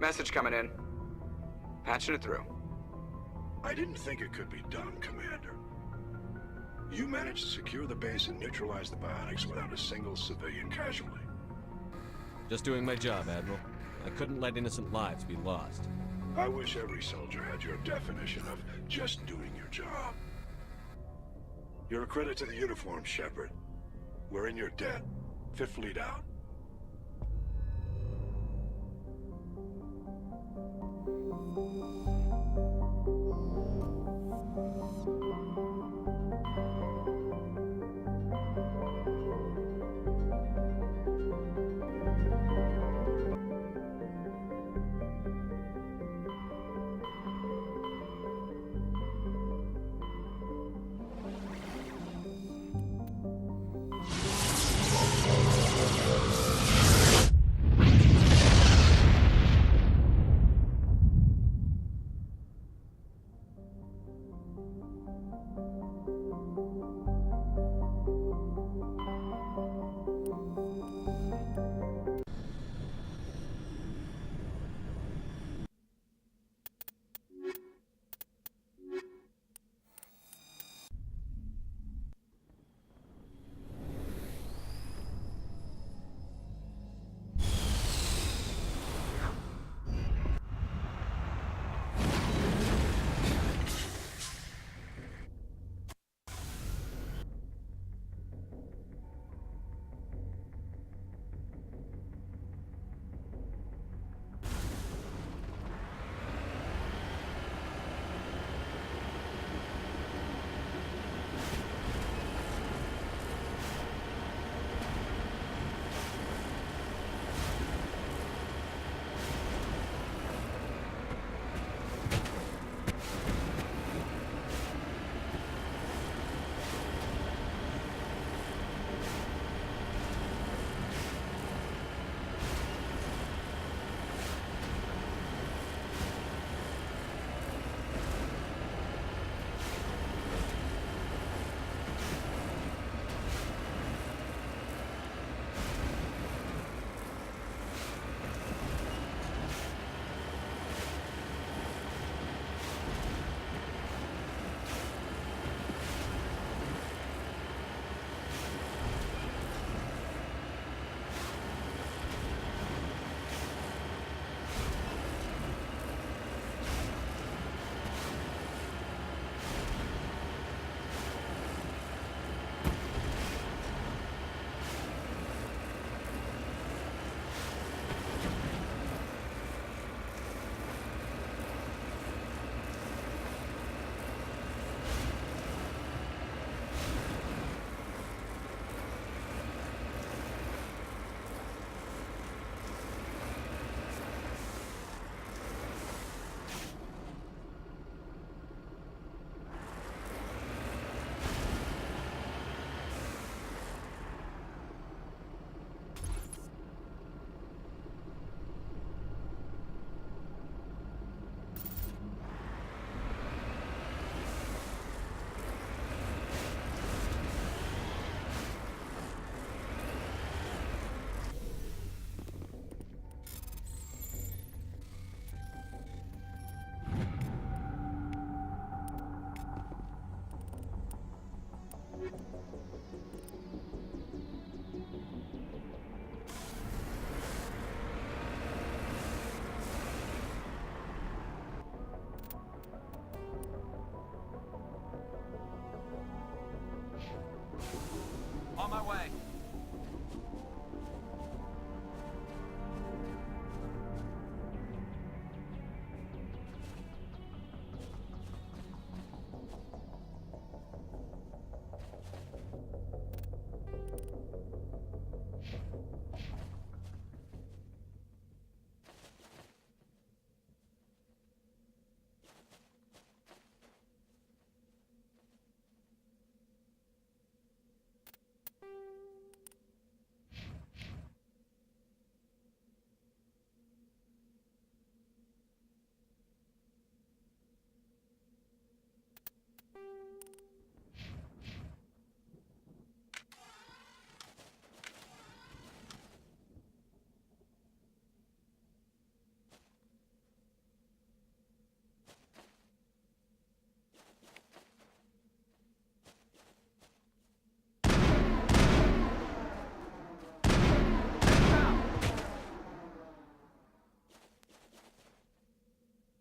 Message coming in. Patching it through. I didn't think it could be done, Commander. You managed to secure the base and neutralize the biotics without a single civilian casualty. Just doing my job, Admiral. I couldn't let innocent lives be lost. I wish every soldier had your definition of just doing your job. You're a credit to the uniform, Shepard. We're in your debt. Fifth Fleet out.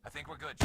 I think we're good.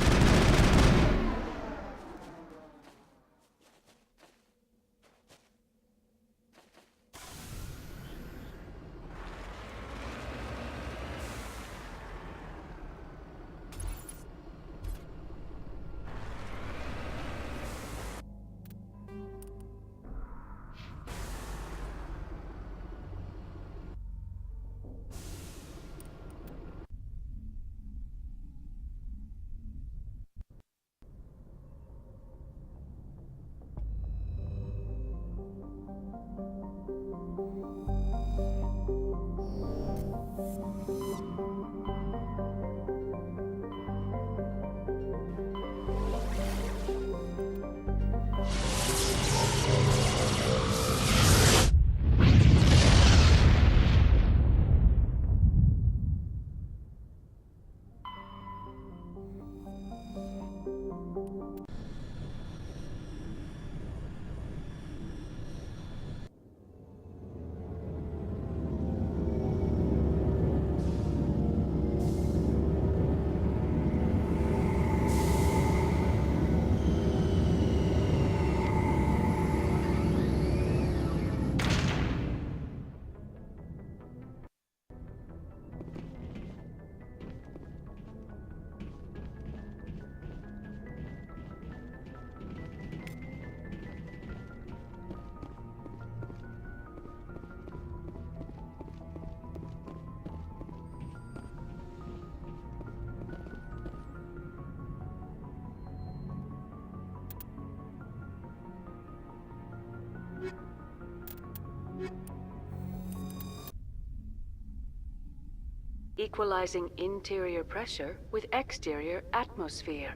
Equalizing interior pressure with exterior atmosphere.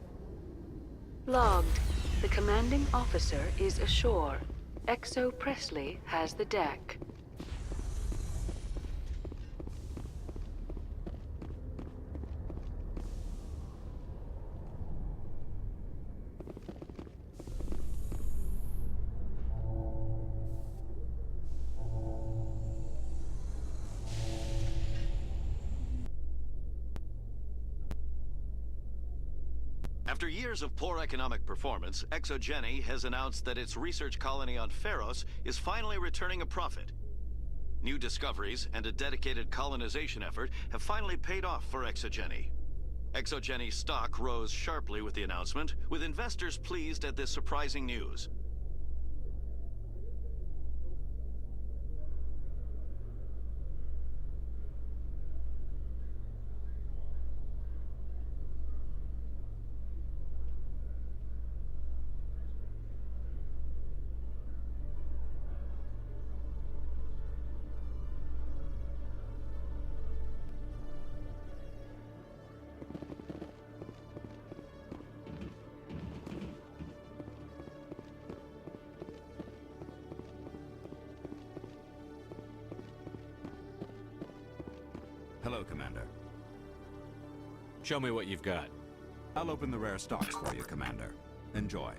Logged. The commanding officer is ashore. Exo Presley has the deck. After years of poor economic performance, ExoGeni has announced that its research colony on Pharos is finally returning a profit. New discoveries and a dedicated colonization effort have finally paid off for ExoGeni. ExoGeni's stock rose sharply with the announcement, with investors pleased at this surprising news. Hello, Commander. Show me what you've got. I'll open the rare stocks for you, Commander. Enjoy.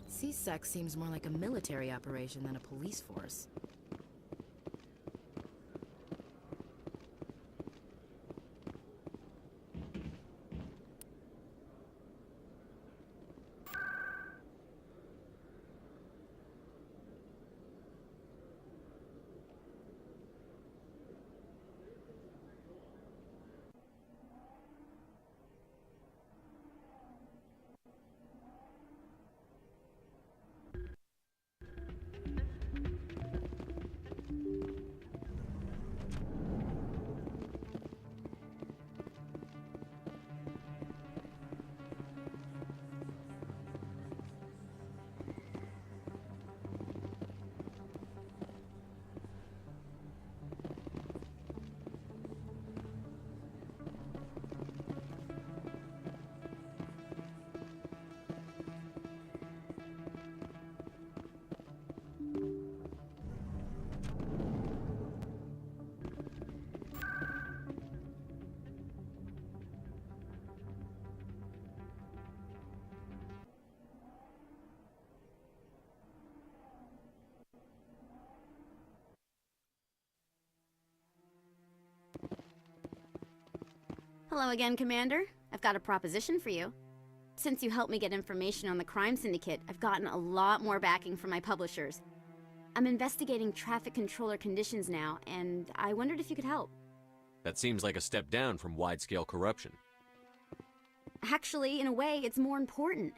C-Sec seems more like a military operation than a police force. Hello again, Commander. I've got a proposition for you. Since you helped me get information on the crime syndicate, I've gotten a lot more backing from my publishers. I'm investigating traffic controller conditions now, and I wondered if you could help. That seems like a step down from wide-scale corruption. Actually, in a way, it's more important.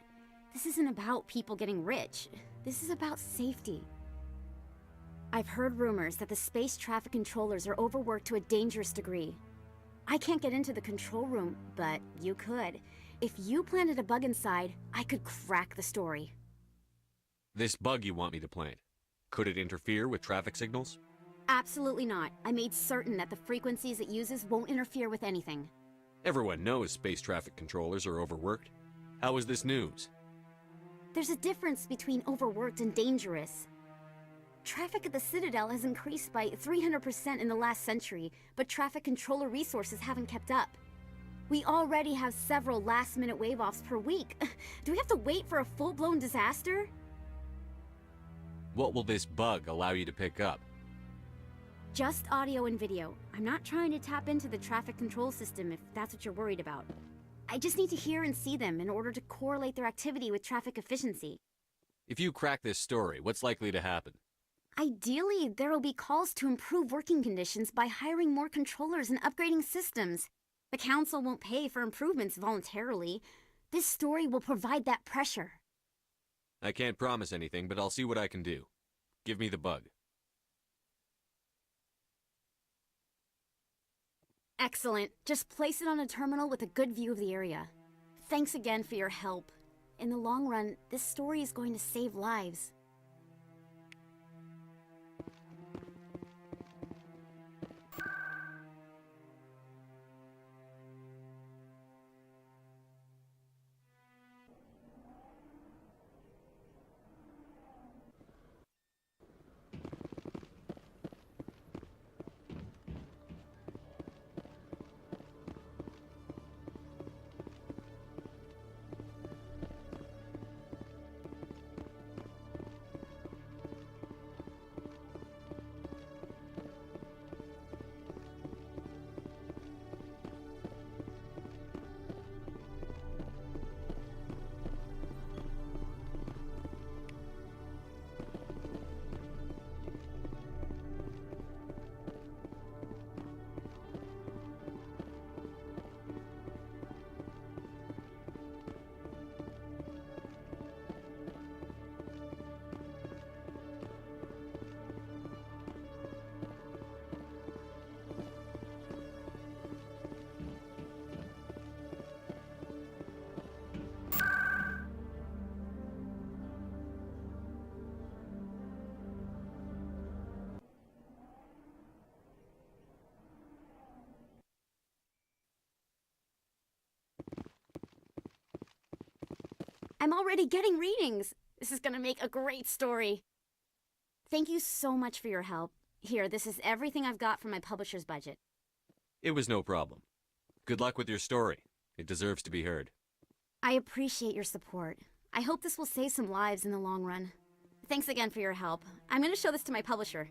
This isn't about people getting rich. This is about safety. I've heard rumors that the space traffic controllers are overworked to a dangerous degree. I can't get into the control room, but you could. If you planted a bug inside, I could crack the story. This bug you want me to plant, could it interfere with traffic signals? Absolutely not. I made certain that the frequencies it uses won't interfere with anything. Everyone knows space traffic controllers are overworked. How is this news? There's a difference between overworked and dangerous. Traffic at the Citadel has increased by 300% in the last century, but traffic controller resources haven't kept up. We already have several last-minute wave-offs per week. Do we have to wait for a full-blown disaster? What will this bug allow you to pick up? Just audio and video. I'm not trying to tap into the traffic control system if that's what you're worried about. I just need to hear and see them in order to correlate their activity with traffic efficiency. If you crack this story, what's likely to happen? Ideally, there will be calls to improve working conditions by hiring more controllers and upgrading systems. The Council won't pay for improvements voluntarily. This story will provide that pressure. I can't promise anything, but I'll see what I can do. Give me the bug. Excellent. Just place it on a terminal with a good view of the area. Thanks again for your help. In the long run, this story is going to save lives. I'm already getting readings. This is gonna make a great story. Thank you so much for your help. Here, this is everything I've got from my publisher's budget. It was no problem. Good luck with your story. It deserves to be heard. I appreciate your support. I hope this will save some lives in the long run. Thanks again for your help. I'm gonna show this to my publisher.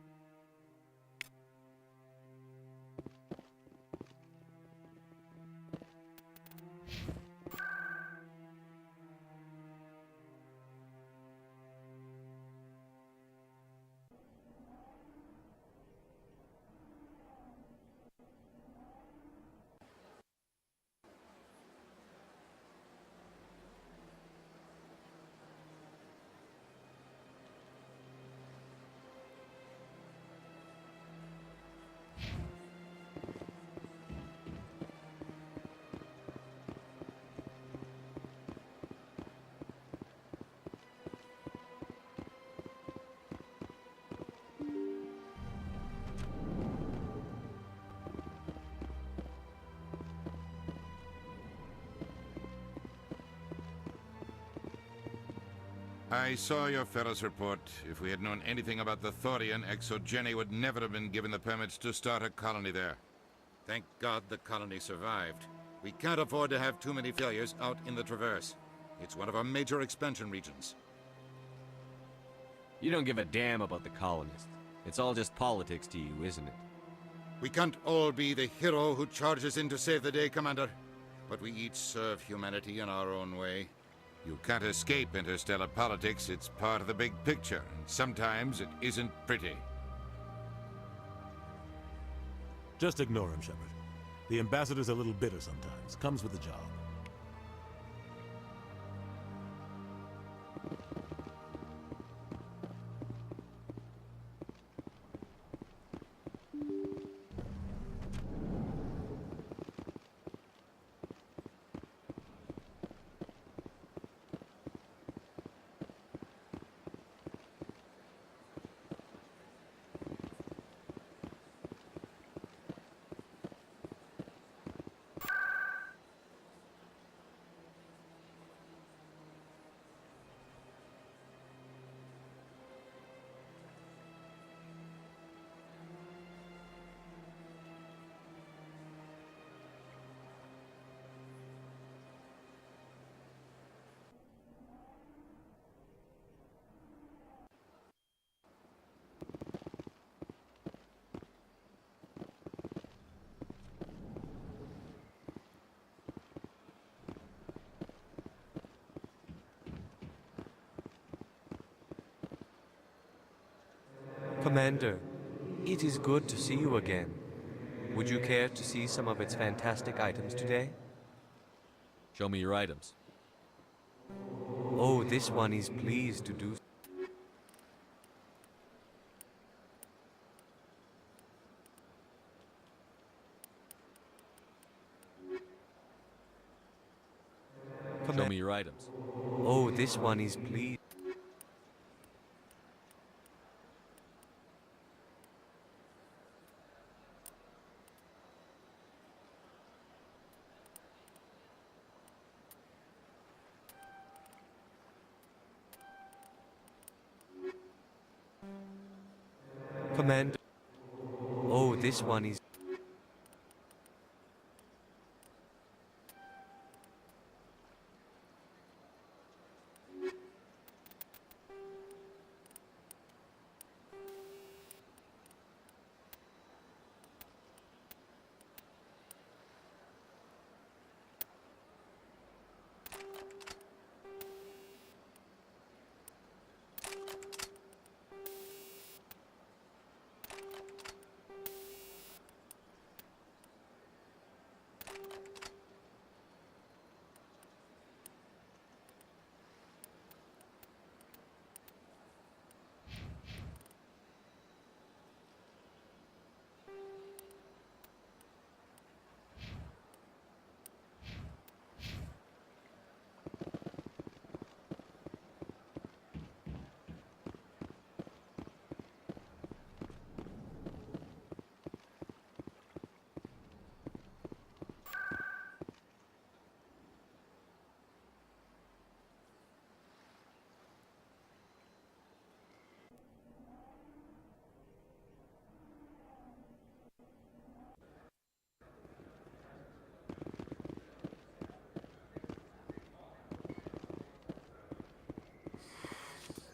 I saw your Ferris report. If we had known anything about the Thorian, Exogeny would never have been given the permits to start a colony there. Thank God the colony survived. We can't afford to have too many failures out in the Traverse. It's one of our major expansion regions. You don't give a damn about the colonists. It's all just politics to you, isn't it? We can't all be the hero who charges in to save the day, Commander. But we each serve humanity in our own way. You can't escape interstellar politics. It's part of the big picture, and sometimes it isn't pretty. Just ignore him, Shepard. The ambassador's a little bitter sometimes. Comes with the job. Commander, it is good to see you again. Would you care to see some of its fantastic items today? Show me your items. Oh, this one is pleased to do so. Show me your items. Oh, this one is pleased. Commander. Oh, this one is.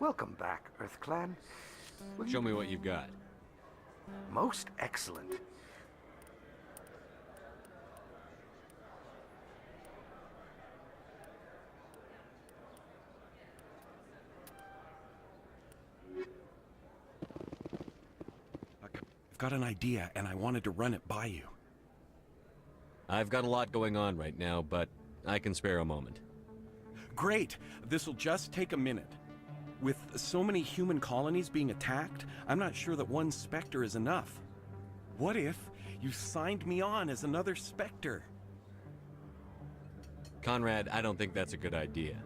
Welcome back, EarthClan. Show me what you've got. Most excellent. I've got an idea, and I wanted to run it by you. I've got a lot going on right now, but I can spare a moment. Great! This'll just take a minute. With so many human colonies being attacked, I'm not sure that one Spectre is enough. What if you signed me on as another Spectre? Conrad, I don't think that's a good idea.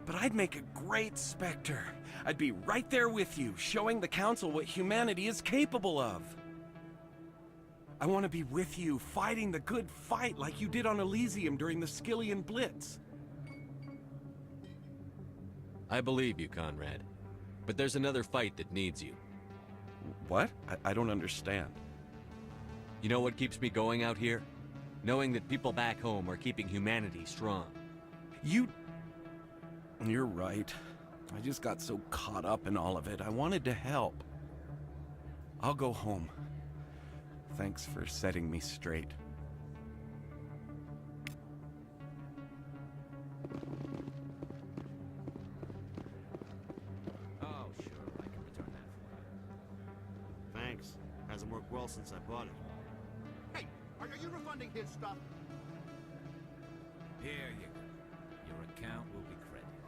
But I'd make a great Spectre. I'd be right there with you, showing the Council what humanity is capable of. I want to be with you, fighting the good fight like you did on Elysium during the Skillian Blitz. I believe you, Conrad. But there's another fight that needs you. What? I don't understand. You know what keeps me going out here? Knowing that people back home are keeping humanity strong. You're right. I just got so caught up in all of it. I wanted to help. I'll go home. Thanks for setting me straight. Oh, sure, I can return that for you. Thanks. Hasn't worked well since I bought it. Hey, are you refunding his stuff? Here you go. Your account will be credited.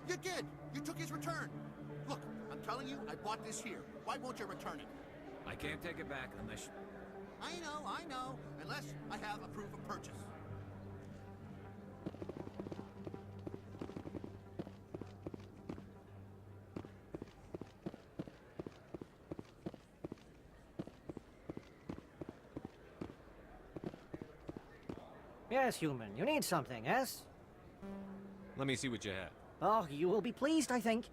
You did! You took his return! Look, I'm telling you, I bought this here. Why won't you return it? I can't take it back unless... I know. Unless I have a proof of purchase. Yes, human. You need something, yes? Let me see what you have. Oh, you will be pleased, I think.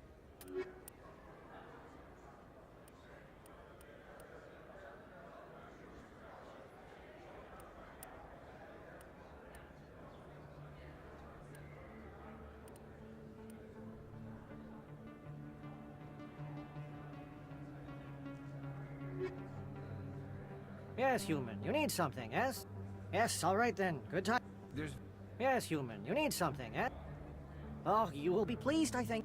Yes, human. You need something, yes? Yes, all right then. Good time. There's... Yes, human. You need something, eh? Oh, you will be pleased, I think.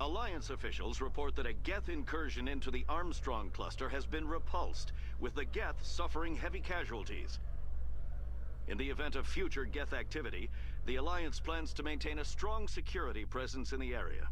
Alliance officials report that a Geth incursion into the Armstrong cluster has been repulsed, with the Geth suffering heavy casualties. In the event of future Geth activity, the Alliance plans to maintain a strong security presence in the area.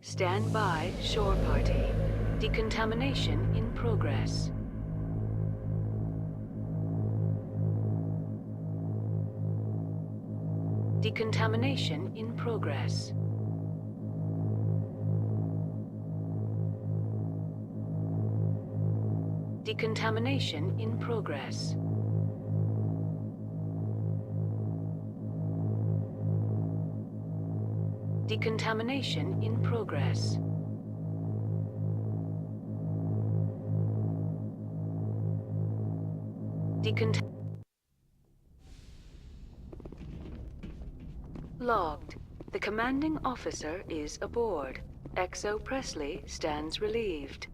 Stand by, shore party. Decontamination in progress. Decontamination in progress. Decontamination in progress. Decontamination in progress. Logged. The commanding officer is aboard. XO Presley stands relieved.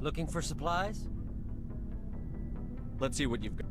Looking for supplies? Let's see what you've got.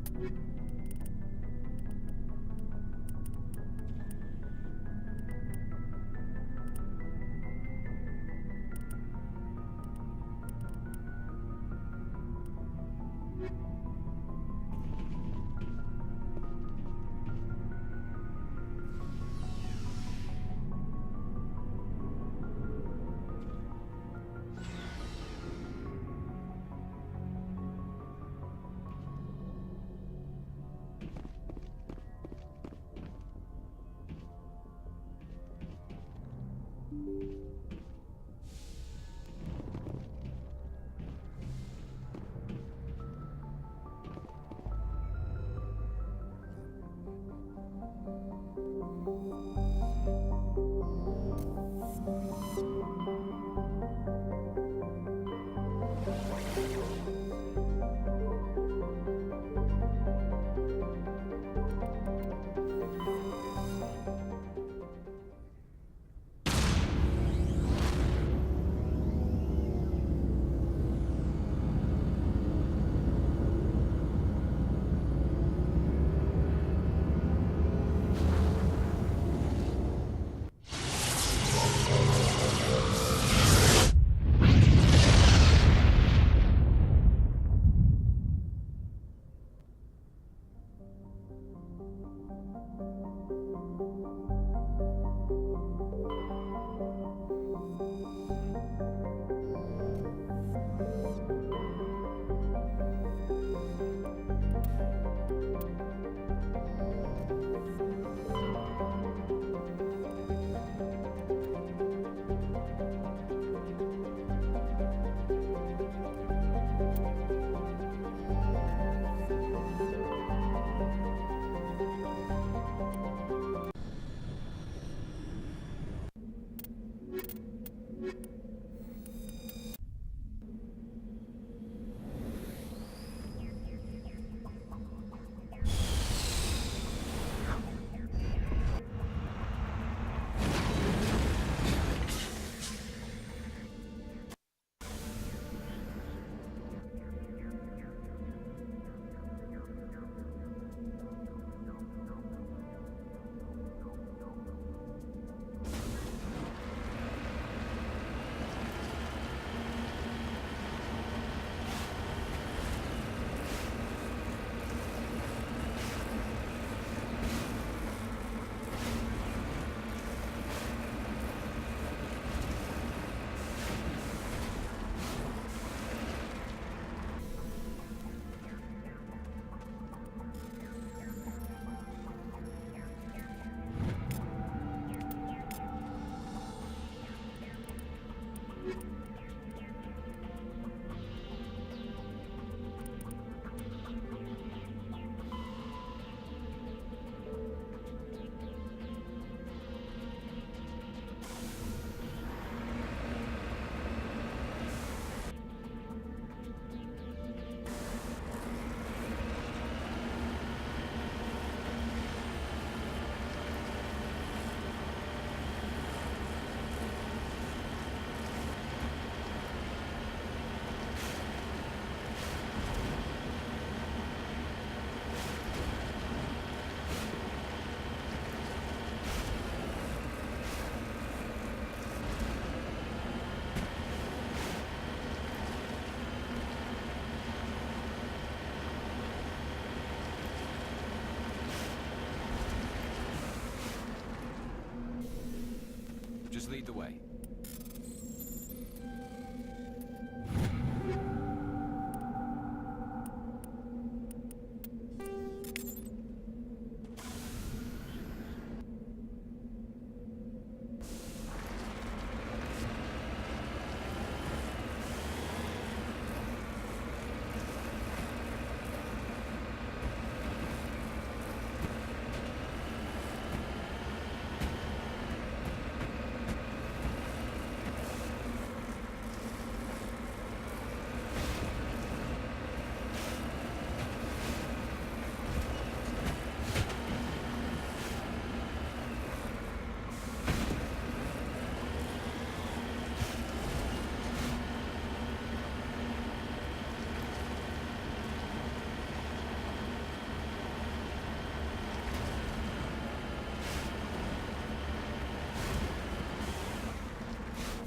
Just lead the way.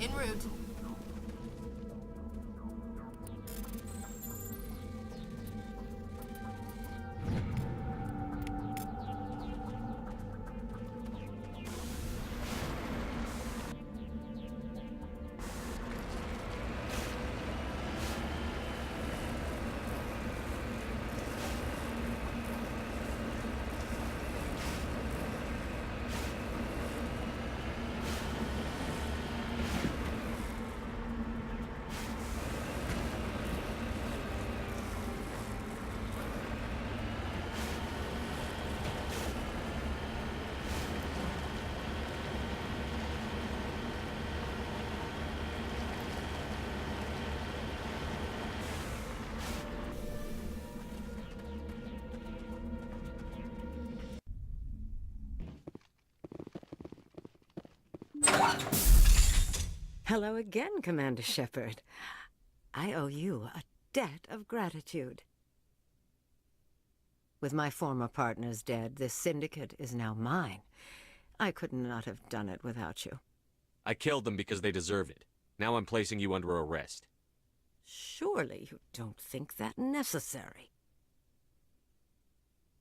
En route. Hello again, Commander Shepard. I owe you a debt of gratitude. With my former partners dead, this syndicate is now mine. I could not have done it without you. I killed them because they deserve it. Now I'm placing you under arrest. Surely you don't think that necessary.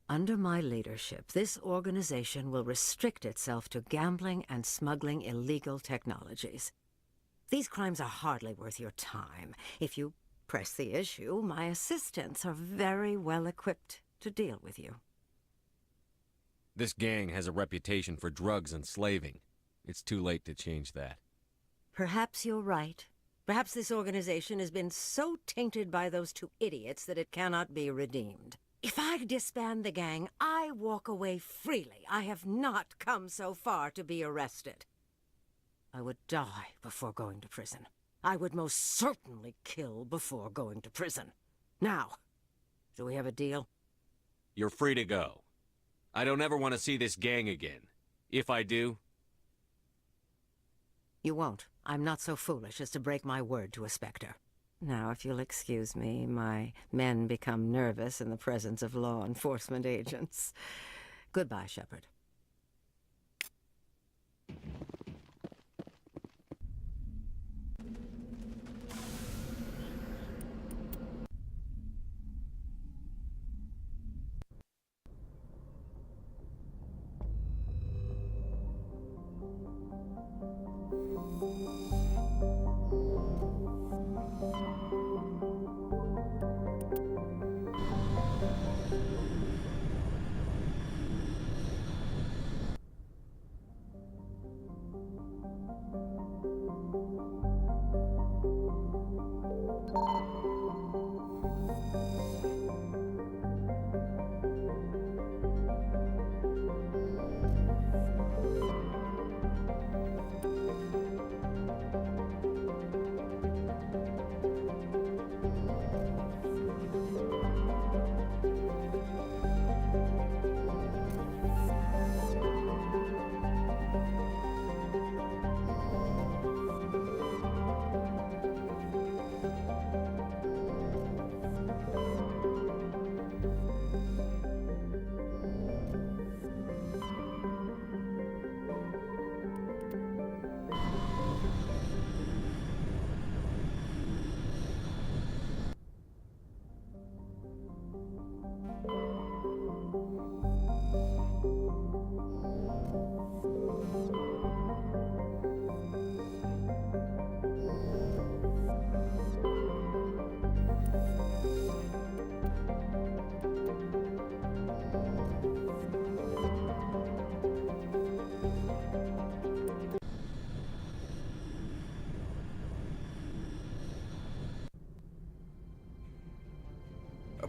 Under my leadership, this organization will restrict itself to gambling and smuggling illegal technologies. These crimes are hardly worth your time. If you press the issue, my assistants are very well equipped to deal with you. This gang has a reputation for drugs and slaving. It's too late to change that. Perhaps you're right. Perhaps this organization has been so tainted by those two idiots that it cannot be redeemed. If I disband the gang, I walk away freely. I have not come so far to be arrested. I would die before going to prison. I would most certainly kill before going to prison. Now, do we have a deal? You're free to go. I don't ever want to see this gang again. If I do... You won't. I'm not so foolish as to break my word to a Spectre. Now, if you'll excuse me, my men become nervous in the presence of law enforcement agents. Goodbye, Shepard.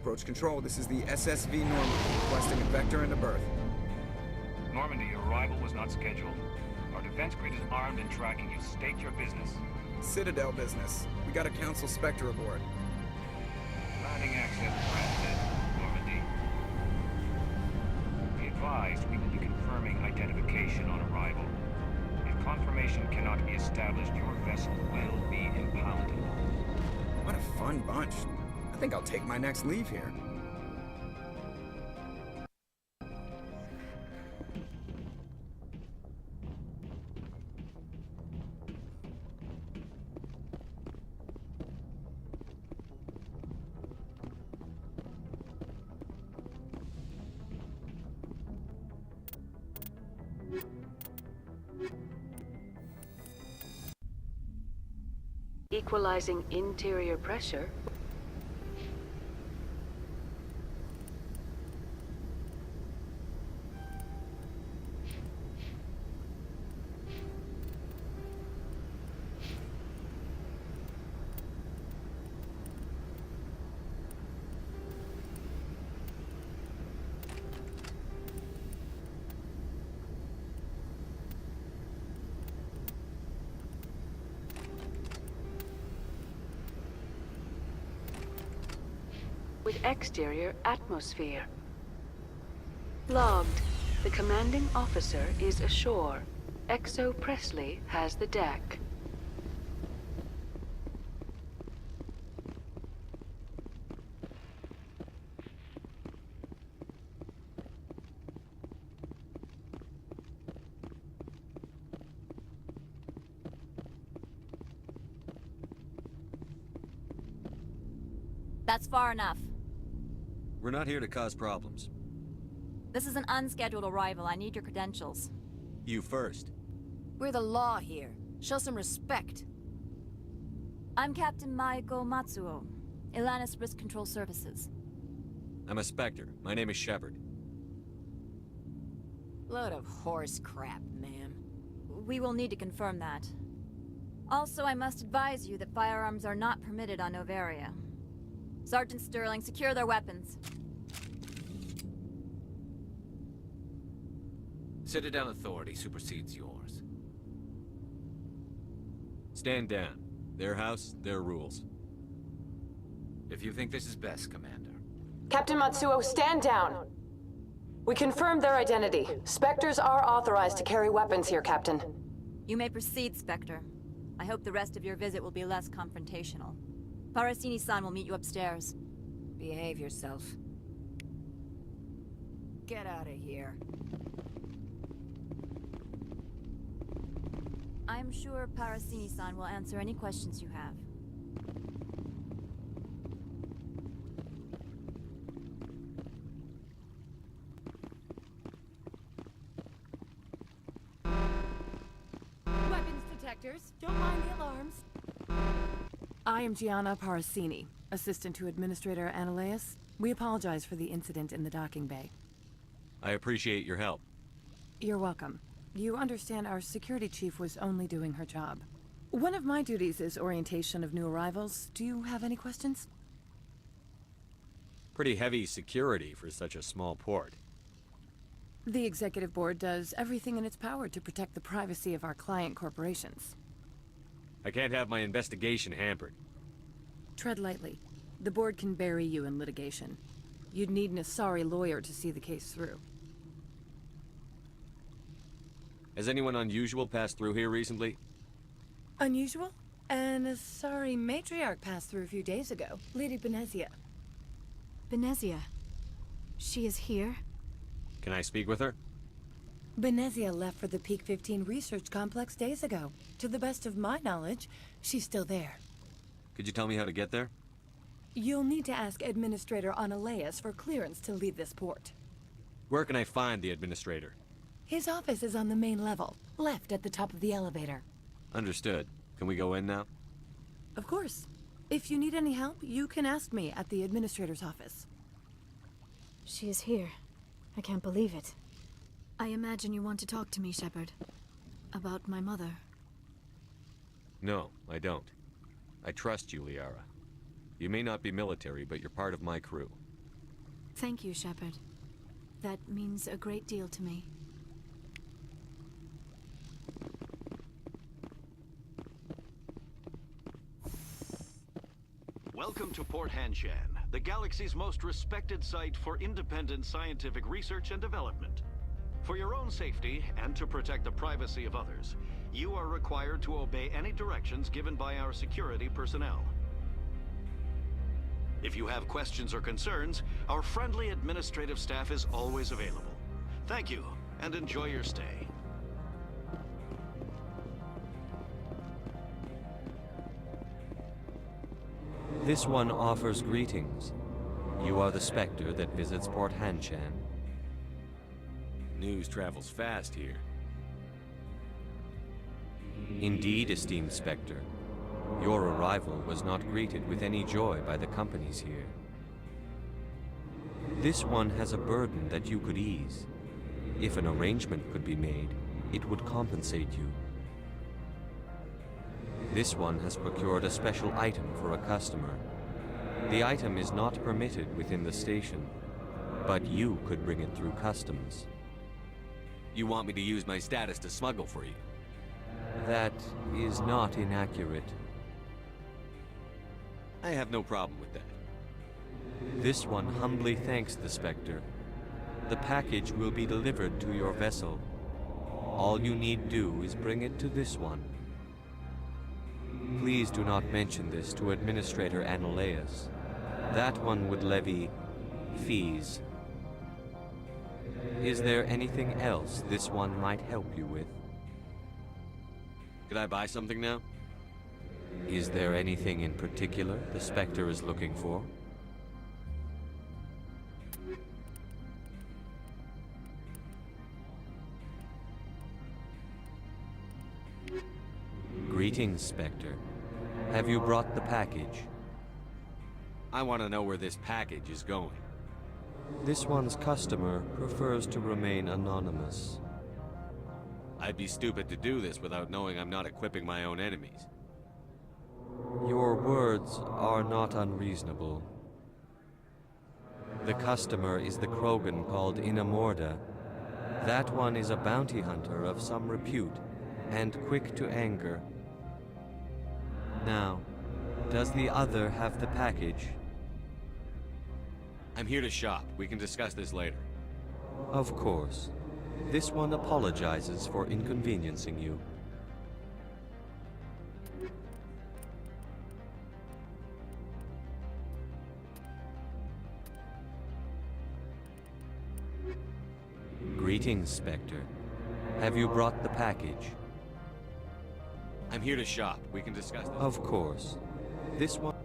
Approach control, this is the SSV Normandy, requesting a vector into berth. Normandy, your arrival was not scheduled. Our defense grid is armed and tracking you. State your business. Citadel business. We got a Council Spectre aboard. Landing access granted, Normandy. Be advised, we will be confirming identification on arrival. If confirmation cannot be established, your vessel will be impounded. What a fun bunch. I think I'll take my next leave here. Equalizing interior pressure. With exterior atmosphere. Logged. The commanding officer is ashore. Exo Presley has the deck. That's far enough. We're not here to cause problems. This is an unscheduled arrival. I need your credentials. You first. We're the law here. Show some respect. I'm Captain Maiko Matsuo, Ilanis Risk Control Services. I'm a Spectre. My name is Shepard. Load of horse crap, ma'am. We will need to confirm that. Also, I must advise you that firearms are not permitted on Noveria. Sergeant Sterling, secure their weapons. Citadel authority supersedes yours. Stand down. Their house, their rules. If you think this is best, Commander. Captain Matsuo, stand down! We confirmed their identity. Spectres are authorized to carry weapons here, Captain. You may proceed, Spectre. I hope the rest of your visit will be less confrontational. Parasini-san will meet you upstairs. Behave yourself. Get out of here. I'm sure Parasini-san will answer any questions you have. Weapons detectors. Don't mind the alarms. I am Gianna Parasini, assistant to Administrator Ananias. We apologize for the incident in the docking bay. I appreciate your help. You're welcome. You understand our security chief was only doing her job. One of my duties is orientation of new arrivals. Do you have any questions? Pretty heavy security for such a small port. The executive board does everything in its power to protect the privacy of our client corporations. I can't have my investigation hampered. Tread lightly. The board can bury you in litigation. You'd need an Asari lawyer to see the case through. Has anyone unusual passed through here recently? Unusual? An Asari matriarch passed through a few days ago. Lady Benezia. Benezia? She is here? Can I speak with her? Benezia left for the Peak 15 research complex days ago. To the best of my knowledge, she's still there. Could you tell me how to get there? You'll need to ask Administrator Ananias for clearance to leave this port. Where can I find the administrator? His office is on the main level, left at the top of the elevator. Understood. Can we go in now? Of course. If you need any help, you can ask me at the Administrator's office. She is here. I can't believe it. I imagine you want to talk to me, Shepard. About my mother. No, I don't. I trust you, Liara. You may not be military, but you're part of my crew. Thank you, Shepard. That means a great deal to me. Welcome to Port Hanshan, the galaxy's most respected site for independent scientific research and development. For your own safety, and to protect the privacy of others, you are required to obey any directions given by our security personnel. If you have questions or concerns, our friendly administrative staff is always available. Thank you, and enjoy your stay. This one offers greetings. You are the Spectre that visits Port Hanshan. News travels fast here. Indeed, esteemed Spectre. Your arrival was not greeted with any joy by the companies here. This one has a burden that you could ease. If an arrangement could be made, it would compensate you. This one has procured a special item for a customer. The item is not permitted within the station, but you could bring it through customs. You want me to use my status to smuggle for you? That is not inaccurate. I have no problem with that. This one humbly thanks the Spectre. The package will be delivered to your vessel. All you need do is bring it to this one. Please do not mention this to Administrator Analaeus. That one would levy fees. Is there anything else this one might help you with? Could I buy something now? Is there anything in particular the Spectre is looking for? Greetings, Spectre. Have you brought the package? I want to know where this package is going. This one's customer prefers to remain anonymous. I'd be stupid to do this without knowing I'm not equipping my own enemies. Your words are not unreasonable. The customer is the Krogan called Inamorda. That one is a bounty hunter of some repute, and quick to anger. Now, does the other have the package? I'm here to shop. We can discuss this later. Of course. This one apologizes for inconveniencing you. Greetings, Spectre. Have you brought the package? I'm here to shop. We can discuss this. Of course. This one...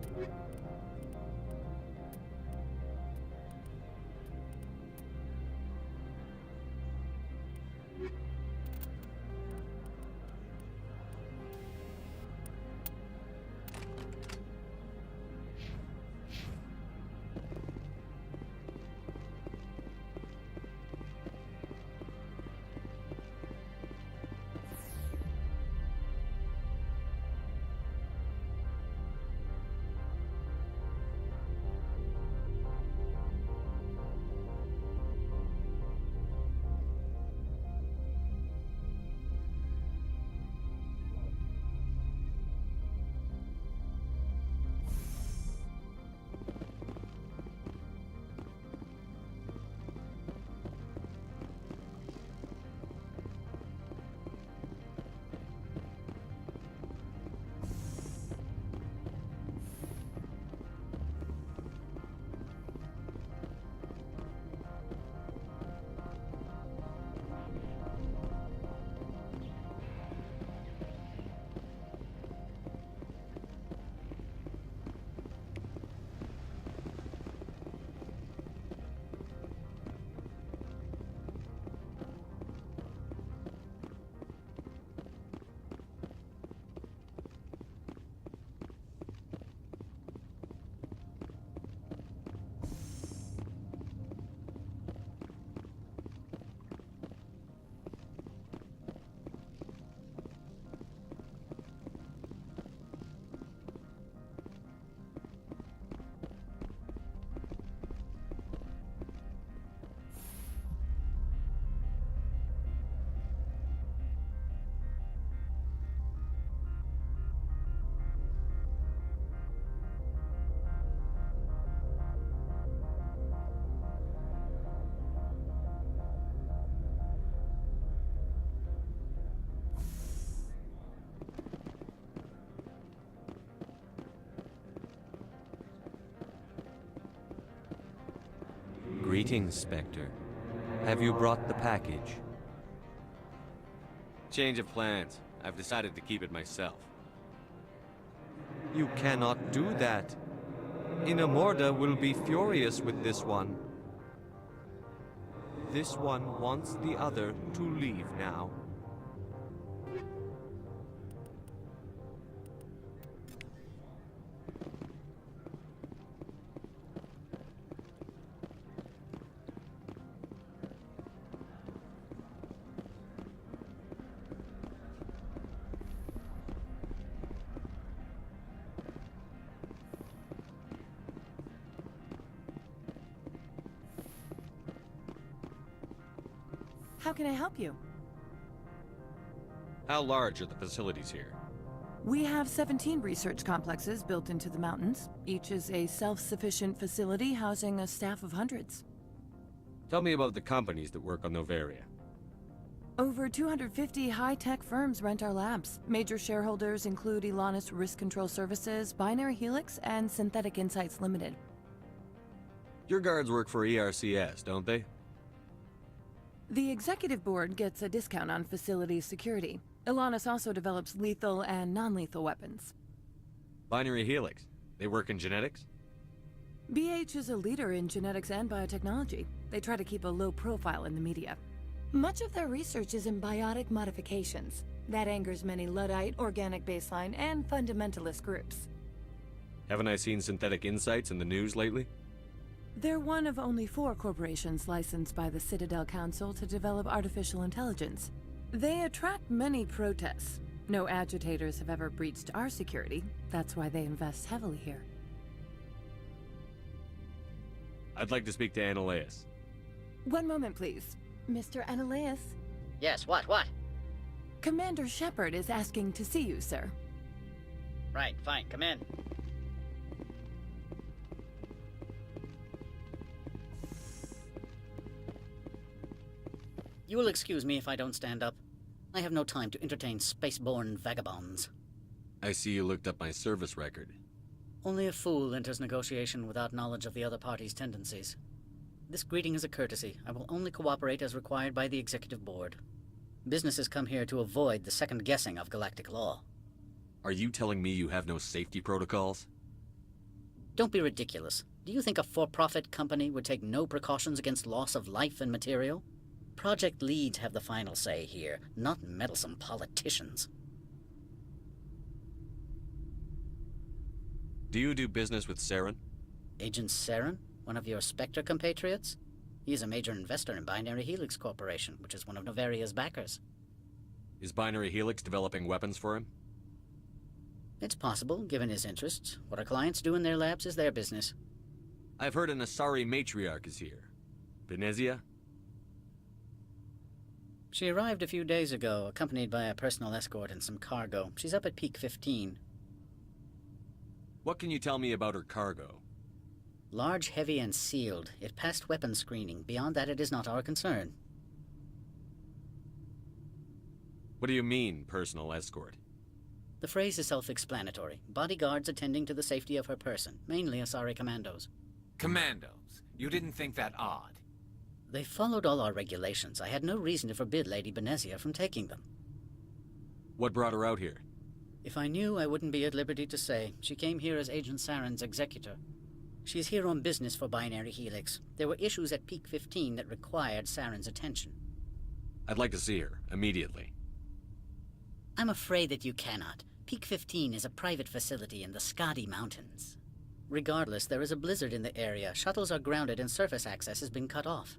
Greetings, Spectre. Have you brought the package? Change of plans. I've decided to keep it myself. You cannot do that. Inamorda will be furious with this one. This one wants the other to leave now. How can I help you? How large are the facilities here? We have 17 research complexes built into the mountains. Each is a self-sufficient facility housing a staff of hundreds. Tell me about the companies that work on Noveria. Over 250 high-tech firms rent our labs. Major shareholders include Elanus Risk Control Services, Binary Helix, and Synthetic Insights Limited. Your guards work for ERCS, don't they? The executive board gets a discount on facility security. Elanus also develops lethal and non-lethal weapons. Binary Helix. They work in genetics? BH is a leader in genetics and biotechnology. They try to keep a low profile in the media. Much of their research is in biotic modifications. That angers many Luddite, organic baseline, and fundamentalist groups. Haven't I seen Synthetic Insights in the news lately? They're one of only 4 corporations licensed by the Citadel Council to develop artificial intelligence. They attract many protests. No agitators have ever breached our security. That's why they invest heavily here. I'd like to speak to Ananias. One moment, please. Mr. Ananias? Yes, what? Commander Shepard is asking to see you, sir. Right, fine, come in. You will excuse me if I don't stand up. I have no time to entertain spaceborne vagabonds. I see you looked up my service record. Only a fool enters negotiation without knowledge of the other party's tendencies. This greeting is a courtesy. I will only cooperate as required by the Executive Board. Businesses come here to avoid the second guessing of galactic law. Are you telling me you have no safety protocols? Don't be ridiculous. Do you think a for-profit company would take no precautions against loss of life and material? Project leads have the final say here, not meddlesome politicians. Do you do business with Saren? Agent Saren? One of your Spectre compatriots? He is a major investor in Binary Helix Corporation, which is one of Noveria's backers. Is Binary Helix developing weapons for him? It's possible, given his interests. What our clients do in their labs is their business. I've heard an Asari matriarch is here. Venezia? She arrived a few days ago, accompanied by a personal escort and some cargo. She's up at Peak 15. What can you tell me about her cargo? Large, heavy, and sealed. It passed weapons screening. Beyond that, it is not our concern. What do you mean, personal escort? The phrase is self-explanatory. Bodyguards attending to the safety of her person, mainly Asari commandos. Commandos? You didn't think that odd? They followed all our regulations. I had no reason to forbid Lady Benezia from taking them. What brought her out here? If I knew, I wouldn't be at liberty to say. She came here as Agent Saren's executor. She's here on business for Binary Helix. There were issues at Peak 15 that required Saren's attention. I'd like to see her, immediately. I'm afraid that you cannot. Peak 15 is a private facility in the Skadi Mountains. Regardless, there is a blizzard in the area. Shuttles are grounded and surface access has been cut off.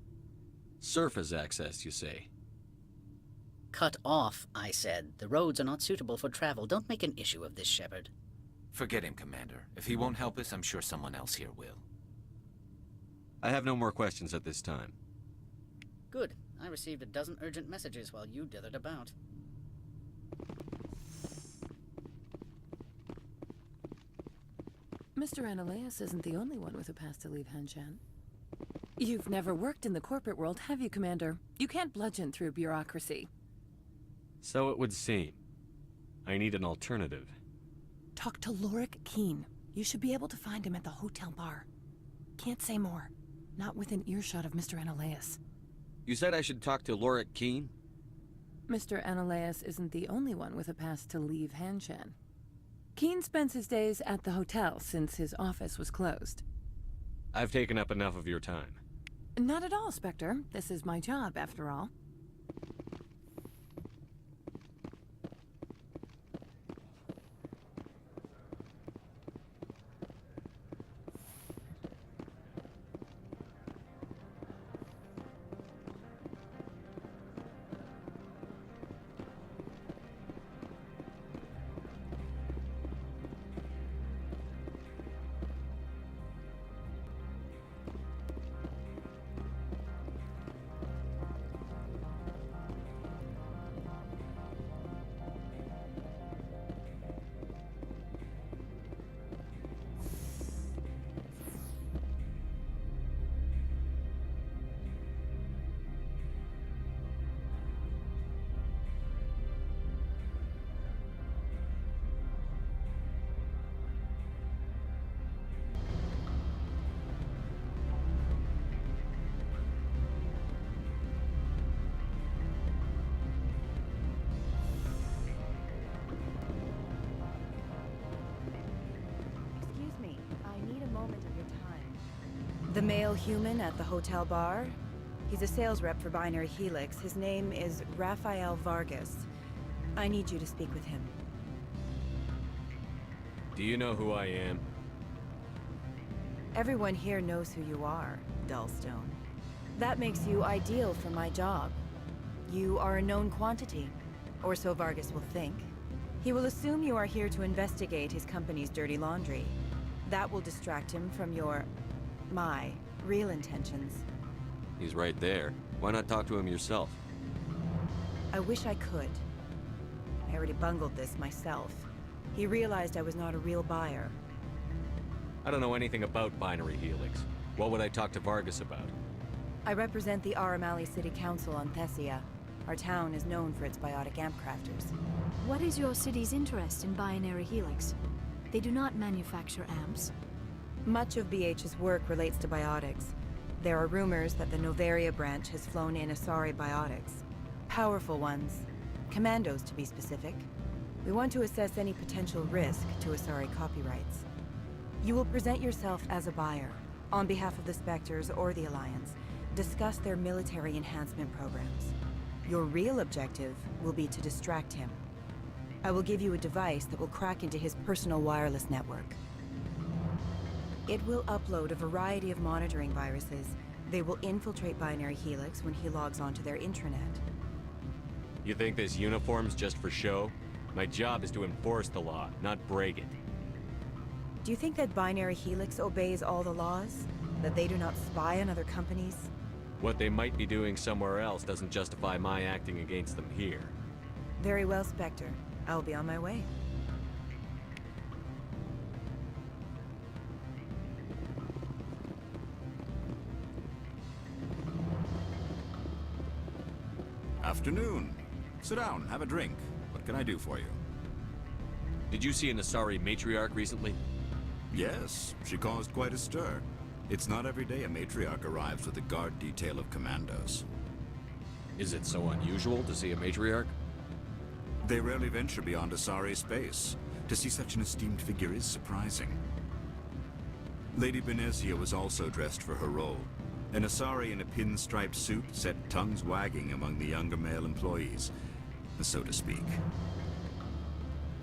Surface access, you say? Cut off, I said. The roads are not suitable for travel. Don't make an issue of this, Shepard. Forget him, Commander. If he won't help us, I'm sure someone else here will. I have no more questions at this time. Good. I received a dozen urgent messages while you dithered about. Mr. Ananias isn't the only one with a pass to leave Hanshan. You've never worked in the corporate world, have you, Commander? You can't bludgeon through bureaucracy. So it would seem. I need an alternative. Talk to Lorik Keen. You should be able to find him at the hotel bar. Can't say more. Not within earshot of Mr. Ananias. You said I should talk to Lorik Keen? Mr. Ananias isn't the only one with a pass to leave Hanshan. Keen spends his days at the hotel since his office was closed. I've taken up enough of your time. Not at all, Spectre. This is my job, after all. male human at the hotel bar? He's a sales rep for Binary Helix. His name is Rafael Vargas. I need you to speak with him. Do you know who I am? Everyone here knows who you are, Dullstone. That makes you ideal for my job. You are a known quantity, or so Vargas will think. He will assume you are here to investigate his company's dirty laundry. That will distract him from my real intentions. He's right there. Why not talk to him yourself? I wish I could. I already bungled this myself. He realized I was not a real buyer. I don't know anything about Binary Helix. What would I talk to Vargas about? I represent the Aramali City Council on Thessia. Our town is known for its biotic amp crafters. What is your city's interest in Binary Helix? They do not manufacture amps. Much of BH's work relates to biotics. There are rumors that the Noveria branch has flown in Asari biotics. Powerful ones. Commandos, to be specific. We want to assess any potential risk to Asari copyrights. You will present yourself as a buyer, on behalf of the Spectres or the Alliance. Discuss their military enhancement programs. Your real objective will be to distract him. I will give you a device that will crack into his personal wireless network. It will upload a variety of monitoring viruses. They will infiltrate Binary Helix when he logs onto their intranet. You think this uniform's just for show? My job is to enforce the law, not break it. Do you think that Binary Helix obeys all the laws? That they do not spy on other companies? What they might be doing somewhere else doesn't justify my acting against them here. Very well, Spectre. I will be on my way. Afternoon. Sit down, have a drink. What can I do for you? Did you see an Asari matriarch recently? Yes, she caused quite a stir. It's not every day a matriarch arrives with a guard detail of commandos. Is it so unusual to see a matriarch? They rarely venture beyond Asari space. To see such an esteemed figure is surprising. Lady Benezia was also dressed for her role. An Asari in a pinstriped suit set tongues wagging among the younger male employees, so to speak.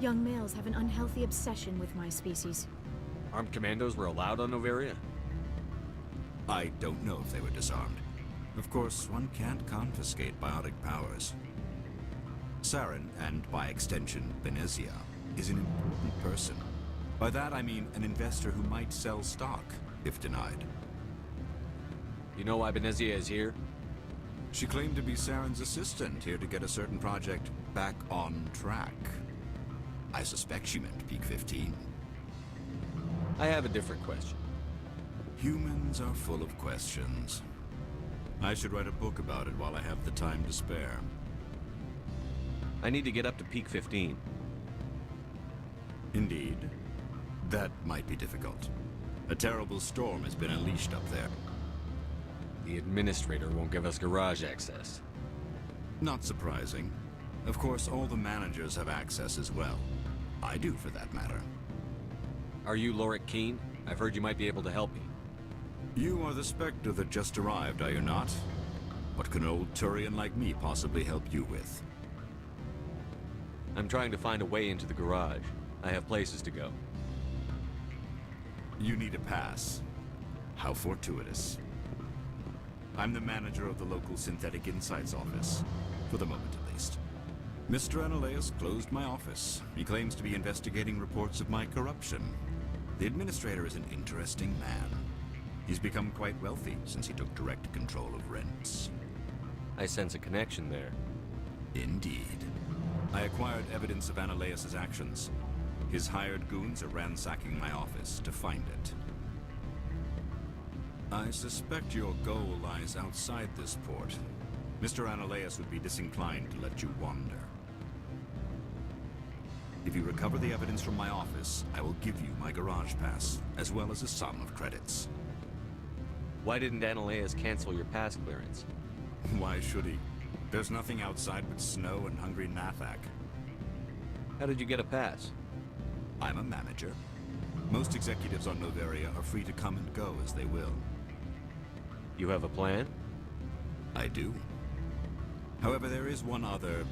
Young males have an unhealthy obsession with my species. Armed commandos were allowed on Noveria? I don't know if they were disarmed. Of course, one can't confiscate biotic powers. Saren, and by extension, Benezia, is an important person. By that I mean an investor who might sell stock, if denied. You know why Benezia is here? She claimed to be Saren's assistant, here to get a certain project back on track. I suspect she meant Peak 15. I have a different question. Humans are full of questions. I should write a book about it while I have the time to spare. I need to get up to Peak 15. Indeed. That might be difficult. A terrible storm has been unleashed up there. The administrator won't give us garage access. Not surprising. Of course, all the managers have access as well. I do, for that matter. Are you Lorik Keen? I've heard you might be able to help me. You are the Spectre that just arrived, are you not? What can an old Turian like me possibly help you with? I'm trying to find a way into the garage. I have places to go. You need a pass. How fortuitous. I'm the manager of the local Synthetic Insights office. For the moment, at least. Mr. Analeus closed my office. He claims to be investigating reports of my corruption. The administrator is an interesting man. He's become quite wealthy since he took direct control of rents. I sense a connection there. Indeed. I acquired evidence of Analeus's actions. His hired goons are ransacking my office to find it. I suspect your goal lies outside this port. Mr. Analeus would be disinclined to let you wander. If you recover the evidence from my office, I will give you my garage pass, as well as a sum of credits. Why didn't Analeus cancel your pass clearance? Why should he? There's nothing outside but snow and hungry Nathak. How did you get a pass? I'm a manager. Most executives on Noveria are free to come and go as they will. You have a plan? I do. However, there is one other...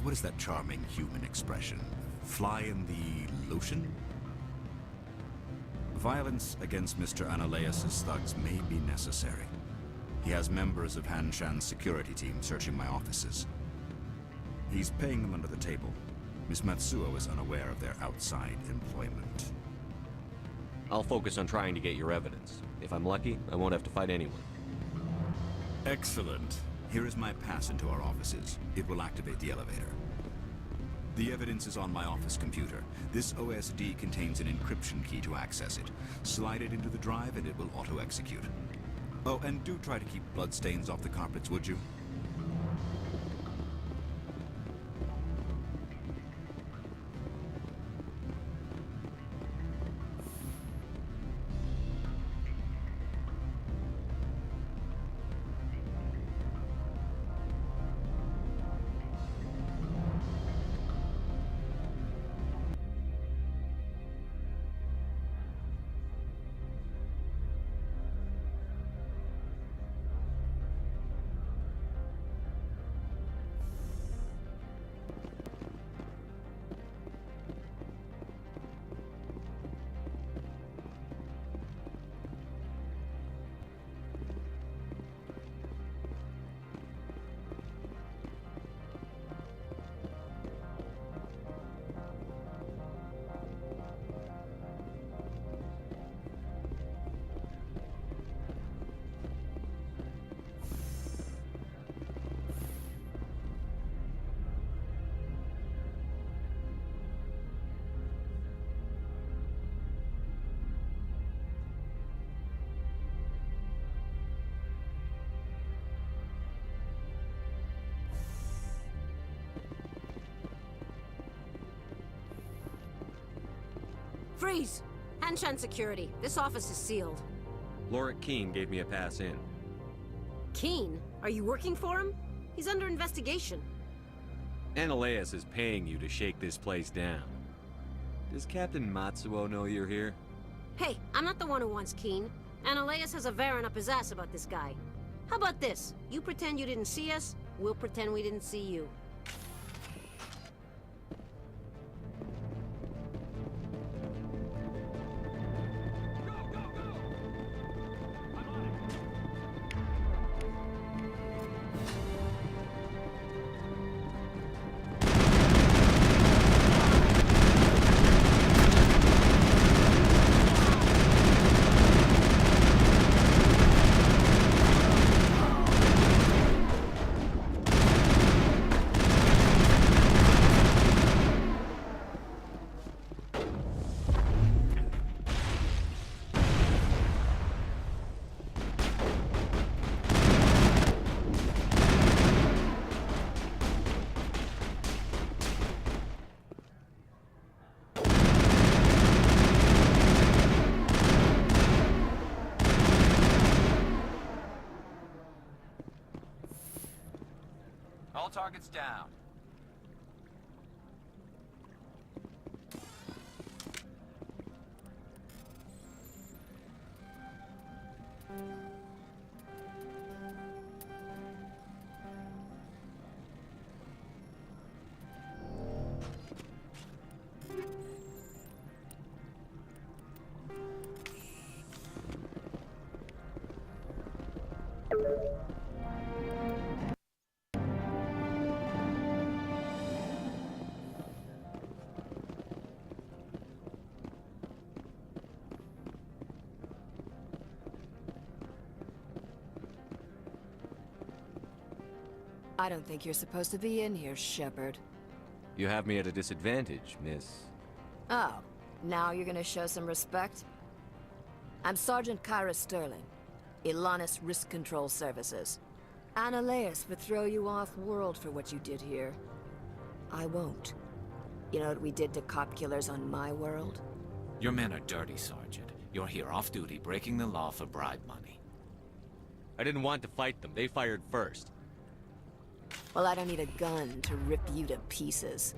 What is that charming human expression? Fly in the lotion? Violence against Mr. Ananias' thugs may be necessary. He has members of Han Shan's security team searching my offices. He's paying them under the table. Miss Matsuo is unaware of their outside employment. I'll focus on trying to get your evidence. If I'm lucky, I won't have to fight anyone. Excellent. Here is my pass into our offices. It will activate the elevator. The evidence is on my office computer. This OSD contains an encryption key to access it. Slide it into the drive and it will auto-execute. Oh, and do try to keep bloodstains off the carpets, would you? Freeze! Hanshan Security. This office is sealed. Lorik Keene gave me a pass in. Keene? Are you working for him? He's under investigation. Ananias is paying you to shake this place down. Does Captain Matsuo know you're here? Hey, I'm not the one who wants Keene. Ananias has a Varen up his ass about this guy. How about this? You pretend you didn't see us, we'll pretend we didn't see you. All targets down. I don't think you're supposed to be in here, Shepard. You have me at a disadvantage, miss. Oh, now you're gonna show some respect? I'm Sergeant Kyra Sterling, Ilanis Risk Control Services. Ananias would throw you off-world for what you did here. I won't. You know what we did to cop killers on my world? Your men are dirty, Sergeant. You're here off-duty, breaking the law for bribe money. I didn't want to fight them. They fired first. Well, I don't need a gun to rip you to pieces.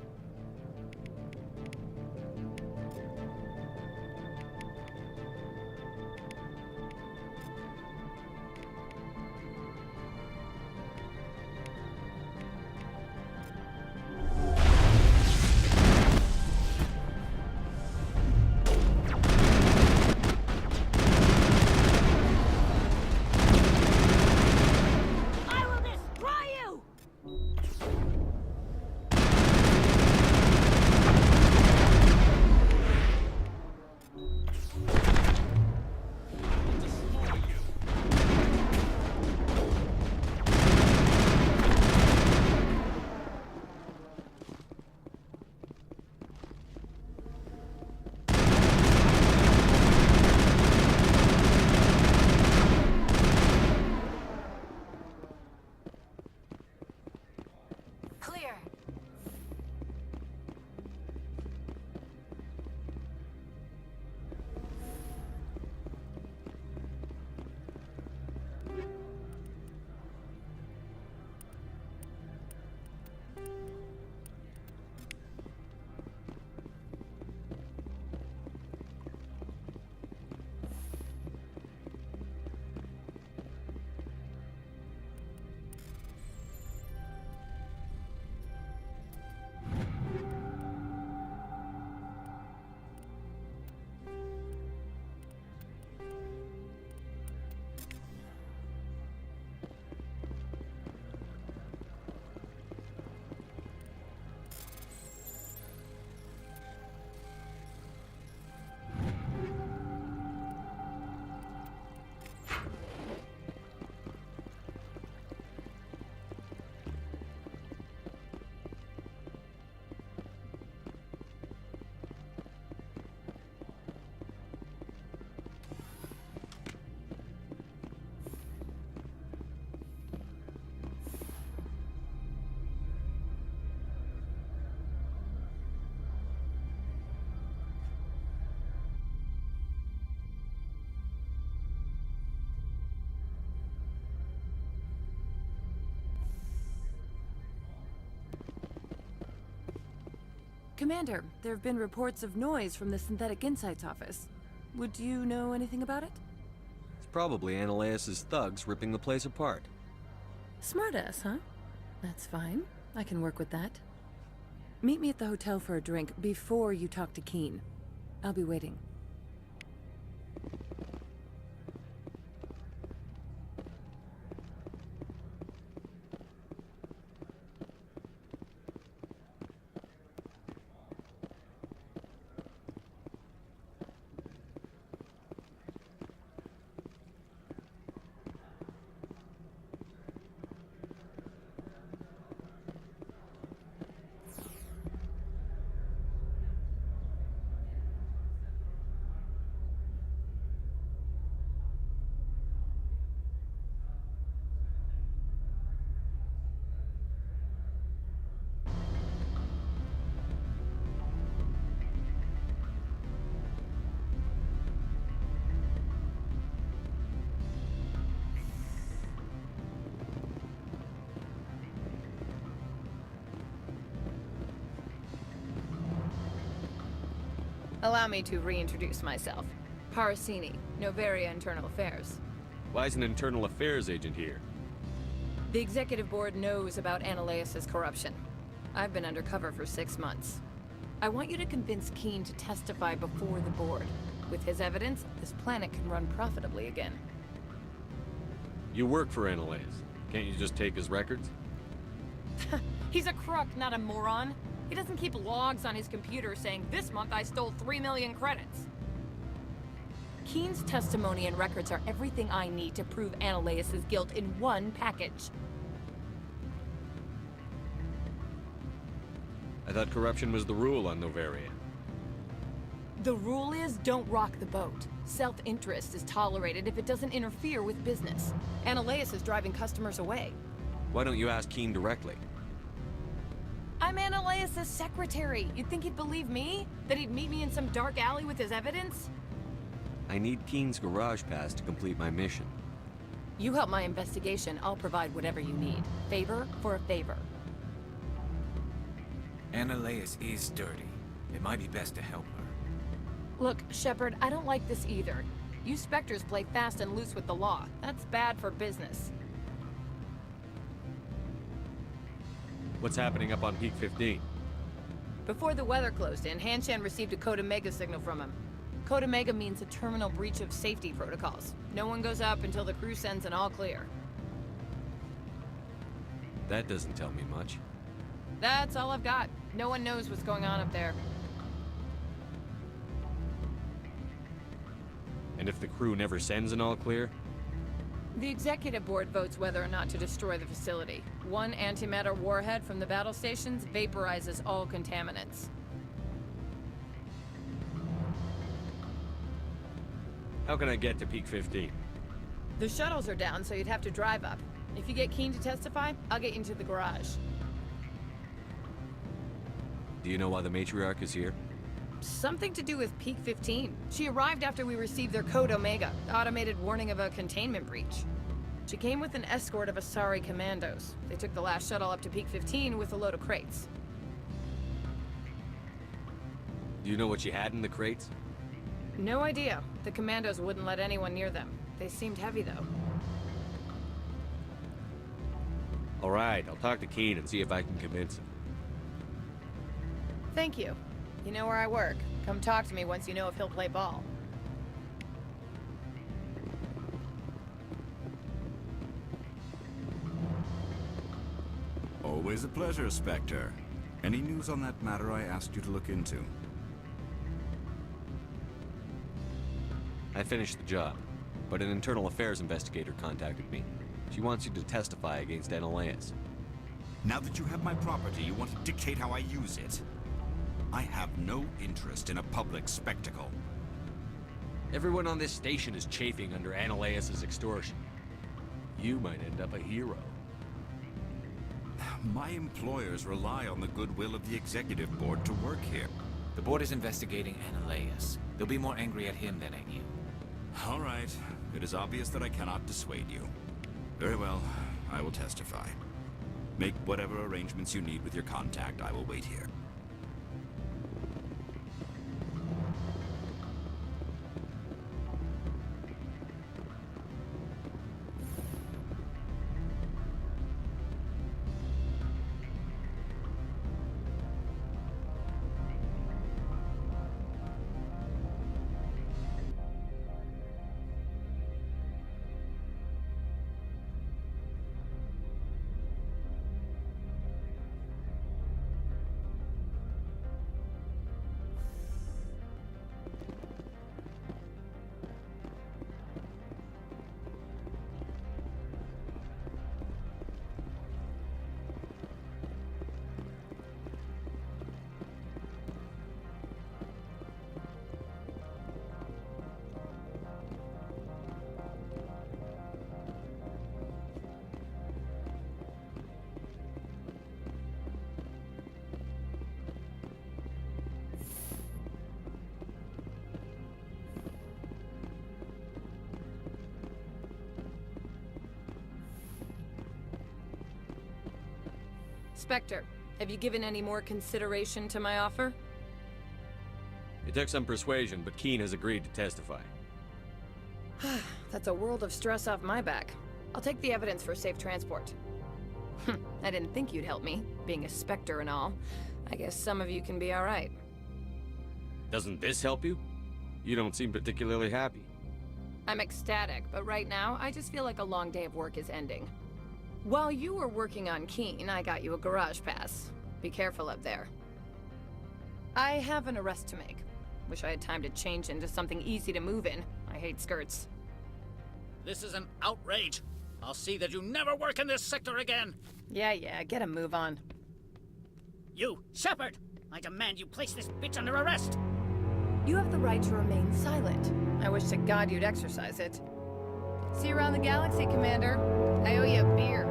Commander, there have been reports of noise from the Synthetic Insights office. Would you know anything about it? It's probably Ananias's thugs ripping the place apart. Smartass, huh? That's fine. I can work with that. Meet me at the hotel for a drink before you talk to Keen. I'll be waiting. Allow me to reintroduce myself. Parasini, Noveria Internal Affairs. Why is an internal affairs agent here? The Executive Board knows about Ananias's corruption. I've been undercover for 6 months. I want you to convince Keen to testify before the Board. With his evidence, this planet can run profitably again. You work for Ananias. Can't you just take his records? He's a crook, not a moron. He doesn't keep logs on his computer saying, "This month I stole 3 million credits." Keen's testimony and records are everything I need to prove Ananias's guilt in one package. I thought corruption was the rule on Noveria. The rule is, don't rock the boat. Self-interest is tolerated if it doesn't interfere with business. Ananias is driving customers away. Why don't you ask Keen directly? I'm Ananias' secretary. You'd think he'd believe me? That he'd meet me in some dark alley with his evidence? I need Keen's garage pass to complete my mission. You help my investigation, I'll provide whatever you need. Favor for a favor. Ananias is dirty. It might be best to help her. Look, Shepard, I don't like this either. You Spectres play fast and loose with the law. That's bad for business. What's happening up on Peak 15? Before the weather closed in, Hanshan received a Code Omega signal from him. Code Omega means a terminal breach of safety protocols. No one goes up until the crew sends an all clear. That doesn't tell me much. That's all I've got. No one knows what's going on up there. And if the crew never sends an all clear? The Executive Board votes whether or not to destroy the facility. One antimatter warhead from the battle stations vaporizes all contaminants. How can I get to Peak 15? The shuttles are down, so you'd have to drive up. If you get Keen to testify, I'll get you into the garage. Do you know why the matriarch is here? Something to do with Peak 15. She arrived after we received their Code Omega, automated warning of a containment breach. She came with an escort of Asari commandos. They took the last shuttle up to Peak 15 with a load of crates. Do you know what she had in the crates? No idea. The commandos wouldn't let anyone near them. They seemed heavy, though. All right, I'll talk to Keen and see if I can convince him. Thank you. You know where I work. Come talk to me once you know if he'll play ball. Always a pleasure, Spectre. Any news on that matter I asked you to look into? I finished the job, but an internal affairs investigator contacted me. She wants you to testify against Ananias. Now that you have my property, you want to dictate how I use it. I have no interest in a public spectacle. Everyone on this station is chafing under Ananias' extortion. You might end up a hero. My employers rely on the goodwill of the Executive Board to work here. The board is investigating Ananias. They'll be more angry at him than at you. All right. It is obvious that I cannot dissuade you. Very well. I will testify. Make whatever arrangements you need with your contact. I will wait here. Spectre, have you given any more consideration to my offer? It took some persuasion, but Keen has agreed to testify. That's a world of stress off my back. I'll take the evidence for safe transport. I didn't think you'd help me, being a Spectre and all. I guess some of you can be alright. Doesn't this help you? You don't seem particularly happy. I'm ecstatic, but right now, I just feel like a long day of work is ending. While you were working on Keen, I got you a garage pass. Be careful up there. I have an arrest to make. Wish I had time to change into something easy to move in. I hate skirts. This is an outrage. I'll see that you never work in this sector again. Yeah, get a move on. You, Shepard! I demand you place this bitch under arrest! You have the right to remain silent. I wish to God you'd exercise it. See you around the galaxy, Commander. I owe you a beer.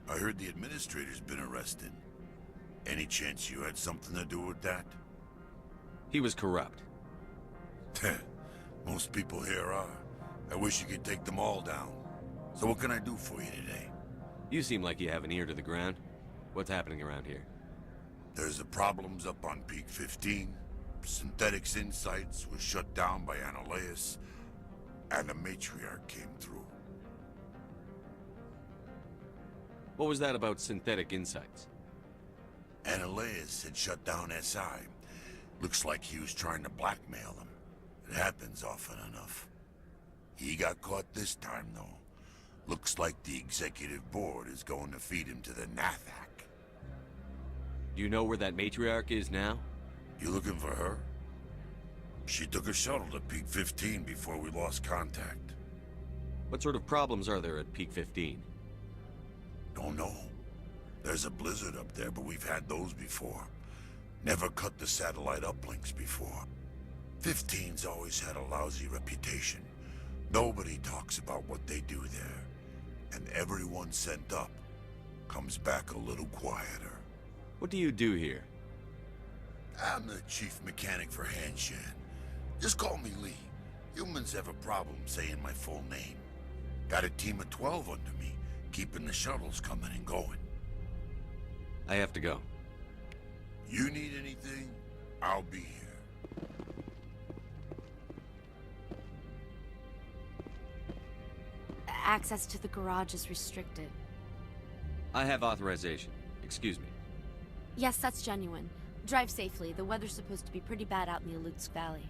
I heard the administrator's been arrested. Any chance you had something to do with that? He was corrupt. Most people here are. I wish you could take them all down. So what can I do for you today? You seem like you have an ear to the ground. What's happening around here? There's the problems up on Peak 15. Synthetics Insights was shut down by Analeas. And the Matriarch came through. What was that about Synthetic Insights? Analeas had shut down SI. Looks like he was trying to blackmail them. It happens often enough. He got caught this time, though. Looks like the executive board is going to feed him to the Nathak. Do you know where that Matriarch is now? You looking for her? She took a shuttle to Peak 15 before we lost contact. What sort of problems are there at Peak 15? Don't know. There's a blizzard up there, but we've had those before. Never cut the satellite uplinks before. 15's always had a lousy reputation. Nobody talks about what they do there. And everyone sent up comes back a little quieter. What do you do here? I'm the chief mechanic for Hanshan. Just call me Lee. Humans have a problem saying my full name. Got a team of 12 under me, keeping the shuttles coming and going. I have to go. You need anything, I'll be here. Access to the garage is restricted. I have authorization. Excuse me. Yes, that's genuine. Drive safely. The weather's supposed to be pretty bad out in the Alutsk Valley.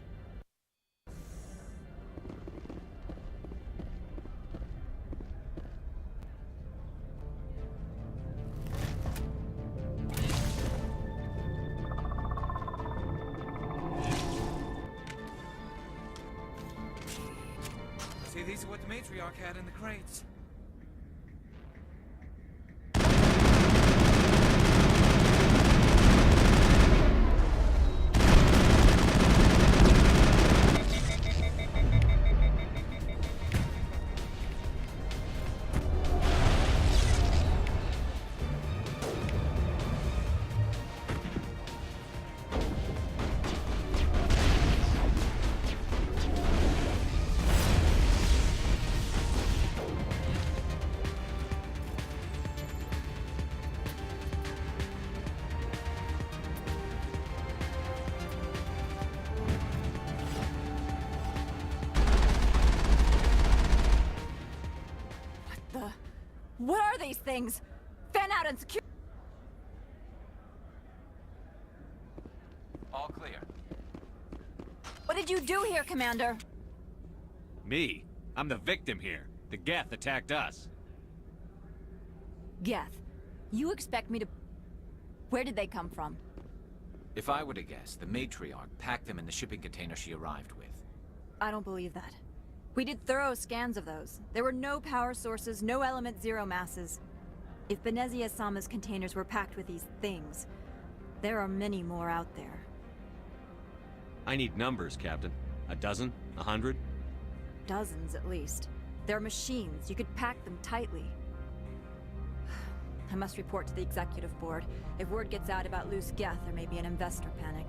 See, these are what the Matriarch had in the crates. things. Fan out and secure. All clear. What did you do here, Commander? Me? I'm the victim here. The Geth attacked us. Geth, you expect me to... Where did they come from? If I were to guess, the matriarch packed them in the shipping container she arrived with. I don't believe that. We did thorough scans of those. There were no power sources, no element zero masses. If Benezia Sama's containers were packed with these things, there are many more out there. I need numbers, Captain. A dozen? 100? Dozens, at least. They're machines. You could pack them tightly. I must report to the executive board. If word gets out about loose Geth, there may be an investor panic.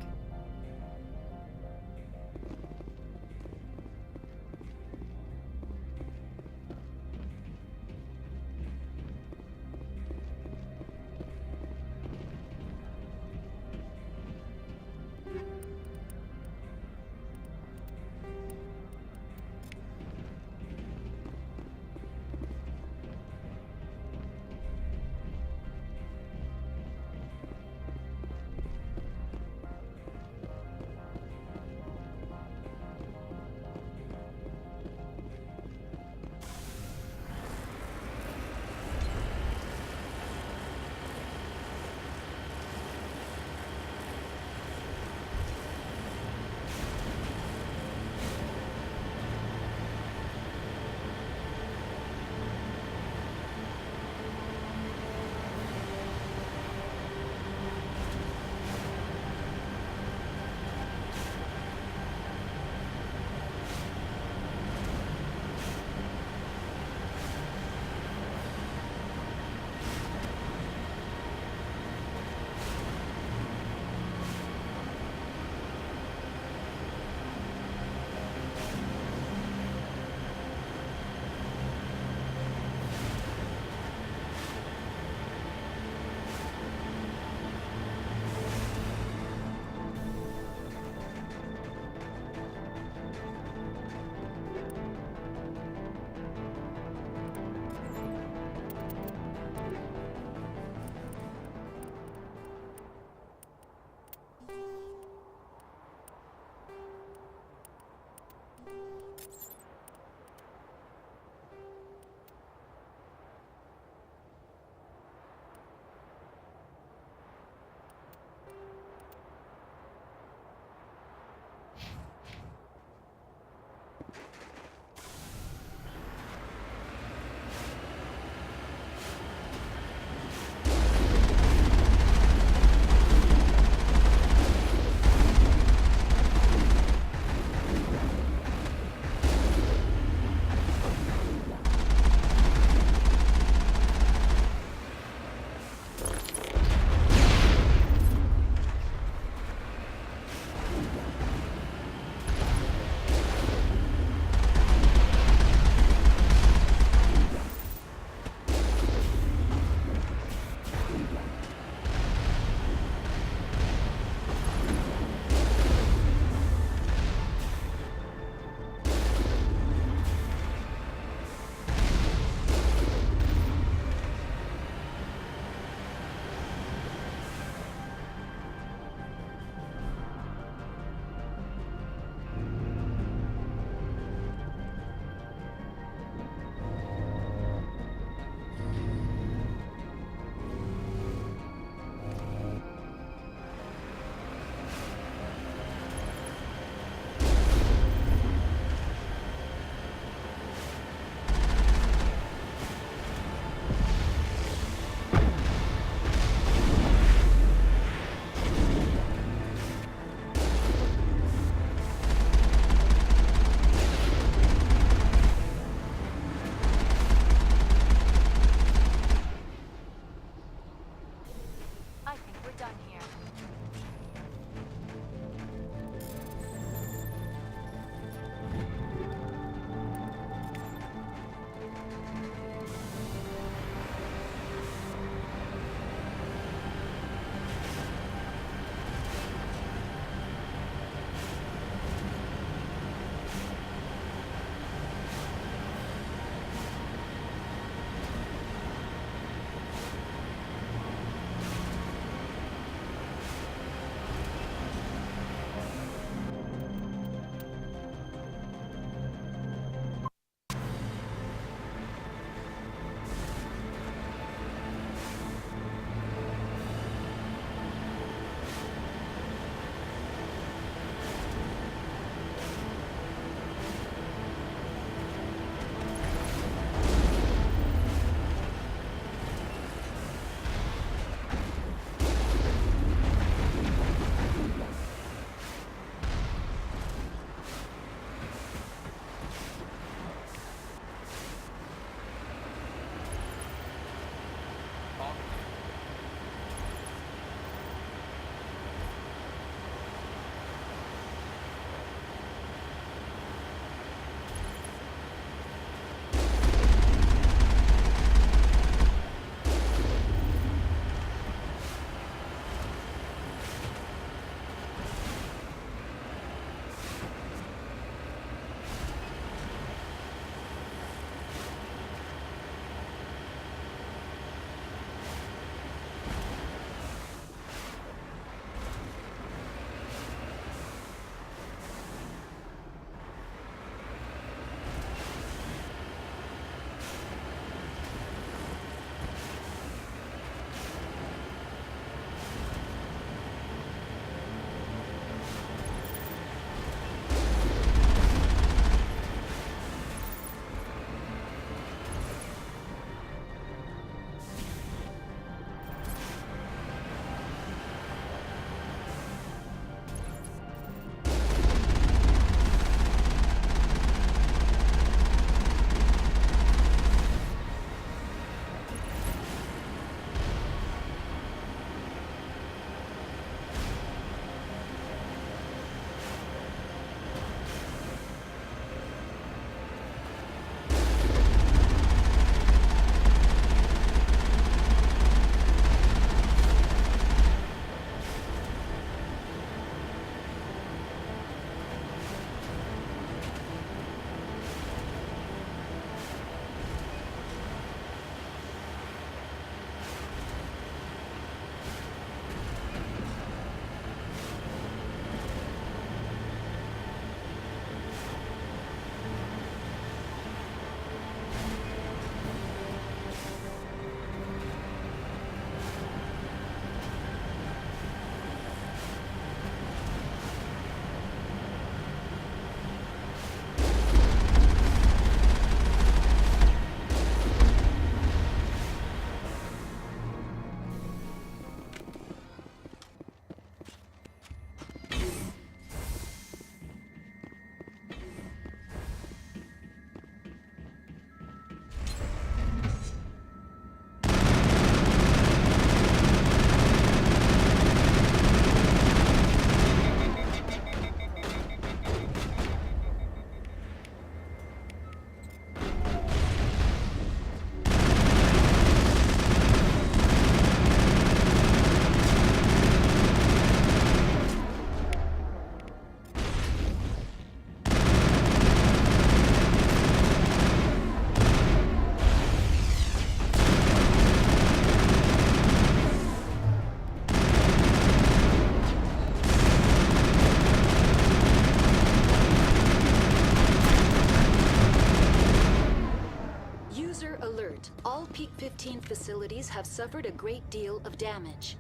15 facilities have suffered a great deal of damage.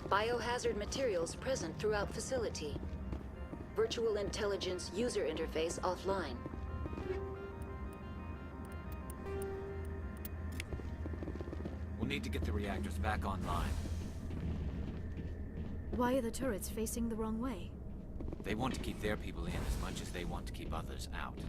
Biohazard materials present throughout facility. Virtual intelligence user interface offline. We'll need to get the reactors back online. Why are the turrets facing the wrong way? They want to keep their people in as much as they want to keep others out.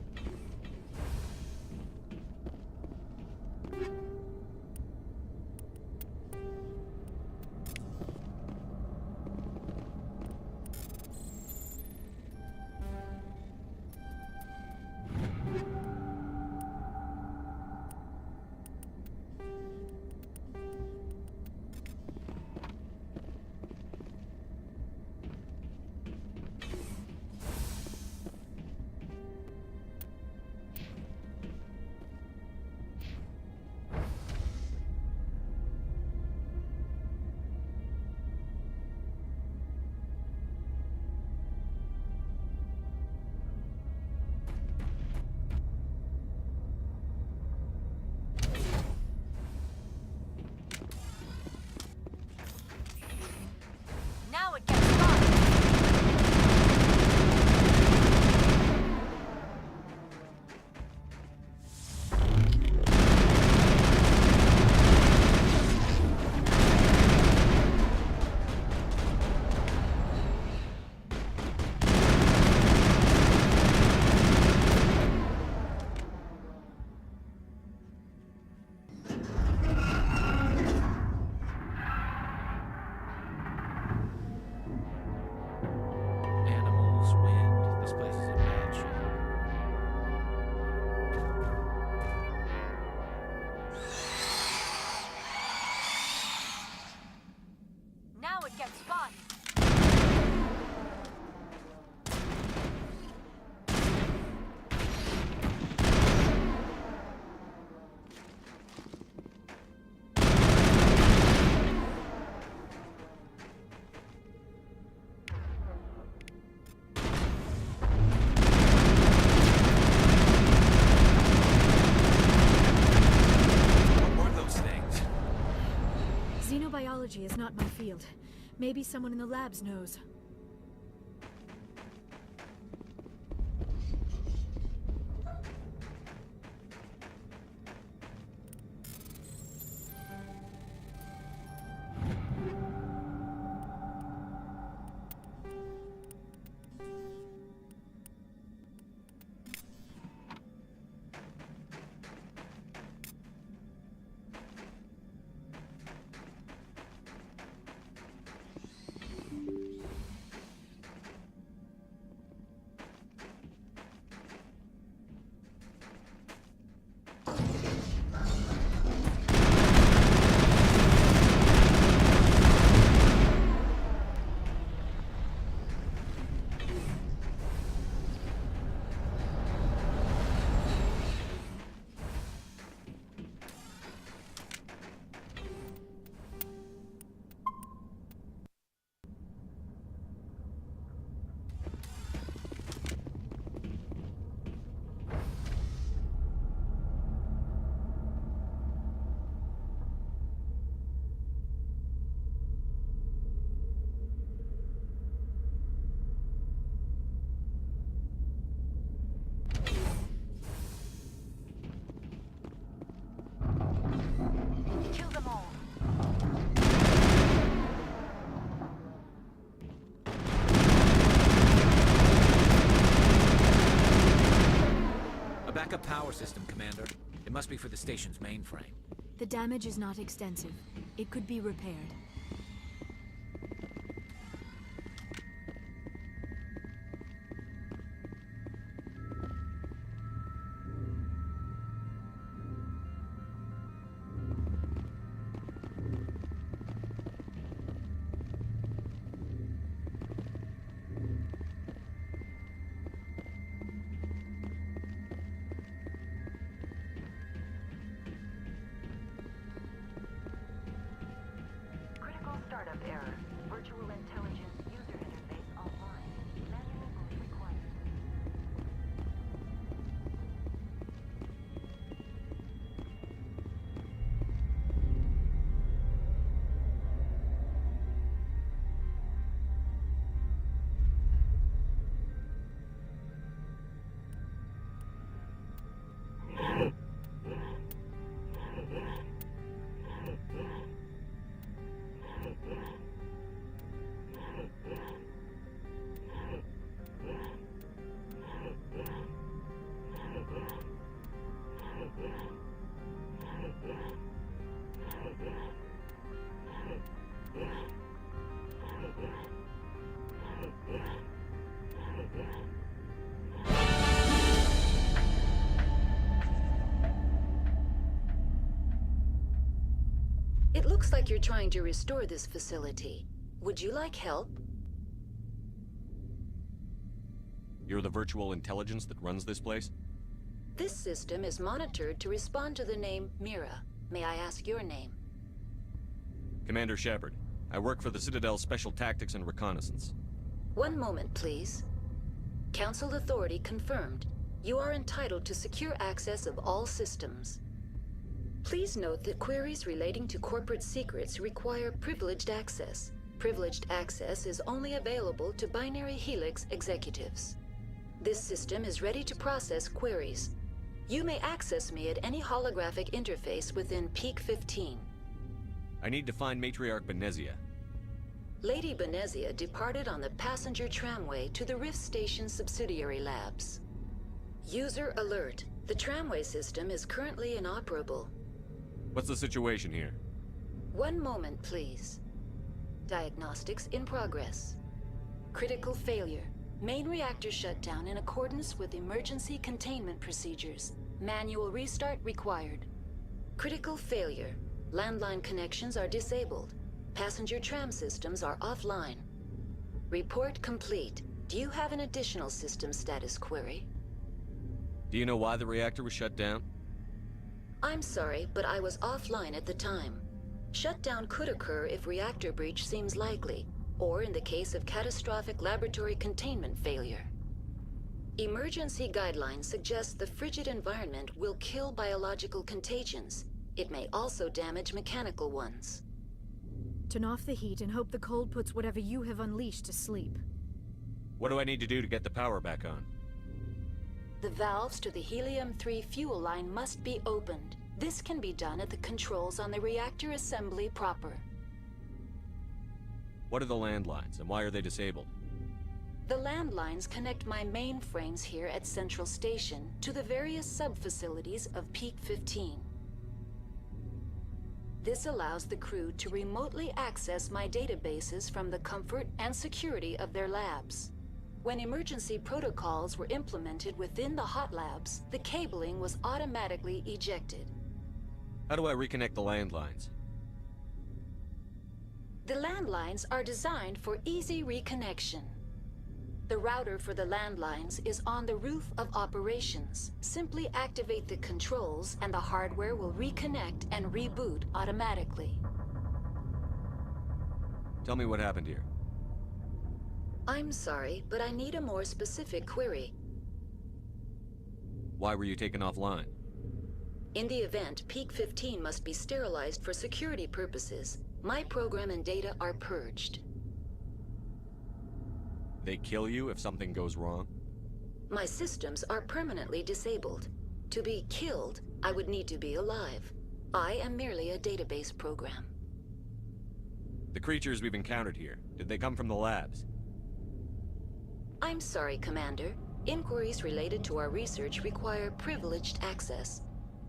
Now it gets fun! Animals, wind, this place is in bad shape. Now it gets fun! What were those things? Xenobiology is not my field. Maybe someone in the labs knows. Kill them all! A backup power system, Commander. It must be for the station's mainframe. The damage is not extensive. It could be repaired. Looks like you're trying to restore this facility. Would you like help? You're the virtual intelligence that runs this place? This system is monitored to respond to the name Mira. May I ask your name? Commander Shepard. I work for the Citadel's Special Tactics and Reconnaissance. One moment, please. Council authority confirmed. You are entitled to secure access of all systems. Please note that queries relating to corporate secrets require privileged access. Privileged access is only available to Binary Helix executives. This system is ready to process queries. You may access me at any holographic interface within Peak 15. I need to find Matriarch Benezia. Lady Benezia departed on the passenger tramway to the Rift Station subsidiary labs. User alert. The tramway system is currently inoperable. What's the situation here? One moment, please. Diagnostics in progress. Critical failure. Main reactor shut down in accordance with emergency containment procedures. Manual restart required. Critical failure. Landline connections are disabled. Passenger tram systems are offline. Report complete. Do you have an additional system status query? Do you know why the reactor was shut down? I'm sorry, but I was offline at the time. Shutdown could occur if reactor breach seems likely, or in the case of catastrophic laboratory containment failure. Emergency guidelines suggest the frigid environment will kill biological contagions. It may also damage mechanical ones. Turn off the heat and hope the cold puts whatever you have unleashed to sleep. What do I need to do to get the power back on? The valves to the helium-3 fuel line must be opened. This can be done at the controls on the reactor assembly proper. What are the landlines, and why are they disabled? The landlines connect my mainframes here at Central Station to the various sub-facilities of Peak 15. This allows the crew to remotely access my databases from the comfort and security of their labs. When emergency protocols were implemented within the hot labs, the cabling was automatically ejected. How do I reconnect the landlines? The landlines are designed for easy reconnection. The router for the landlines is on the roof of operations. Simply activate the controls and the hardware will reconnect and reboot automatically. Tell me what happened here. I'm sorry, but I need a more specific query. Why were you taken offline? In the event, Peak 15 must be sterilized for security purposes. My program and data are purged. They kill you if something goes wrong? My systems are permanently disabled. To be killed, I would need to be alive. I am merely a database program. The creatures we've encountered here, did they come from the labs? I'm sorry, Commander. Inquiries related to our research require privileged access.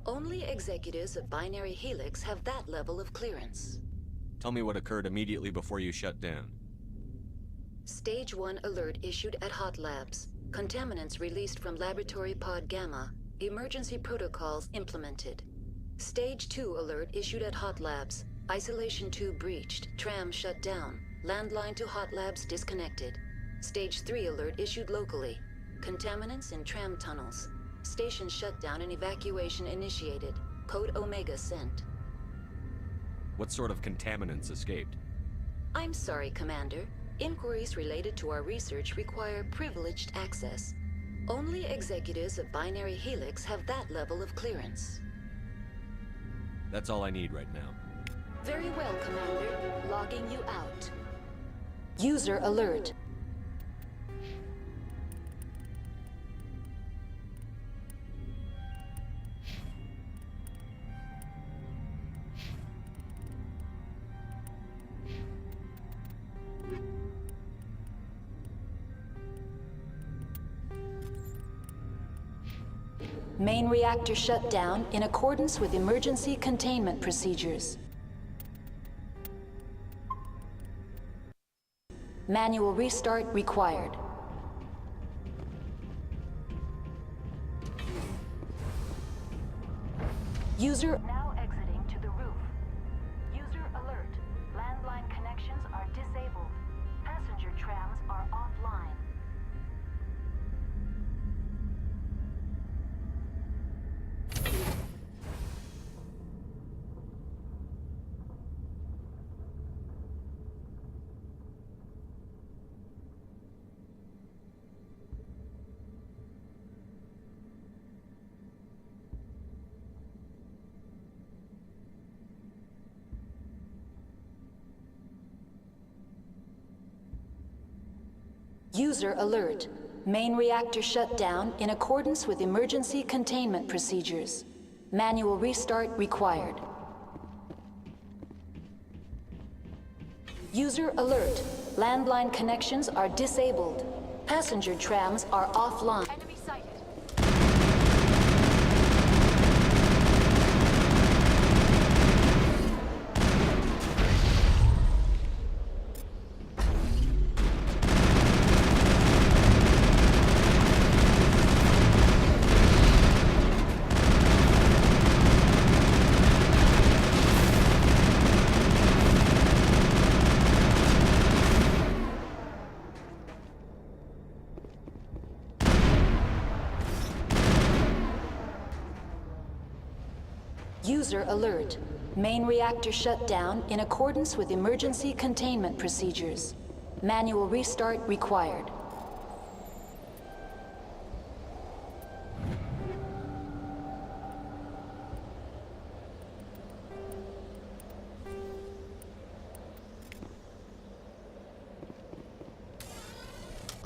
Only executives of Binary Helix have that level of clearance. Tell me what occurred immediately before you shut down. Stage 1 alert issued at Hot Labs. Contaminants released from Laboratory Pod Gamma. Emergency protocols implemented. Stage 2 alert issued at Hot Labs. Isolation tube breached. Tram shut down. Landline to Hot Labs disconnected. Stage 3 alert issued locally. Contaminants in tram tunnels. Station shutdown and evacuation initiated. Code Omega sent. What sort of contaminants escaped? I'm sorry, Commander. Inquiries related to our research require privileged access. Only executives of Binary Helix have that level of clearance. That's all I need right now. Very well, Commander. Logging you out. User alert. Main reactor shut down in accordance with emergency containment procedures. Manual restart required. User now exiting to the roof. User User alert. Main reactor shut down in accordance with emergency containment procedures. Manual restart required. User alert. Landline connections are disabled. Passenger trams are offline. Enemy sighted. User alert. Main reactor shut down in accordance with emergency containment procedures. Manual restart required.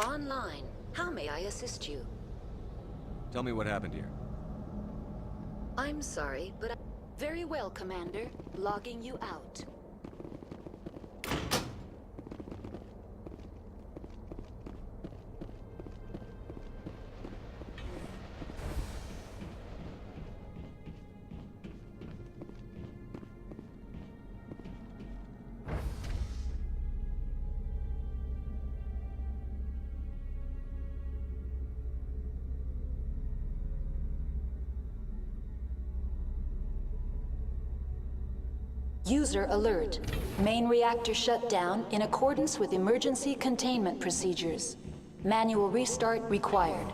Online. How may I assist you? Tell me what happened here. I'm sorry, but very well, Commander. Logging you out. User alert. Main reactor shut down in accordance with emergency containment procedures. Manual restart required.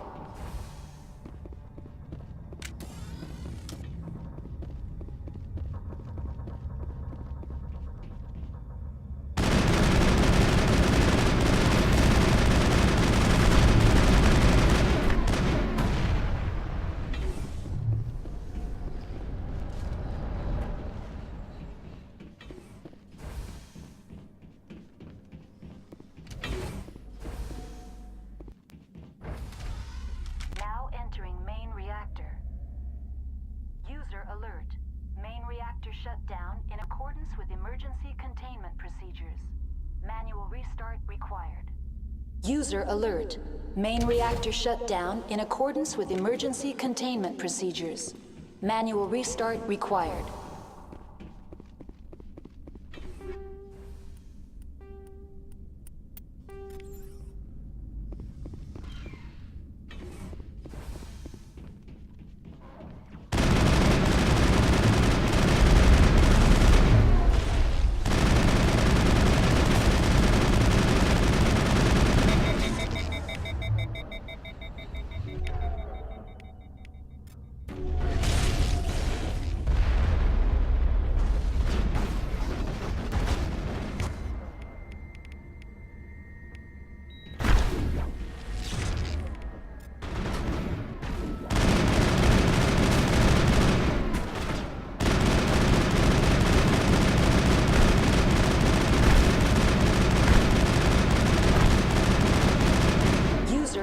Now entering main reactor. User alert. Main reactor shut down in accordance with emergency containment procedures. Manual restart required. User alert. Main reactor shut down in accordance with emergency containment procedures. Manual restart required.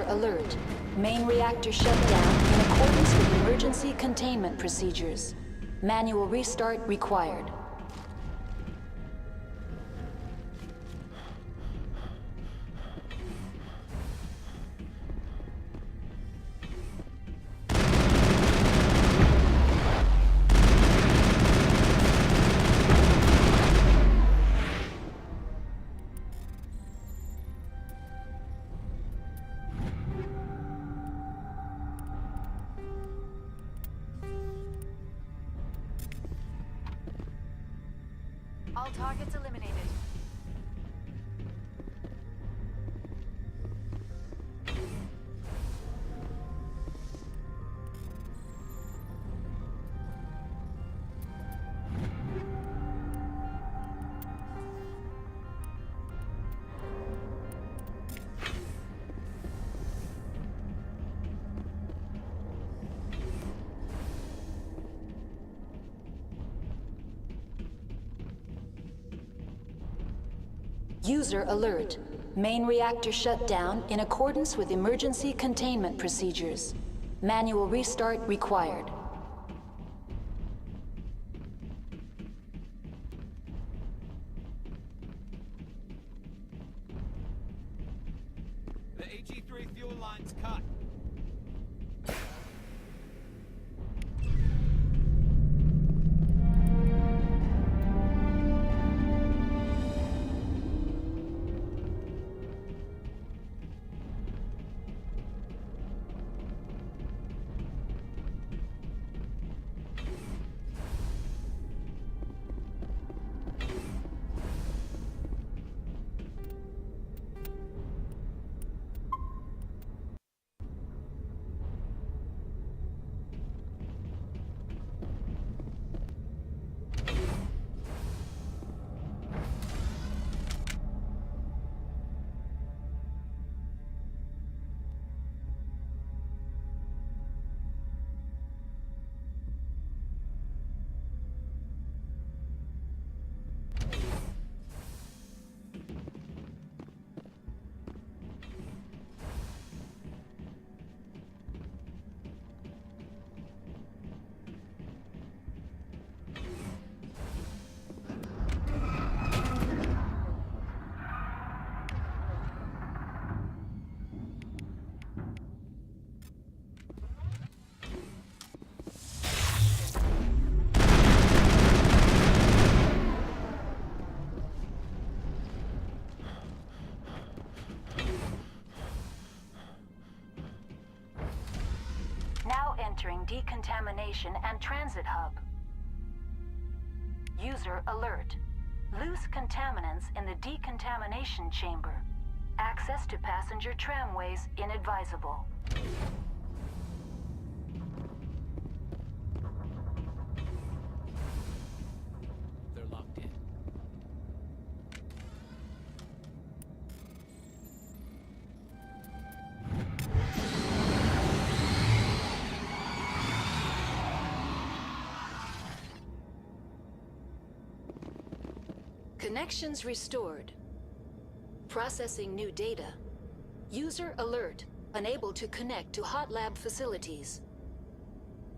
Alert. Main reactor shut down in accordance with emergency containment procedures. Manual restart required. All targets eliminated. User alert. Main reactor shut down in accordance with emergency containment procedures. Manual restart required. The HE3 fuel line's cut. Now entering decontamination and transit hub. User alert. Loose contaminants in the decontamination chamber. Access to passenger tramways inadvisable. They're locked in. Connections restored. Processing new data. User alert. Unable to connect to hot lab facilities.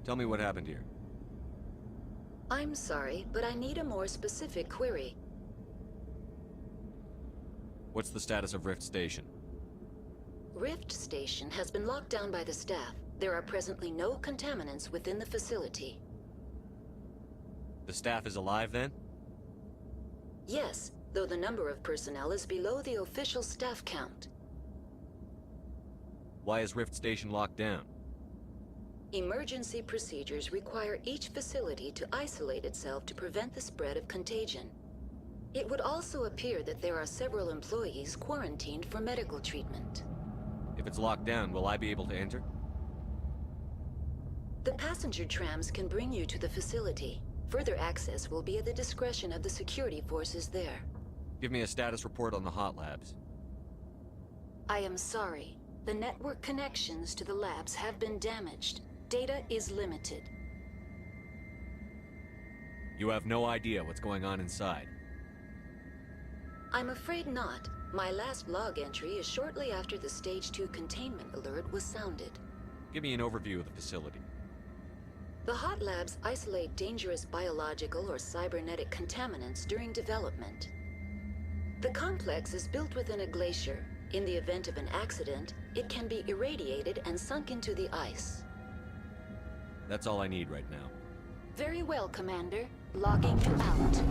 Tell me what happened here. I'm sorry, but I need a more specific query. What's the status of Rift Station? Rift Station has been locked down by the staff. There are presently no contaminants within the facility. The staff is alive then? Yes, though the number of personnel is below the official staff count. Why is Rift Station locked down? Emergency procedures require each facility to isolate itself to prevent the spread of contagion. It would also appear that there are several employees quarantined for medical treatment. If it's locked down, will I be able to enter? The passenger trams can bring you to the facility. Further access will be at the discretion of the security forces there. Give me a status report on the hot labs. I am sorry. The network connections to the labs have been damaged. Data is limited. You have no idea what's going on inside. I'm afraid not. My last log entry is shortly after the Stage 2 containment alert was sounded. Give me an overview of the facility. The hot labs isolate dangerous biological or cybernetic contaminants during development. The complex is built within a glacier. In the event of an accident, it can be irradiated and sunk into the ice. That's all I need right now. Very well, Commander. Logging you out.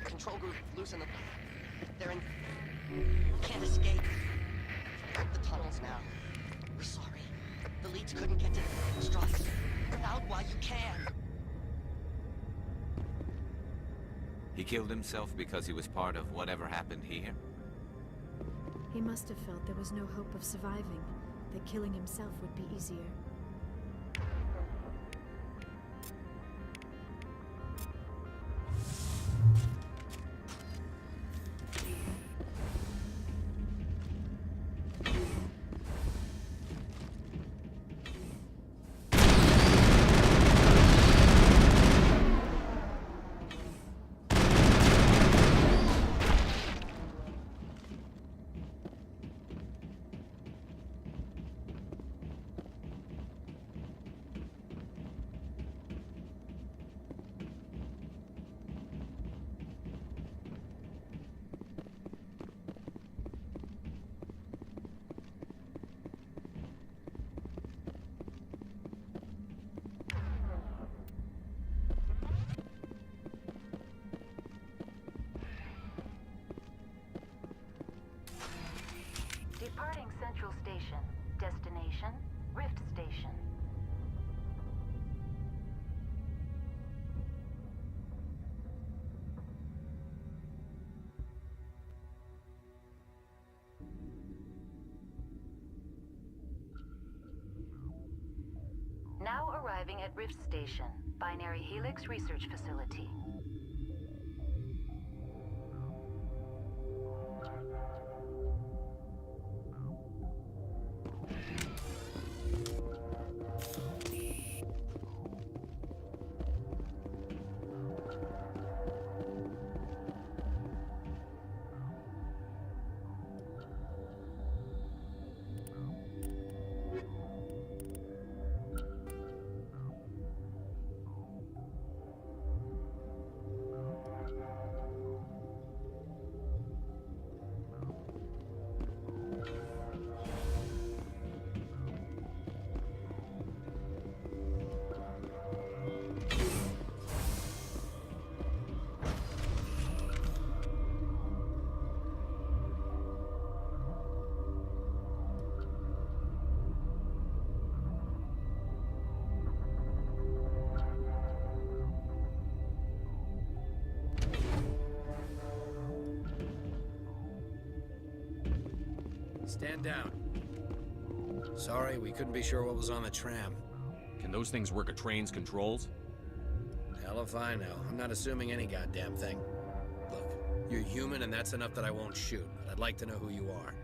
Control group, loosen them. They're in... Can't escape. The tunnels now. We're sorry. The leads couldn't get to the struts. Out while you can. He killed himself because he was part of whatever happened here? He must have felt there was no hope of surviving, that killing himself would be easier. Now arriving at Rift Station, Binary Helix Research Facility. Stand down. Sorry, we couldn't be sure what was on the tram. Can those things work a train's controls? Hell if I know. I'm not assuming any goddamn thing. Look, you're human and that's enough that I won't shoot, but I'd like to know who you are.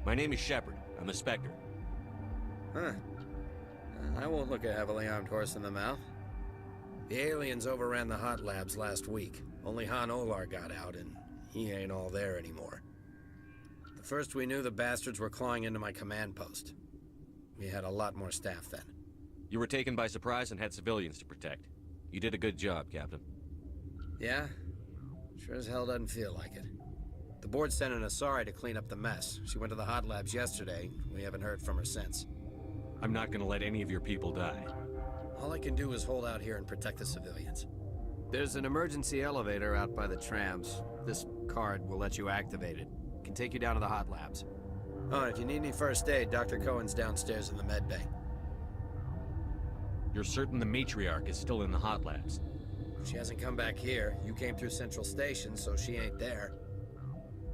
My name is Shepard. I'm a Spectre. Huh. I won't look a heavily armed horse in the mouth. The aliens overran the hot labs last week. Only Han Olar got out, and he ain't all there anymore. The first we knew, the bastards were clawing into my command post. We had a lot more staff then. You were taken by surprise and had civilians to protect. You did a good job, Captain. Yeah? Sure as hell doesn't feel like it. The board sent an Asari to clean up the mess. She went to the hot labs yesterday. We haven't heard from her since. I'm not gonna let any of your people die. All I can do is hold out here and protect the civilians. There's an emergency elevator out by the trams. This card will let you activate it. Can take you down to the hot labs. Oh, and if you need any first aid, Dr. Cohen's downstairs in the med bay. You're certain the matriarch is still in the hot labs? She hasn't come back here. You came through Central Station, so she ain't there.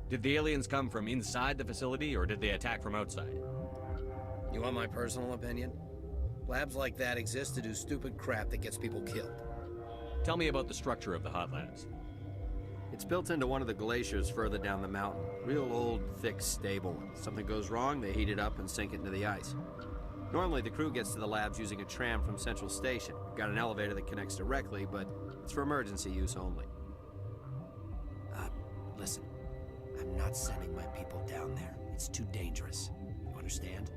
Did the aliens come from inside the facility, or did they attack from outside? You want my personal opinion? Labs like that exist to do stupid crap that gets people killed. Tell me about the structure of the hot labs. It's built into one of the glaciers further down the mountain. Real old, thick, stable. Something goes wrong, they heat it up and sink it into the ice. Normally, the crew gets to the labs using a tram from Central Station. We've got an elevator that connects directly, but it's for emergency use only. Listen. I'm not sending my people down there. It's too dangerous. You understand?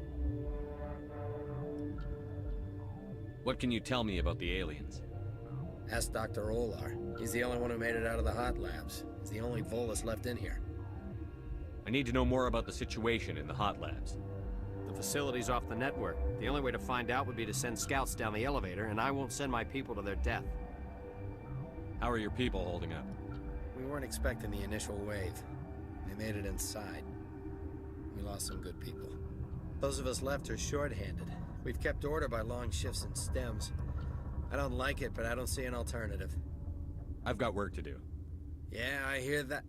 What can you tell me about the aliens? Ask Dr. Olar. He's the only one who made it out of the hot labs. He's the only Volus left in here. I need to know more about the situation in the hot labs. The facility's off the network. The only way to find out would be to send scouts down the elevator, and I won't send my people to their death. How are your people holding up? We weren't expecting the initial wave. They made it inside. We lost some good people. Those of us left are short-handed. We've kept order by long shifts and stems. I don't like it, but I don't see an alternative. I've got work to do. Yeah, I hear that.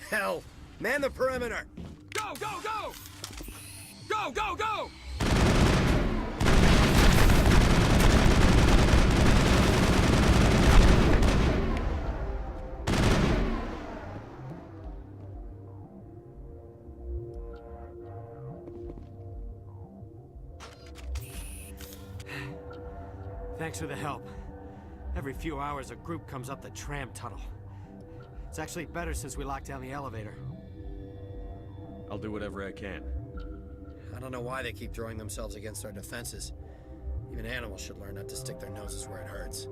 Hell! Man the perimeter! Go, go, go! Go, go, go! Thanks for the help. Every few hours, a group comes up the tram tunnel. It's actually better since we locked down the elevator. I'll do whatever I can. I don't know why they keep throwing themselves against our defenses. Even animals should learn not to stick their noses where it hurts.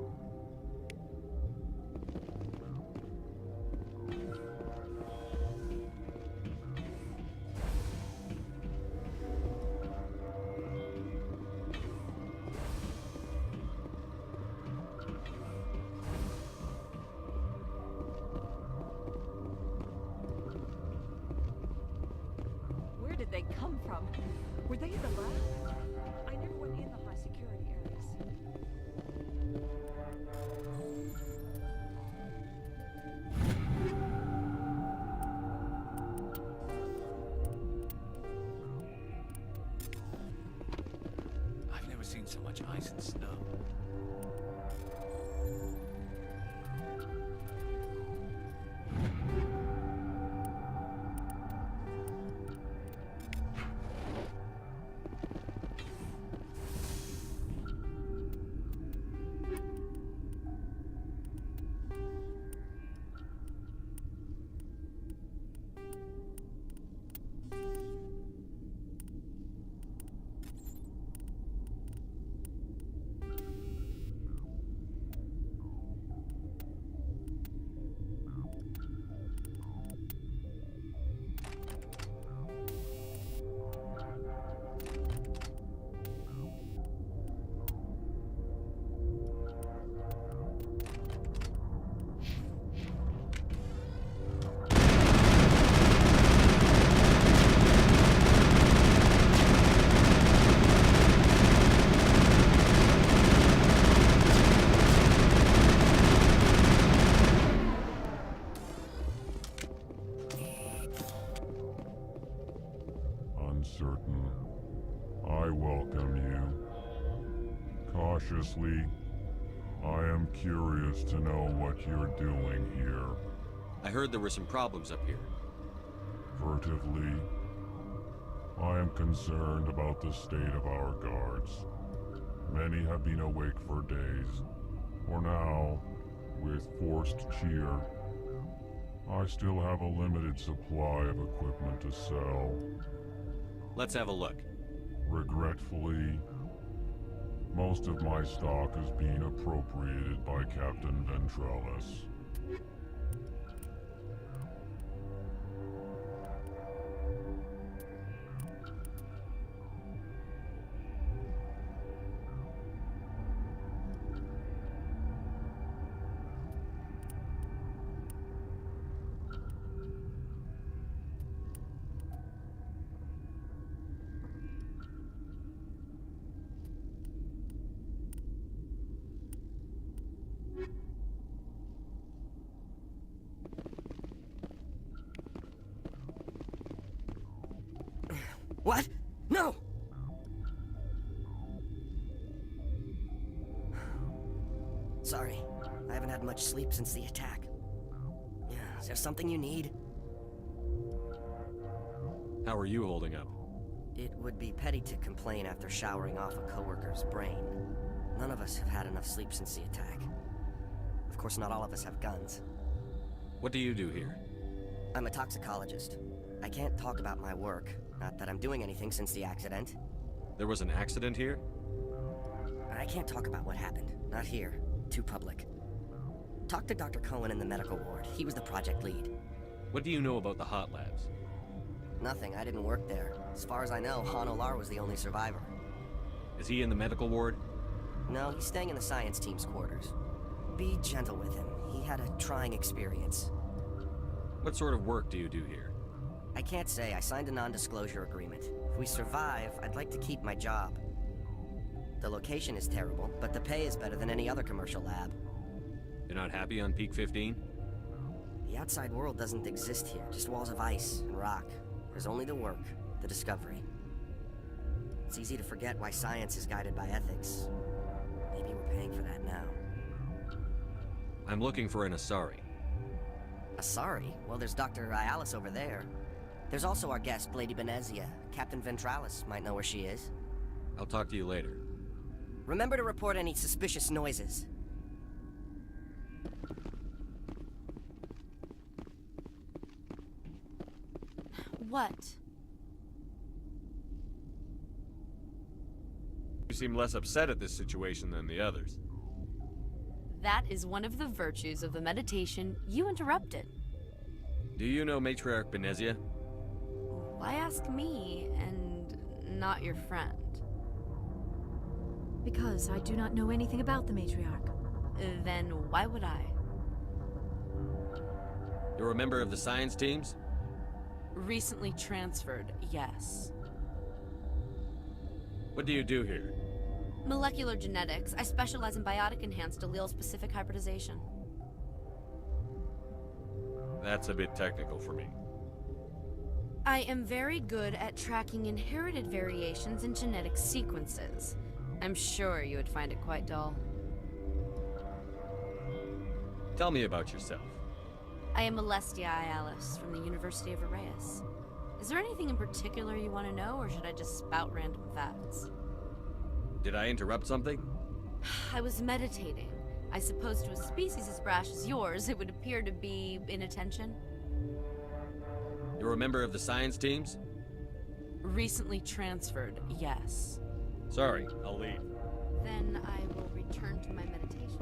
Where did they come from? Were they in the lab? I never went in the high security areas. seen so much ice and snow. Uncertain. I welcome you. Cautiously, I am curious to know what you're doing here. I heard there were some problems up here. Furtively, I am concerned about the state of our guards. Many have been awake for days. For now, with forced cheer, I still have a limited supply of equipment to sell. Let's have a look. Regretfully, most of my stock is being appropriated by Captain Ventralis. What? No! Sorry, I haven't had much sleep since the attack. Yeah, is there something you need? How are you holding up? It would be petty to complain after showering off a coworker's brain. None of us have had enough sleep since the attack. Of course, not all of us have guns. What do you do here? I'm a toxicologist. I can't talk about my work. Not that I'm doing anything since the accident. There was an accident here? I can't talk about what happened. Not here. Too public. Talk to Dr. Cohen in the medical ward. He was the project lead. What do you know about the hot labs? Nothing. I didn't work there. As far as I know, Han Olar was the only survivor. Is he in the medical ward? No, he's staying in the science team's quarters. Be gentle with him. He had a trying experience. What sort of work do you do here? I can't say. I signed a non-disclosure agreement. If we survive, I'd like to keep my job. The location is terrible, but the pay is better than any other commercial lab. You're not happy on Peak 15? The outside world doesn't exist here, just walls of ice and rock. There's only the work, the discovery. It's easy to forget why science is guided by ethics. Maybe we're paying for that now. I'm looking for an Asari. Asari? Well, there's Dr. Ialis over there. There's also our guest, Lady Benezia. Captain Ventralis might know where she is. I'll talk to you later. Remember to report any suspicious noises. What? You seem less upset at this situation than the others. That is one of the virtues of the meditation you interrupted. Do you know Matriarch Benezia? Why ask me and not your friend? Because I do not know anything about the matriarch. Then why would I? You're a member of the science teams? Recently transferred, yes. What do you do here? Molecular genetics. I specialize in biotic-enhanced allele-specific hybridization. That's a bit technical for me. I am very good at tracking inherited variations in genetic sequences. I'm sure you would find it quite dull. Tell me about yourself. I am Alestia Alice from the University of Arraeus. Is there anything in particular you want to know, or should I just spout random facts? Did I interrupt something? I was meditating. I suppose to a species as brash as yours, it would appear to be inattention. You're a member of the science teams? Recently transferred, yes. Sorry, I'll leave. Then I will return to my meditations.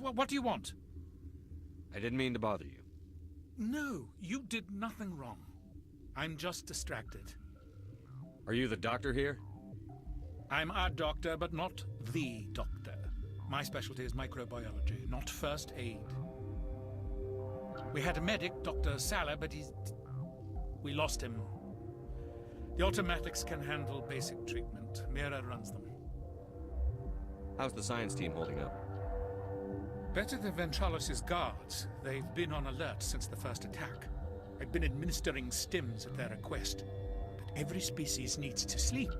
What do you want? I didn't mean to bother you. No, you did nothing wrong. I'm just distracted. Are you the doctor here? I'm a doctor, but not the doctor. My specialty is microbiology, not first aid. We had a medic, Dr. Salah, but we lost him. The automatics can handle basic treatment. Mira runs them. How's the science team holding up? Better than Ventralis' guards. They've been on alert since the first attack. I've been administering stims at their request. But every species needs to sleep.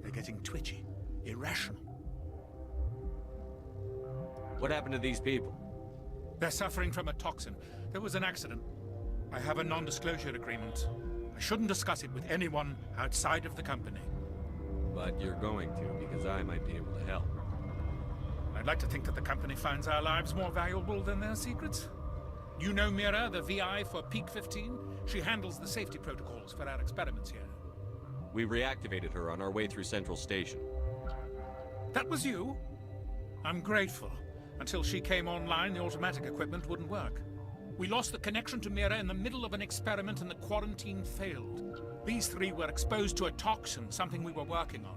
They're getting twitchy, irrational. What happened to these people? They're suffering from a toxin. There was an accident. I have a non-disclosure agreement. I shouldn't discuss it with anyone outside of the company. But you're going to, because I might be able to help. I'd like to think that the company finds our lives more valuable than their secrets. You know Mira, the VI for Peak 15? She handles the safety protocols for our experiments here. We reactivated her on our way through Central Station. That was you? I'm grateful. Until she came online, the automatic equipment wouldn't work. We lost the connection to Mira in the middle of an experiment and the quarantine failed. These three were exposed to a toxin, something we were working on.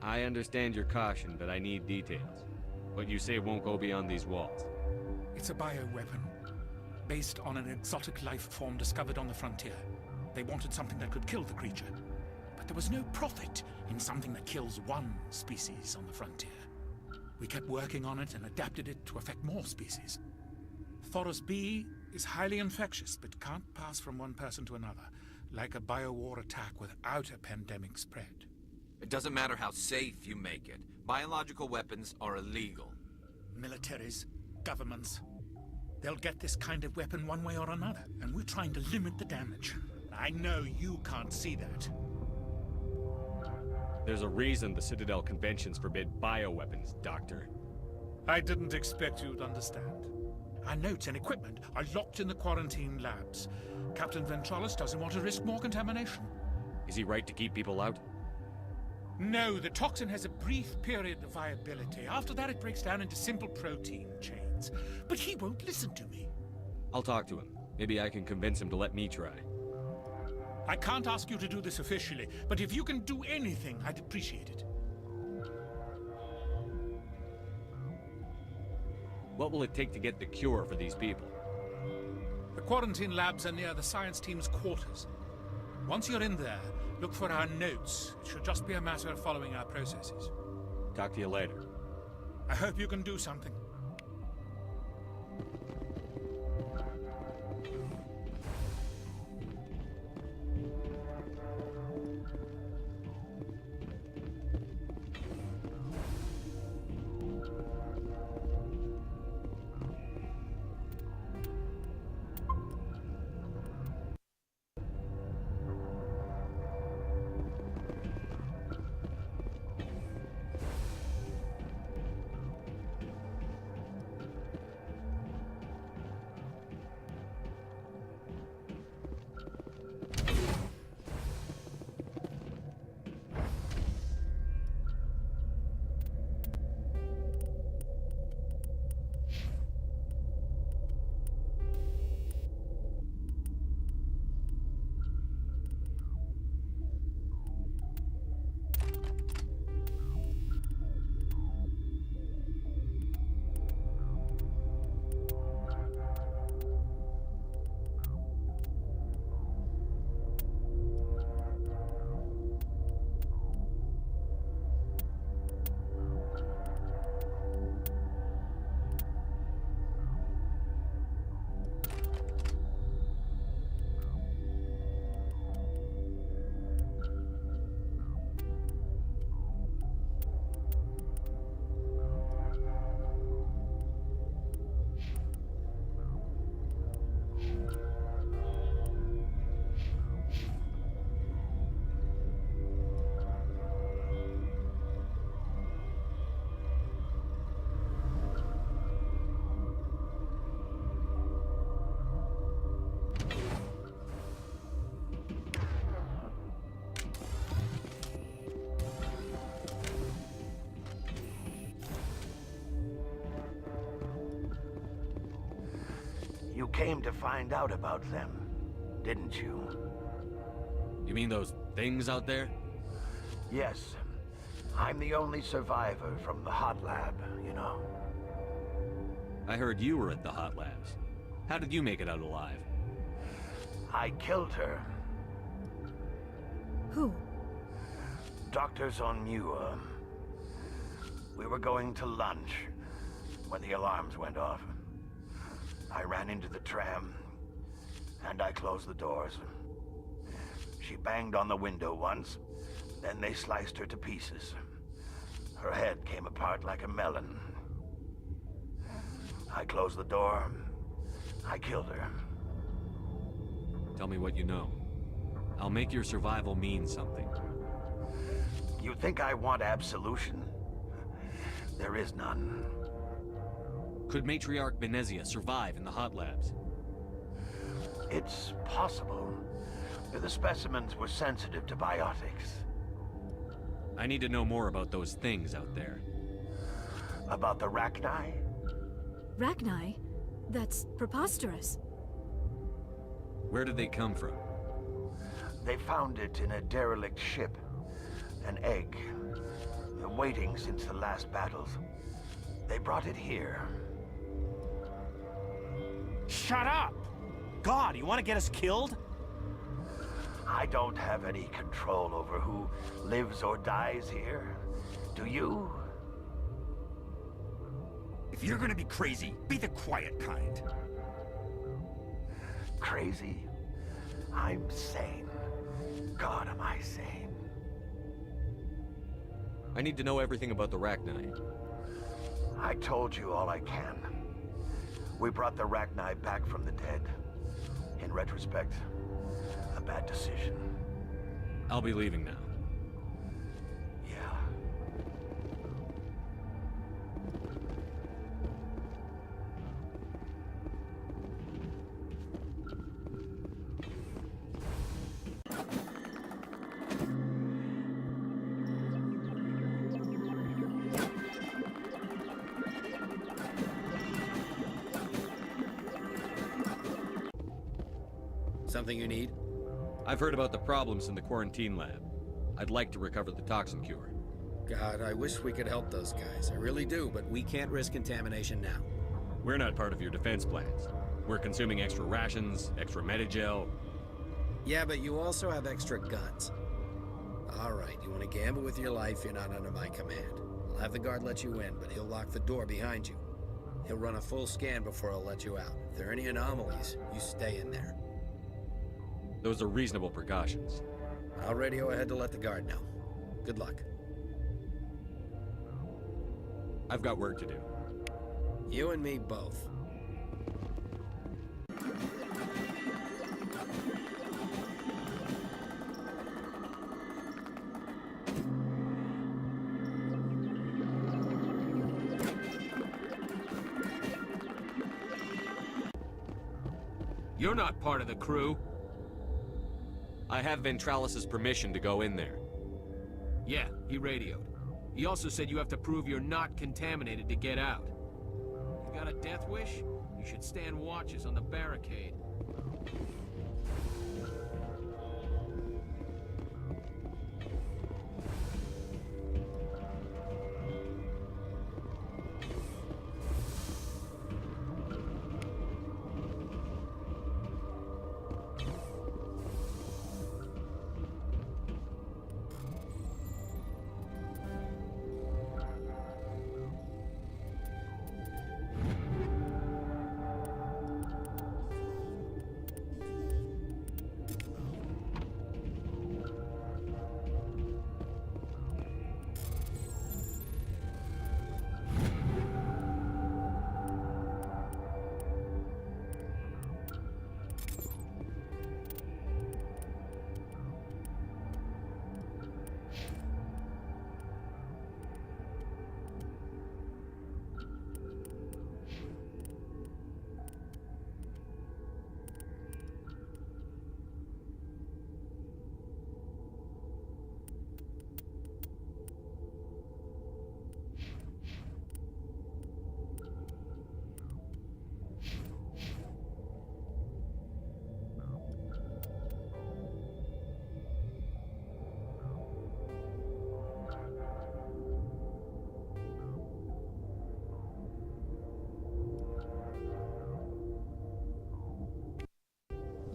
I understand your caution, but I need details. What you say won't go beyond these walls. It's a bioweapon, based on an exotic life form discovered on the frontier. They wanted something that could kill the creature. But there was no profit in something that kills one species on the frontier. We kept working on it and adapted it to affect more species. Thoros B is highly infectious, but can't pass from one person to another, like a biowar attack without a pandemic spread. It doesn't matter how safe you make it. Biological weapons are illegal. Militaries, governments, they'll get this kind of weapon one way or another, and we're trying to limit the damage. I know you can't see that. There's a reason the Citadel conventions forbid bioweapons, Doctor. I didn't expect you'd understand. Our notes and equipment are locked in the quarantine labs. Captain Ventralis doesn't want to risk more contamination. Is he right to keep people out? No, the toxin has a brief period of viability. After that, it breaks down into simple protein chains. But he won't listen to me. I'll talk to him. Maybe I can convince him to let me try. I can't ask you to do this officially, but if you can do anything, I'd appreciate it. What will it take to get the cure for these people? The quarantine labs are near the science team's quarters. Once you're in there, look for our notes. It should just be a matter of following our processes. Talk to you later. I hope you can do something. You came to find out about them, didn't you? You mean those things out there? Yes. I'm the only survivor from the hot lab, you know. I heard you were at the hot labs. How did you make it out alive? I killed her. Who? Dr. Zonmua. We were going to lunch when the alarms went off. I ran into the tram, and I closed the doors. She banged on the window once, then they sliced her to pieces. Her head came apart like a melon. I closed the door. I killed her. Tell me what you know. I'll make your survival mean something. You think I want absolution? There is none. Could Matriarch Benezia survive in the hot labs? It's possible. The specimens were sensitive to biotics. I need to know more about those things out there. About the Rachni? Rachni? That's preposterous. Where did they come from? They found it in a derelict ship. An egg. Waiting since the last battles. They brought it here. Shut up! God, you want to get us killed? I don't have any control over who lives or dies here. Do you? If you're gonna be crazy, be the quiet kind. Crazy? I'm sane. God, am I sane. I need to know everything about the Rachni. I told you all I can. We brought the Rachni back from the dead. In retrospect, a bad decision. I'll be leaving now. Yeah. Something you need? I've heard about the problems in the quarantine lab. I'd like to recover the toxin cure. God, I wish we could help those guys. I really do, but we can't risk contamination now. We're not part of your defense plans. We're consuming extra rations, extra Medigel. Yeah, but you also have extra guns. All right, you want to gamble with your life, you're not under my command. I'll have the guard let you in, but he'll lock the door behind you. He'll run a full scan before he'll let you out. If there are any anomalies, you stay in there. Those are reasonable precautions. I'll radio ahead to let the guard know. Good luck. I've got work to do. You and me both. You're not part of the crew. I have Ventralis's permission to go in there. Yeah, he radioed. He also said you have to prove you're not contaminated to get out. You got a death wish? You should stand watches on the barricade.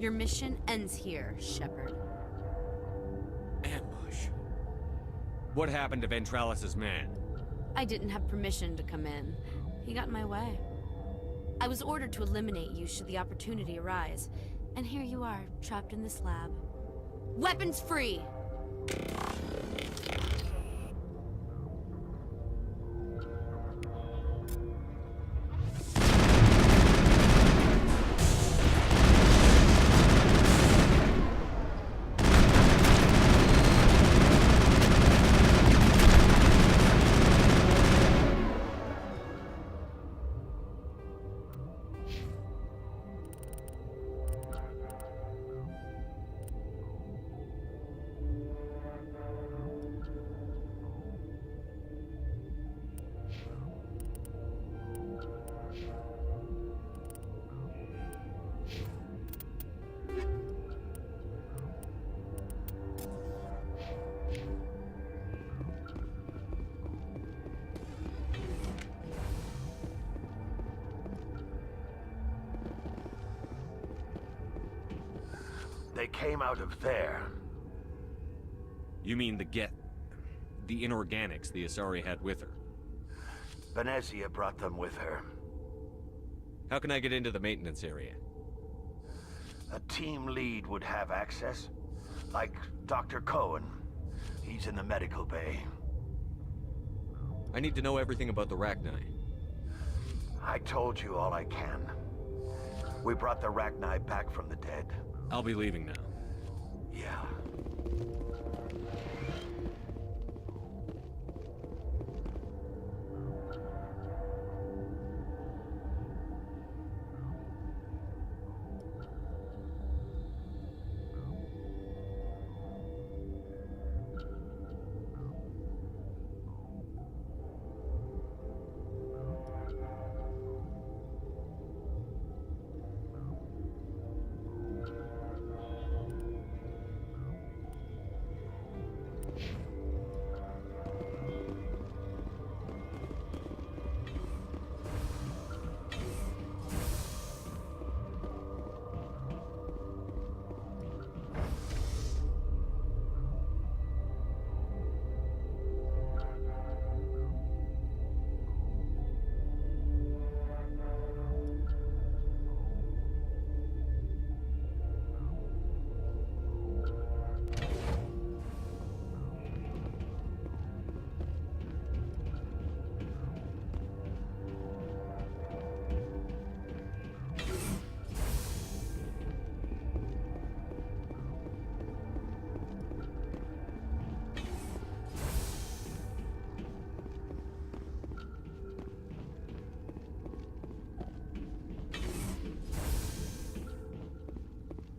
Your mission ends here, Shepard. Ambush. What happened to Ventralis's man? I didn't have permission to come in. He got in my way. I was ordered to eliminate you should the opportunity arise. And here you are, trapped in this lab. Weapons free! They came out of there. You mean the inorganics the Asari had with her? Venezia brought them with her. How can I get into the maintenance area? A team lead would have access. Like Dr. Cohen. He's in the medical bay. I need to know everything about the Rachni. I told you all I can. We brought the Rachni back from the dead. I'll be leaving now. Yeah.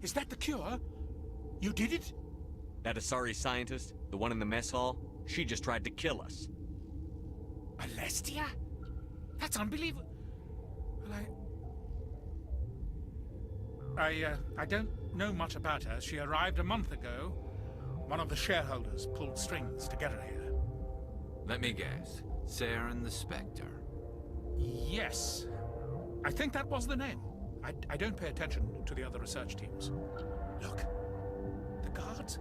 Is that the cure? You did it? That Asari scientist, the one in the mess hall, she just tried to kill us. Alestia? That's unbelievable. Well, I don't know much about her. She arrived a month ago. One of the shareholders pulled strings to get her here. Let me guess. Saren the Spectre. Yes. I think that was the name. I don't pay attention to the other research teams. Look, the guards,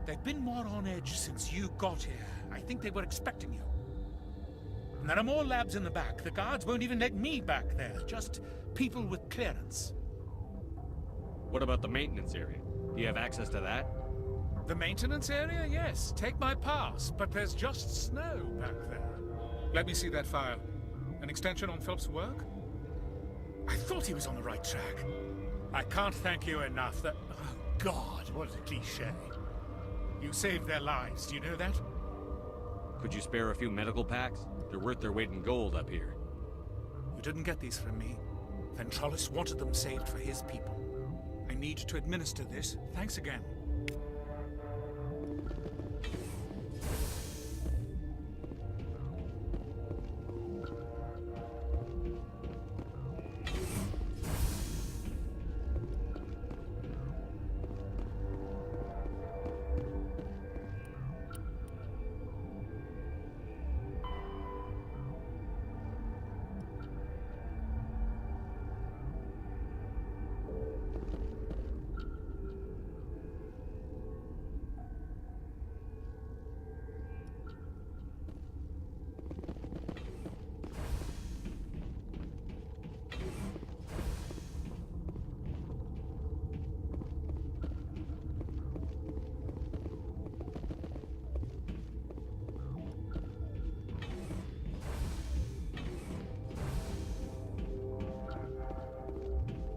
they've been more on edge since you got here. I think they were expecting you. And there are more labs in the back. The guards won't even let me back there. Just people with clearance. What about the maintenance area? Do you have access to that? The maintenance area? Yes. Take my pass. But there's just snow back there. Let me see that file. An extension on Philip's work? I thought he was on the right track. I can't thank you enough that... Oh, God, what a cliché. You saved their lives, do you know that? Could you spare a few medical packs? They're worth their weight in gold up here. You didn't get these from me. Ventralis wanted them saved for his people. I need to administer this. Thanks again.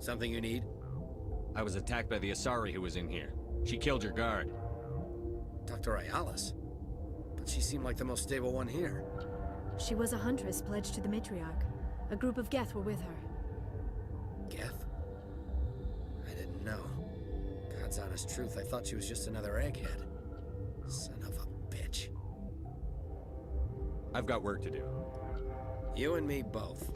Something you need? I was attacked by the Asari who was in here. She killed your guard. Dr. Ayalis? But she seemed like the most stable one here. She was a huntress pledged to the matriarch. A group of Geth were with her. Geth? I didn't know. God's honest truth, I thought she was just another egghead. Son of a bitch. I've got work to do. You and me both.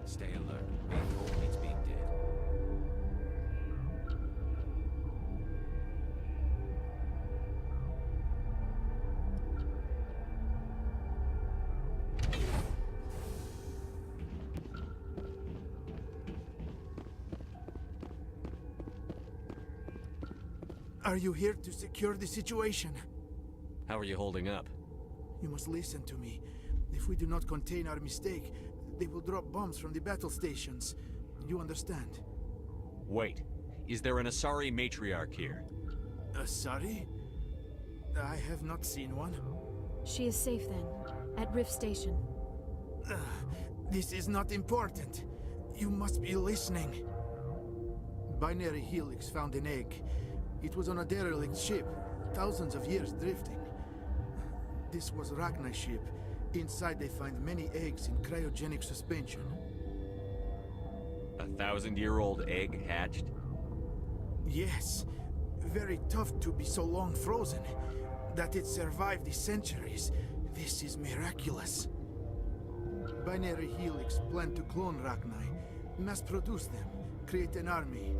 Stay alert. Being told means being dead. Are you here to secure the situation? How are you holding up? You must listen to me. If we do not contain our mistake, they will drop bombs from the battle stations. You understand? Wait. Is there an Asari matriarch here? Asari? I have not seen one. She is safe then, at Rift Station. This is not important. You must be listening. Binary Helix found an egg. It was on a derelict ship, thousands of years drifting. This was Rachni's ship. Inside they find many eggs in cryogenic suspension. 1,000-year-old egg hatched? Yes. Very tough to be so long frozen. That it survived the centuries. This is miraculous. Binary Helix planned to clone Rachni, mass-produce them, create an army.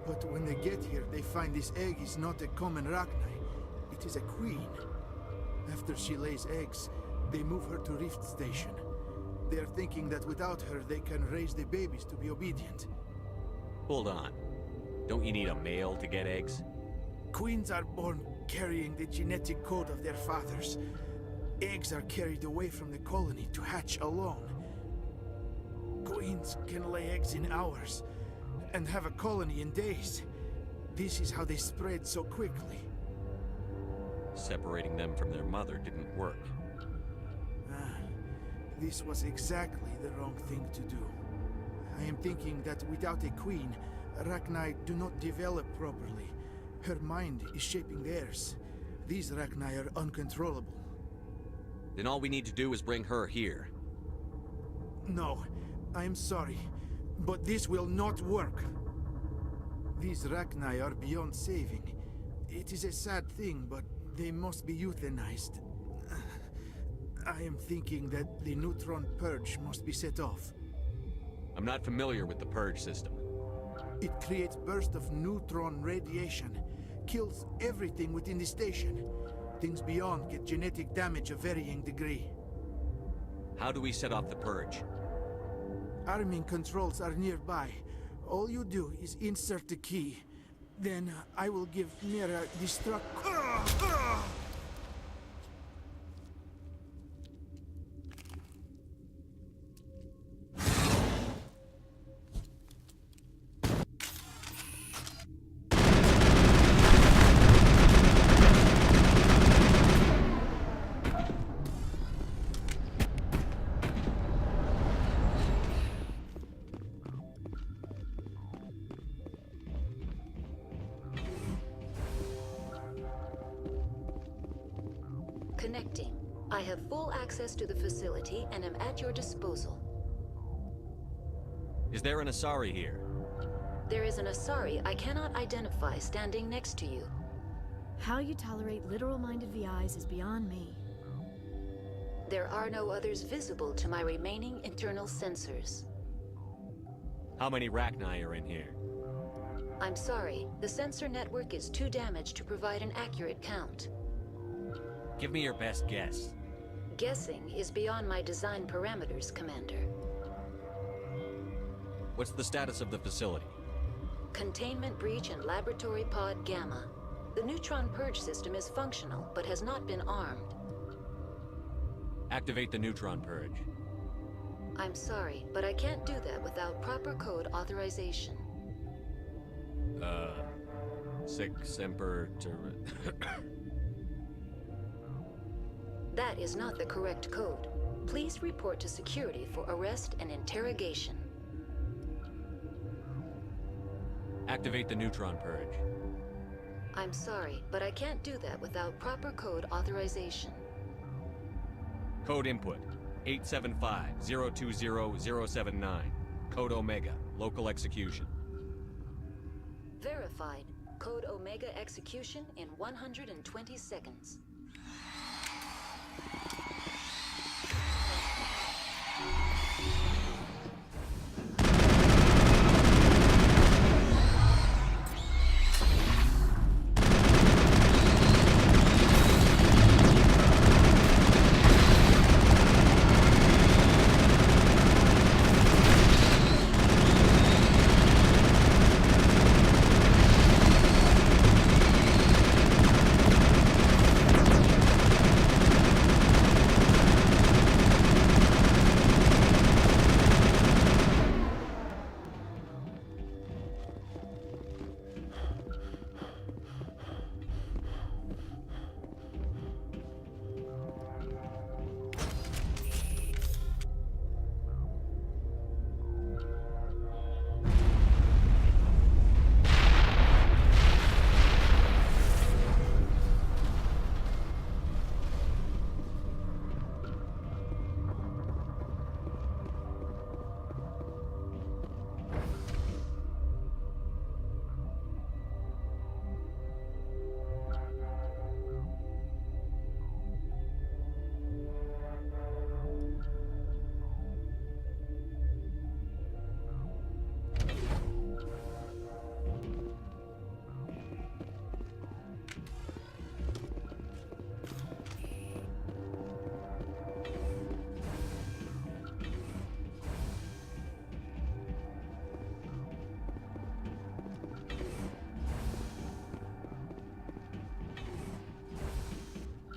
But when they get here, they find this egg is not a common Rachni. It is a queen. After she lays eggs, they move her to Rift Station. They are thinking that without her, they can raise the babies to be obedient. Hold on. Don't you need a male to get eggs? Queens are born carrying the genetic code of their fathers. Eggs are carried away from the colony to hatch alone. Queens can lay eggs in hours and have a colony in days. This is how they spread so quickly. Separating them from their mother didn't work. This was exactly the wrong thing to do. I am thinking that without a queen, Rachni do not develop properly. Her mind is shaping theirs. These Rachni are uncontrollable. Then all we need to do is bring her here. No, I am sorry, but this will not work. These Rachni are beyond saving. It is a sad thing, but they must be euthanized. I am thinking that the neutron purge must be set off. I'm not familiar with the purge system. It creates bursts of neutron radiation, kills everything within the station. Things beyond get genetic damage of varying degree. How do we set off the purge? Arming controls are nearby. All you do is insert the key. Then I will give Mira destruct... Connecting. I have full access to the facility and am at your disposal. Is there an Asari here? There is an Asari I cannot identify standing next to you. How you tolerate literal-minded VIs is beyond me. There are no others visible to my remaining internal sensors. How many Rachni are in here? I'm sorry. The sensor network is too damaged to provide an accurate count. Give me your best guess. Guessing is beyond my design parameters, Commander. What's the status of the facility? Containment breach in Laboratory Pod Gamma. The neutron purge system is functional, but has not been armed. Activate the neutron purge. I'm sorry, but I can't do that without proper code authorization. Six Emperor to... That is not the correct code. Please report to security for arrest and interrogation. Activate the neutron purge. I'm sorry, but I can't do that without proper code authorization. Code input, 875-020-079. Code Omega, local execution. Verified. Code Omega execution in 120 seconds.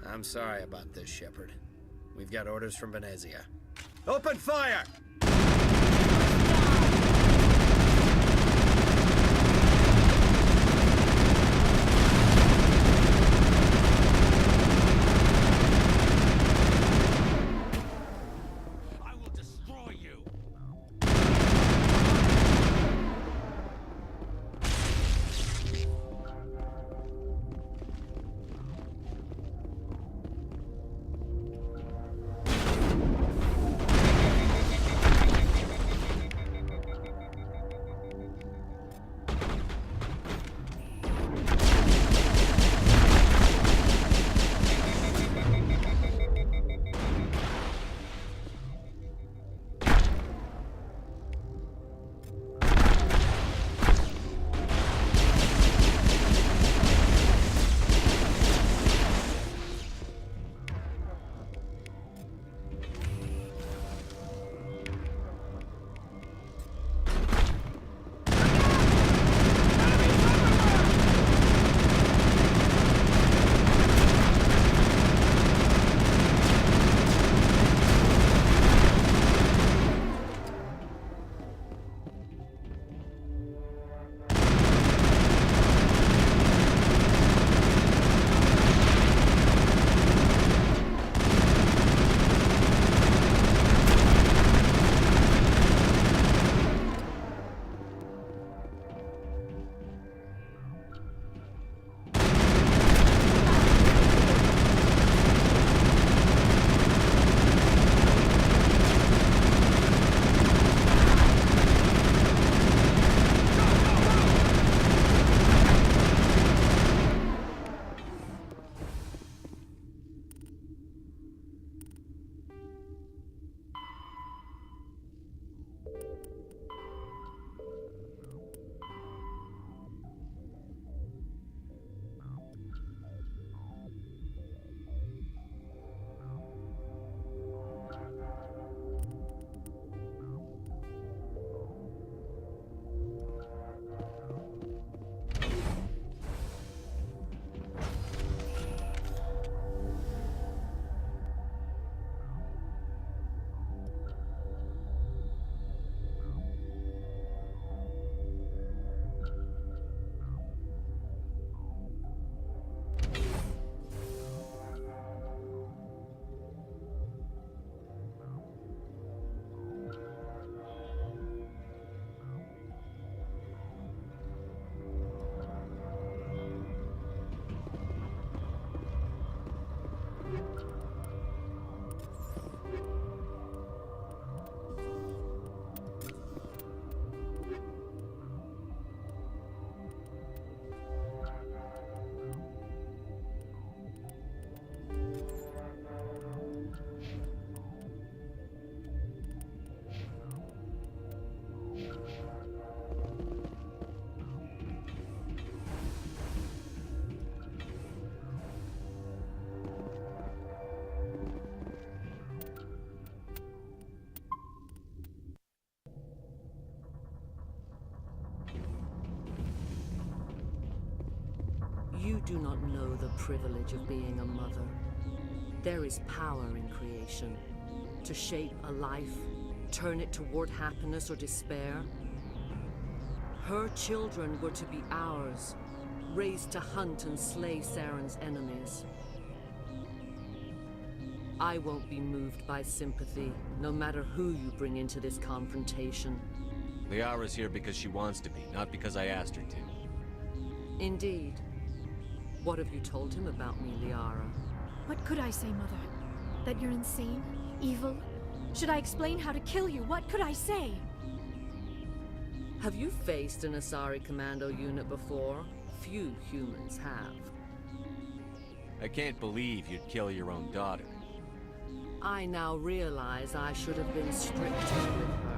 I'm sorry about this, Shepard. We've got orders from Venezia. Open fire! I will destroy you. do not know the privilege of being a mother. There is power in creation. To shape a life, turn it toward happiness or despair. Her children were to be ours, raised to hunt and slay Saren's enemies. I won't be moved by sympathy, no matter who you bring into this confrontation. Liara's here because she wants to be, not because I asked her to. Indeed. What have you told him about me, Liara? What could I say, Mother? That you're insane? Evil? Should I explain how to kill you? What could I say? Have you faced an Asari commando unit before? Few humans have. I can't believe you'd kill your own daughter. I now realize I should have been stricter with her.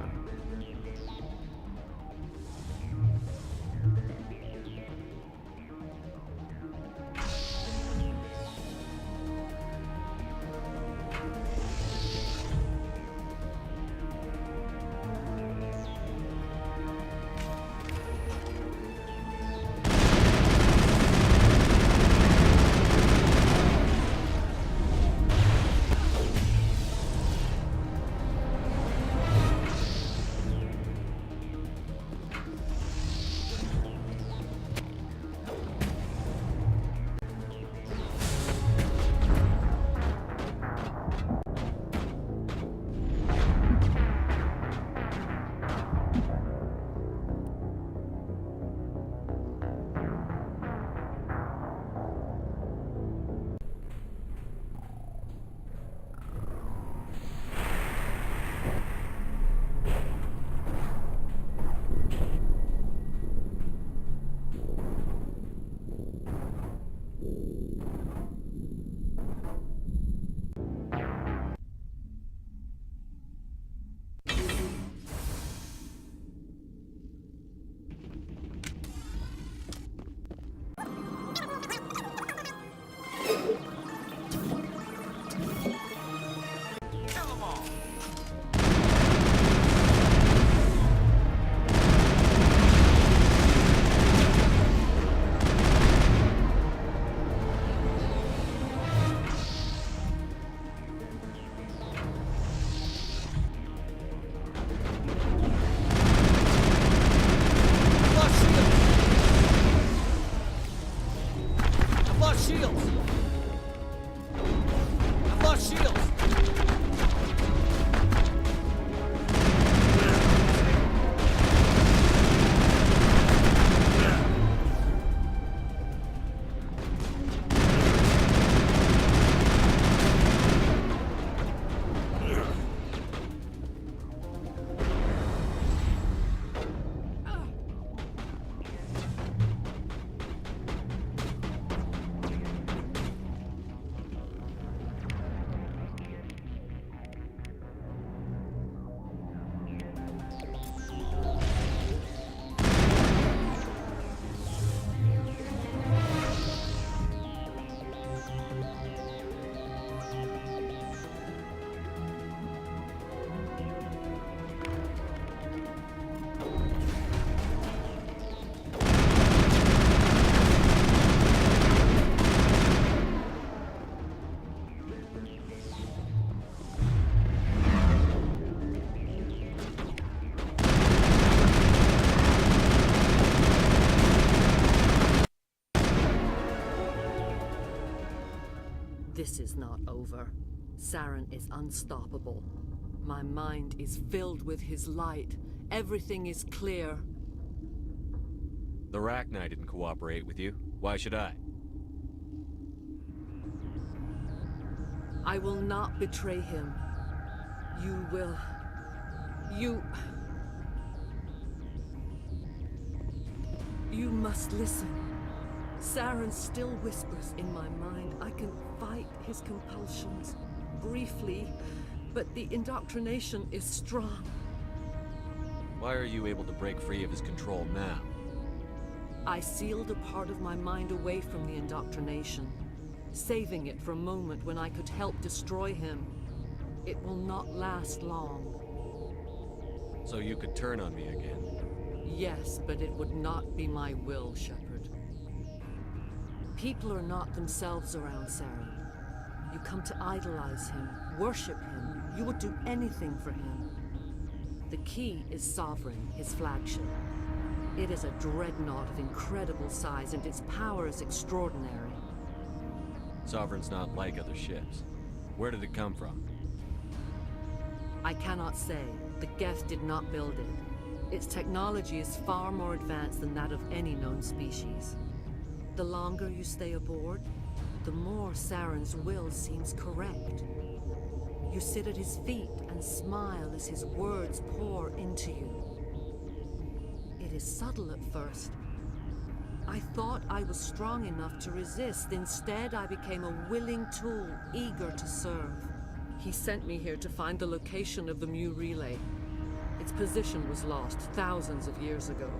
This is not over. Saren is unstoppable. My mind is filled with his light. Everything is clear. The Rachni didn't cooperate with you. Why should I? I will not betray him. You will... You must listen. Saren still whispers in my mind. I can fight his compulsions briefly, but the indoctrination is strong. Why are you able to break free of his control now? I sealed a part of my mind away from the indoctrination, saving it for a moment when I could help destroy him. It will not last long. So you could turn on me again? Yes, but it would not be my will, Shepard. People are not themselves around Saren. You come to idolize him, worship him. You would do anything for him. The key is Sovereign, his flagship. It is a dreadnought of incredible size, and its power is extraordinary. Sovereign's not like other ships. Where did it come from? I cannot say. The Geth did not build it. Its technology is far more advanced than that of any known species. The longer you stay aboard, the more Saren's will seems correct. You sit at his feet and smile as his words pour into you. It is subtle at first. I thought I was strong enough to resist. Instead, I became a willing tool, eager to serve. He sent me here to find the location of the Mu relay. Its position was lost thousands of years ago.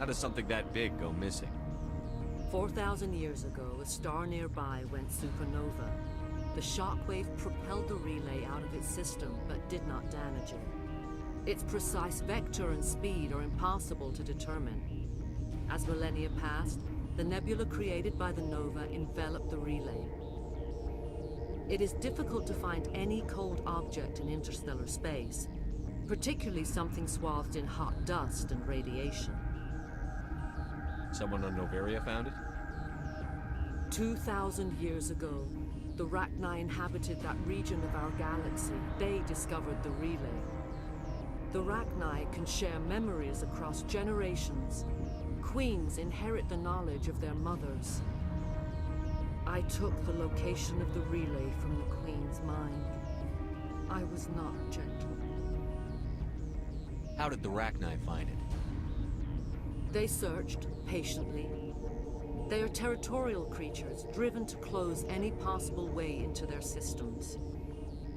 How does something that big go missing? 4,000 years ago, a star nearby went supernova. The shockwave propelled the relay out of its system, but did not damage it. Its precise vector and speed are impossible to determine. As millennia passed, the nebula created by the nova enveloped the relay. It is difficult to find any cold object in interstellar space, particularly something swathed in hot dust and radiation. Someone on Noveria found it? 2,000 years ago, the Rachni inhabited that region of our galaxy. They discovered the relay. The Rachni can share memories across generations. Queens inherit the knowledge of their mothers. I took the location of the relay from the Queen's mind. I was not gentle. How did the Rachni find it? They searched, patiently. They are territorial creatures, driven to close any possible way into their systems.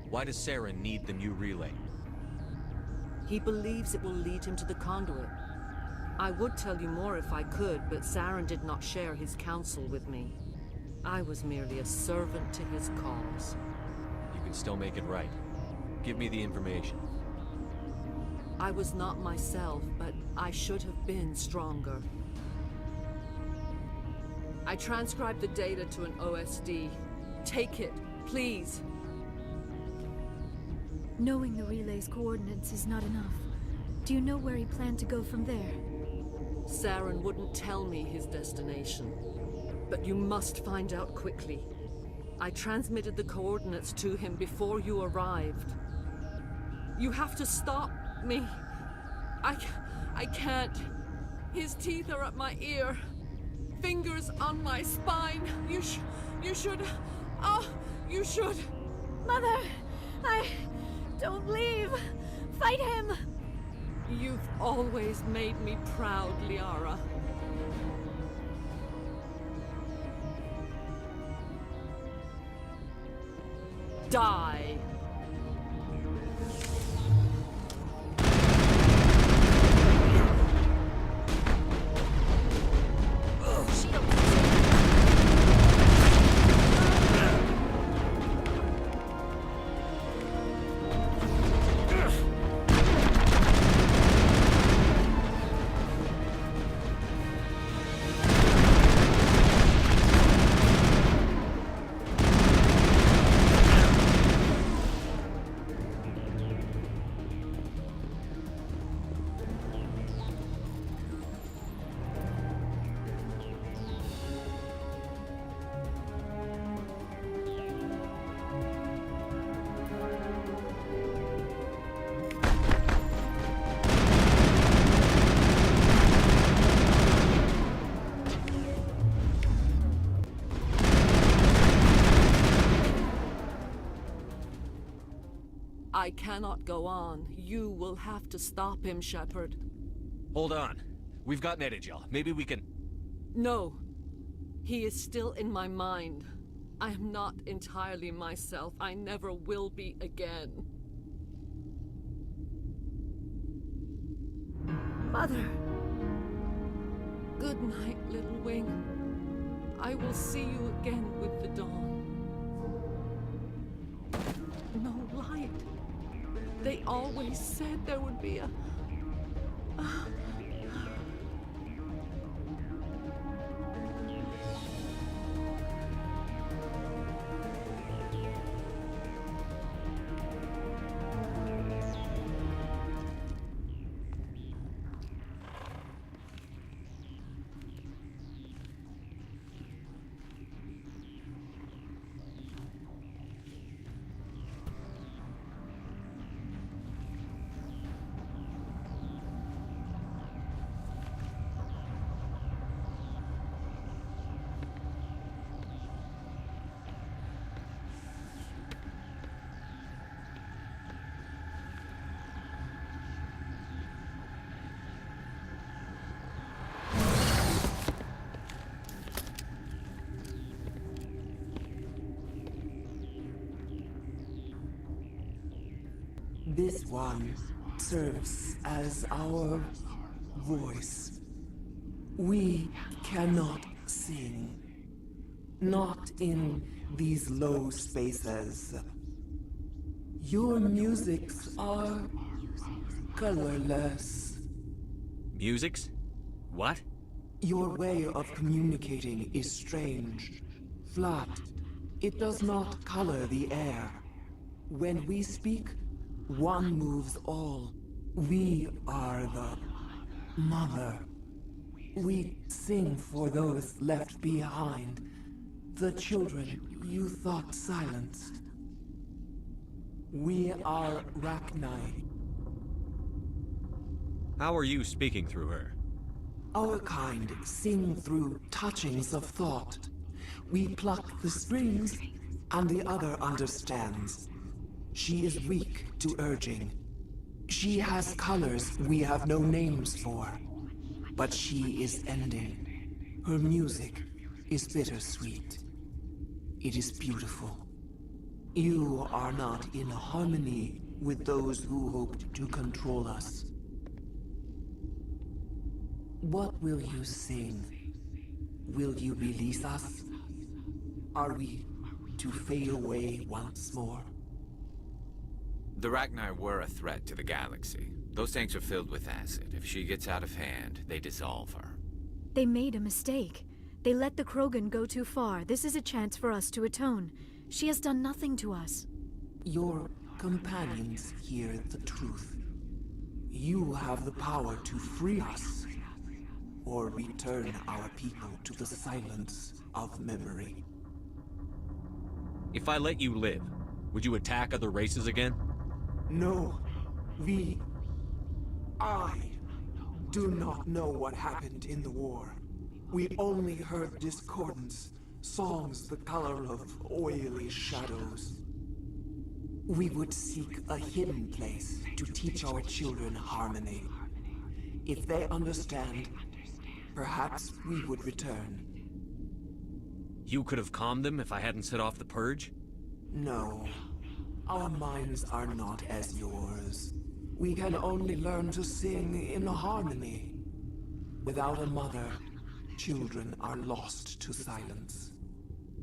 Why does Saren need the new relay? He believes it will lead him to the conduit. I would tell you more if I could, but Saren did not share his counsel with me. I was merely a servant to his cause. You can still make it right. Give me the information. I was not myself, but I should have been stronger. I transcribed the data to an OSD. Take it, please. Knowing the relay's coordinates is not enough. Do you know where he planned to go from there? Saren wouldn't tell me his destination. But you must find out quickly. I transmitted the coordinates to him before you arrived. You have to stop me. I can't. His teeth are at my ear. Fingers on my spine. You should... Oh, you should... Mother! Don't leave! Fight him! You've always made me proud, Liara. Die! I cannot go on. You will have to stop him, Shepard. Hold on. We've got Netagel. Maybe we can... No. He is still in my mind. I am not entirely myself. I never will be again. Mother! Good night, little wing. I will see you again with the dawn. No light. They always said there would be a... This one serves as our voice. We cannot sing. Not in these low spaces. Your musics are colorless. Musics? What? Your way of communicating is strange. Flat. It does not color the air. When we speak, one moves all. We are the mother. We sing for those left behind. The children you thought silenced. We are Rachni. How are you speaking through her? Our kind sing through touchings of thought. We pluck the strings, and the other understands. She is weak to urging. She has colors we have no names for. But she is ending. Her music is bittersweet. It is beautiful. You are not in harmony with those who hoped to control us. What will you sing? Will you release us? Are we to fade away once more? The Rachni were a threat to the galaxy. Those tanks are filled with acid. If she gets out of hand, they dissolve her. They made a mistake. They let the Krogan go too far. This is a chance for us to atone. She has done nothing to us. Your companions hear the truth. You have the power to free us, or return our people to the silence of memory. If I let you live, would you attack other races again? No. I do not know what happened in the war. We only heard discordance, songs the color of oily shadows. We would seek a hidden place to teach our children harmony. If they understand, perhaps we would return. You could have calmed them if I hadn't set off the purge? No. Our minds are not as yours. We can only learn to sing in harmony. Without a mother, children are lost to silence.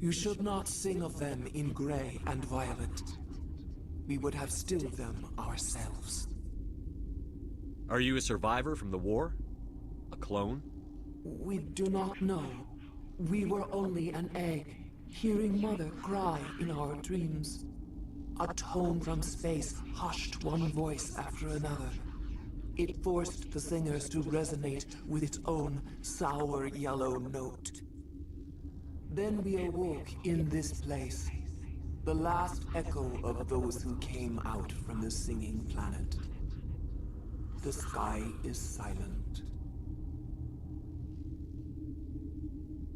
You should not sing of them in gray and violet. We would have stilled them ourselves. Are you a survivor from the war? A clone? We do not know. We were only an egg, hearing Mother cry in our dreams. A tone from space hushed one voice after another. It forced the singers to resonate with its own sour yellow note. Then we awoke in this place, the last echo of those who came out from the singing planet. The sky is silent.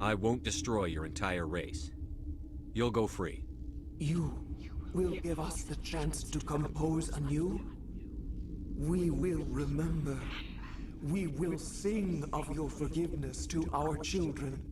I won't destroy your entire race. You'll go free. You will give us the chance to compose anew? We will remember. We will sing of your forgiveness to our children.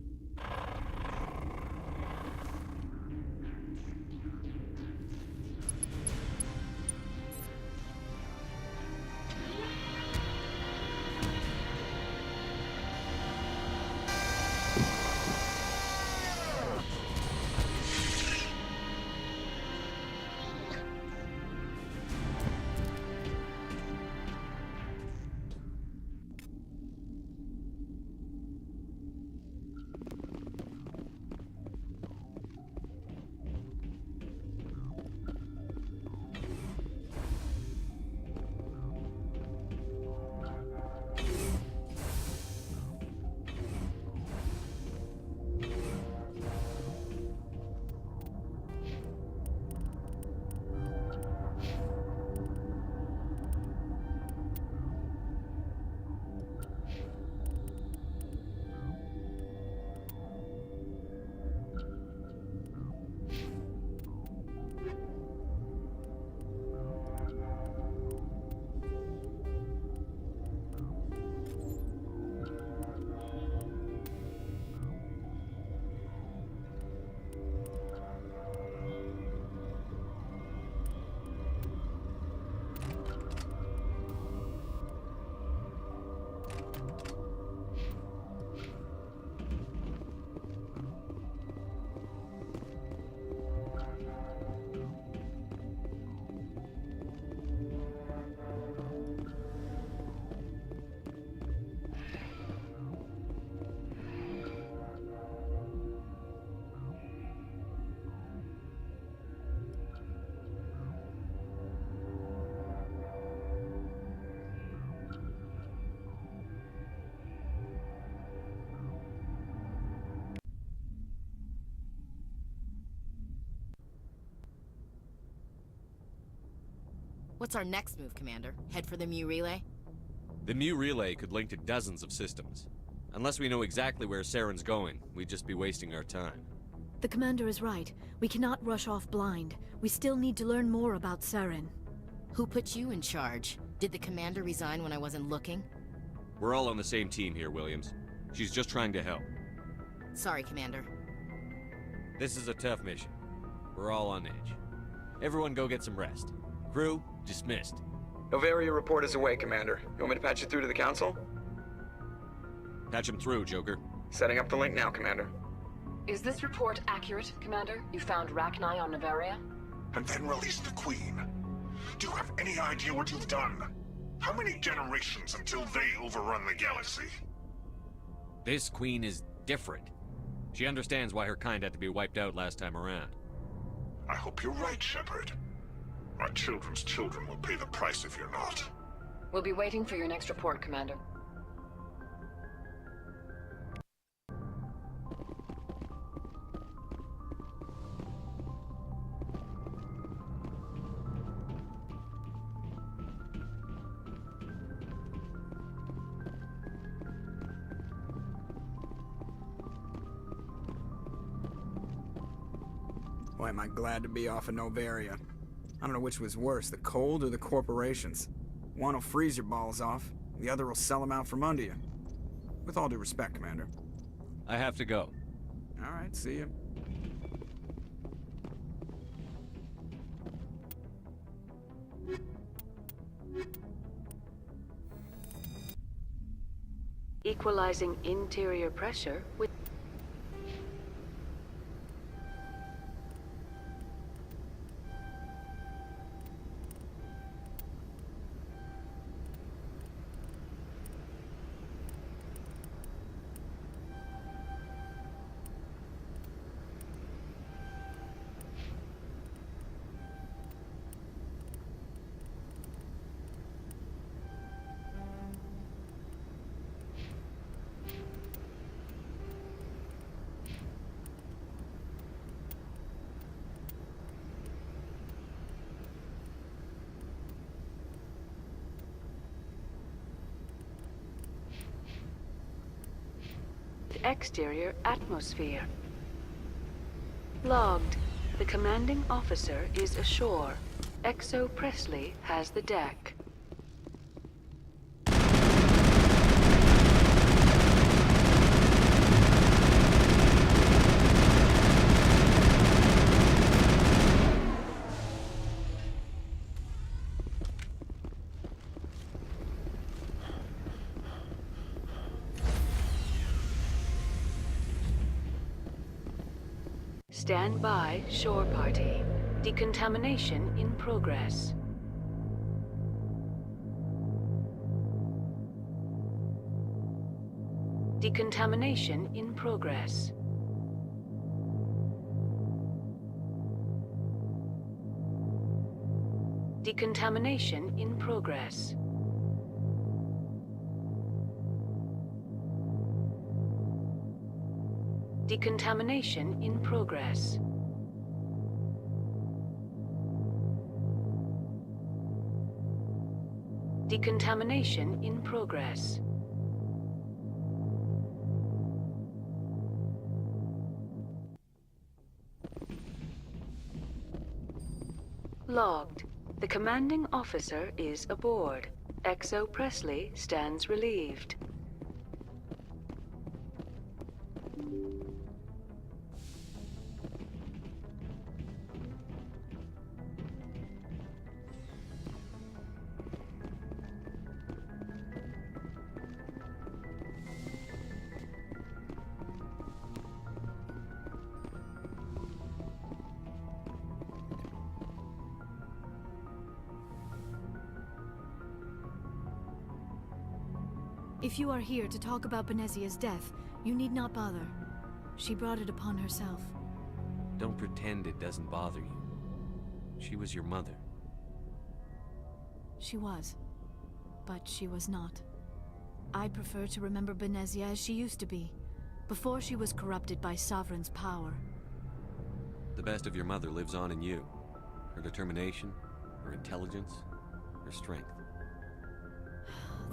What's our next move, Commander? Head for the Mu relay? The Mu relay could link to dozens of systems. Unless we know exactly where Saren's going, we'd just be wasting our time. The commander is right. We cannot rush off blind. We still need to learn more about Saren. Who put you in charge? Did the commander resign when I wasn't looking? We're all on the same team here, Williams. She's just trying to help. Sorry, Commander. This is a tough mission. We're all on edge. Everyone go get some rest. Crew, dismissed. Noveria report is away, Commander. You want me to patch you through to the Council? Patch him through, Joker. Setting up the link now, Commander. Is this report accurate, Commander? You found Rachni on Noveria? And then released the Queen. Do you have any idea what you've done? How many generations until they overrun the galaxy? This Queen is different. She understands why her kind had to be wiped out last time around. I hope you're right, Shepard. My children's children will pay the price if you're not. We'll be waiting for your next report, Commander. Boy, am I glad to be off of Noveria. I don't know which was worse, the cold or the corporations. One will freeze your balls off, the other will sell them out from under you. With all due respect, Commander. I have to go. All right, see you. Equalizing interior pressure with... exterior atmosphere. Logged. The commanding officer is ashore. Exo Presley has the deck. Stand by, shore party. Decontamination in progress. Decontamination in progress. Decontamination in progress. Decontamination in progress. Decontamination in progress. Logged. The commanding officer is aboard. Exo Presley stands relieved. If you are here to talk about Benezia's death, you need not bother. She brought it upon herself. Don't pretend it doesn't bother you. She was your mother. She was. But she was not. I prefer to remember Benezia as she used to be, before she was corrupted by Sovereign's power. The best of your mother lives on in you. Her determination, her intelligence, her strength.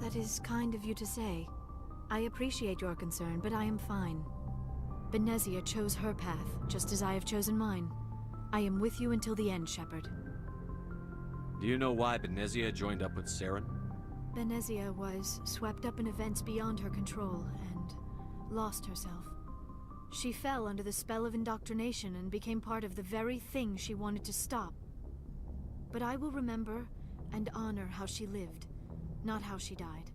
That is kind of you to say. I appreciate your concern, but I am fine. Benezia chose her path, just as I have chosen mine. I am with you until the end, Shepard. Do you know why Benezia joined up with Saren? Benezia was swept up in events beyond her control and lost herself. She fell under the spell of indoctrination and became part of the very thing she wanted to stop. But I will remember and honor how she lived, not how she died.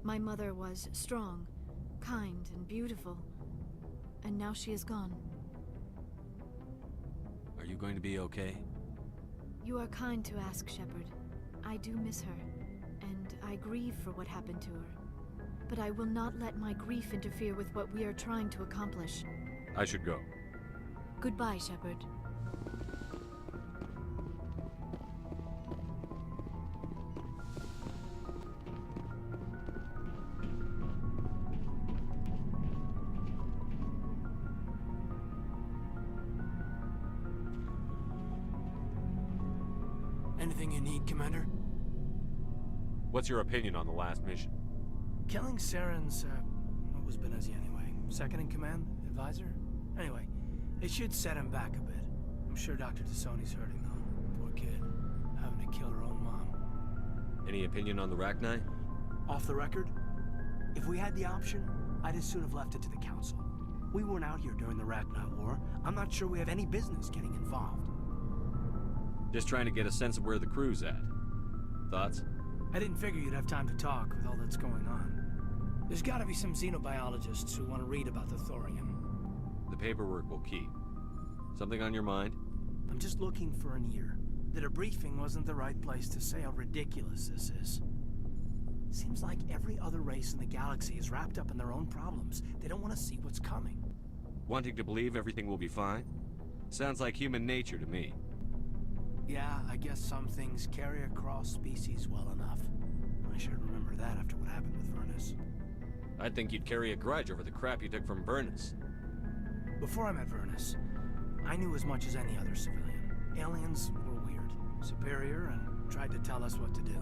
My mother was strong, kind, and beautiful, and now she is gone. Are you going to be okay? You are kind to ask, Shepard. I do miss her, and I grieve for what happened to her. But I will not let my grief interfere with what we are trying to accomplish. I should go. Goodbye, Shepard. Anything you need, Commander? What's your opinion on the last mission? Killing Saren's, what was Benezia anyway? Second in command? Advisor? Anyway, it should set him back a bit. I'm sure Dr. Tassoni's hurting, though. Poor kid. Having to kill her own mom. Any opinion on the Rachni? Off the record? If we had the option, I'd as soon have left it to the Council. We weren't out here during the Rachni War. I'm not sure we have any business getting involved. Just trying to get a sense of where the crew's at. Thoughts? I didn't figure you'd have time to talk with all that's going on. There's gotta be some xenobiologists who want to read about the thorium. The paperwork will keep. Something on your mind? I'm just looking for an ear. The debriefing wasn't the right place to say how ridiculous this is. Seems like every other race in the galaxy is wrapped up in their own problems. They don't want to see what's coming. Wanting to believe everything will be fine? Sounds like human nature to me. Yeah, I guess some things carry across species well enough. I should remember that after what happened with Vernus. I'd think you'd carry a grudge over the crap you took from Vernus. Before I met Vernus, I knew as much as any other civilian. Aliens were weird, superior, and tried to tell us what to do.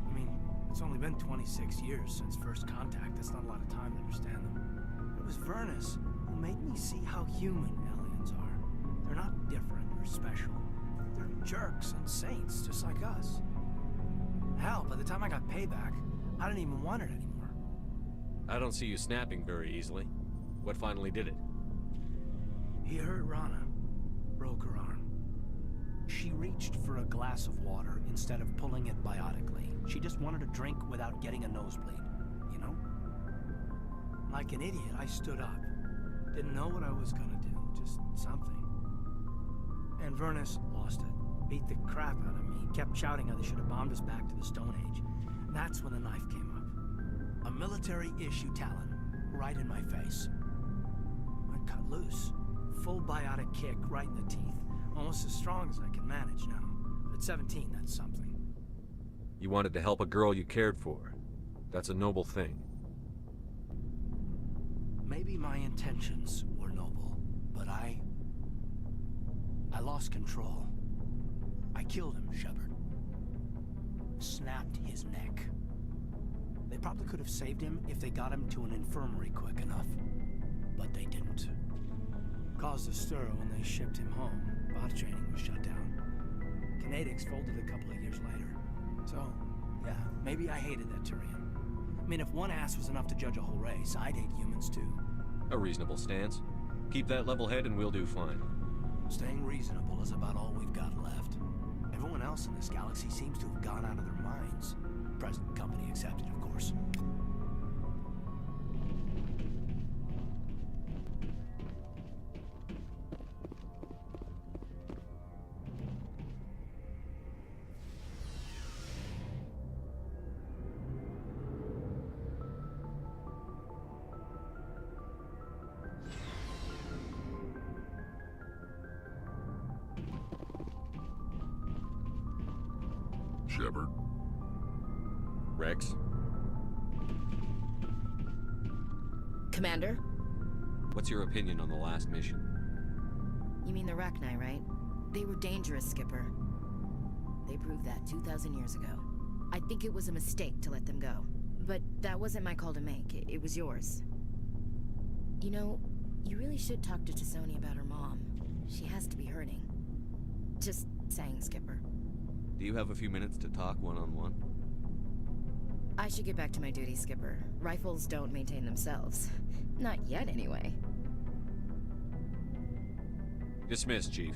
I mean, it's only been 26 years since first contact. That's not a lot of time to understand them. It was Vernus who made me see how human aliens are. They're not different or special. They're jerks and saints, just like us. Hell, by the time I got payback, I didn't even want it anymore. I don't see you snapping very easily. What finally did it? He hurt Rana. Broke her arm. She reached for a glass of water instead of pulling it biotically. She just wanted a drink without getting a nosebleed, you know? Like an idiot, I stood up. Didn't know what I was gonna do, just something. And Vernus lost it. Beat the crap out of me. Kept shouting how they should have bombed us back to the Stone Age. And that's when the knife came up. A military-issue Talon, right in my face. I cut loose. Full biotic kick right in the teeth. Almost as strong as I can manage now. But at 17, that's something. You wanted to help a girl you cared for. That's a noble thing. Maybe my intentions were noble, but I lost control. I killed him, Shepard. Snapped his neck. They probably could have saved him if they got him to an infirmary quick enough. But they didn't. Caused a stir when they shipped him home. Bot training was shut down. Kinetics folded a couple of years later. So, yeah, maybe I hated that Turian. I mean, if one ass was enough to judge a whole race, I'd hate humans too. A reasonable stance. Keep that level head and we'll do fine. Staying reasonable is about all we've got left. Everyone else in this galaxy seems to have gone out of their minds. Present company accepted, of course. Shepard. Rex? Commander? What's your opinion on the last mission? You mean the Rachni, right? They were dangerous, Skipper. They proved that 2,000 years ago. I think it was a mistake to let them go. But that wasn't my call to make. It was yours. You know, you really should talk to Tassoni about her mom. She has to be hurting. Just saying, Skipper. Do you have a few minutes to talk one-on-one? I should get back to my duty, Skipper. Rifles don't maintain themselves. Not yet, anyway. Dismissed, Chief.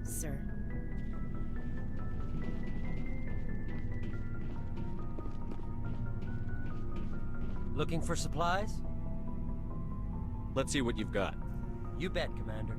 Sir. Looking for supplies? Let's see what you've got. You bet, Commander.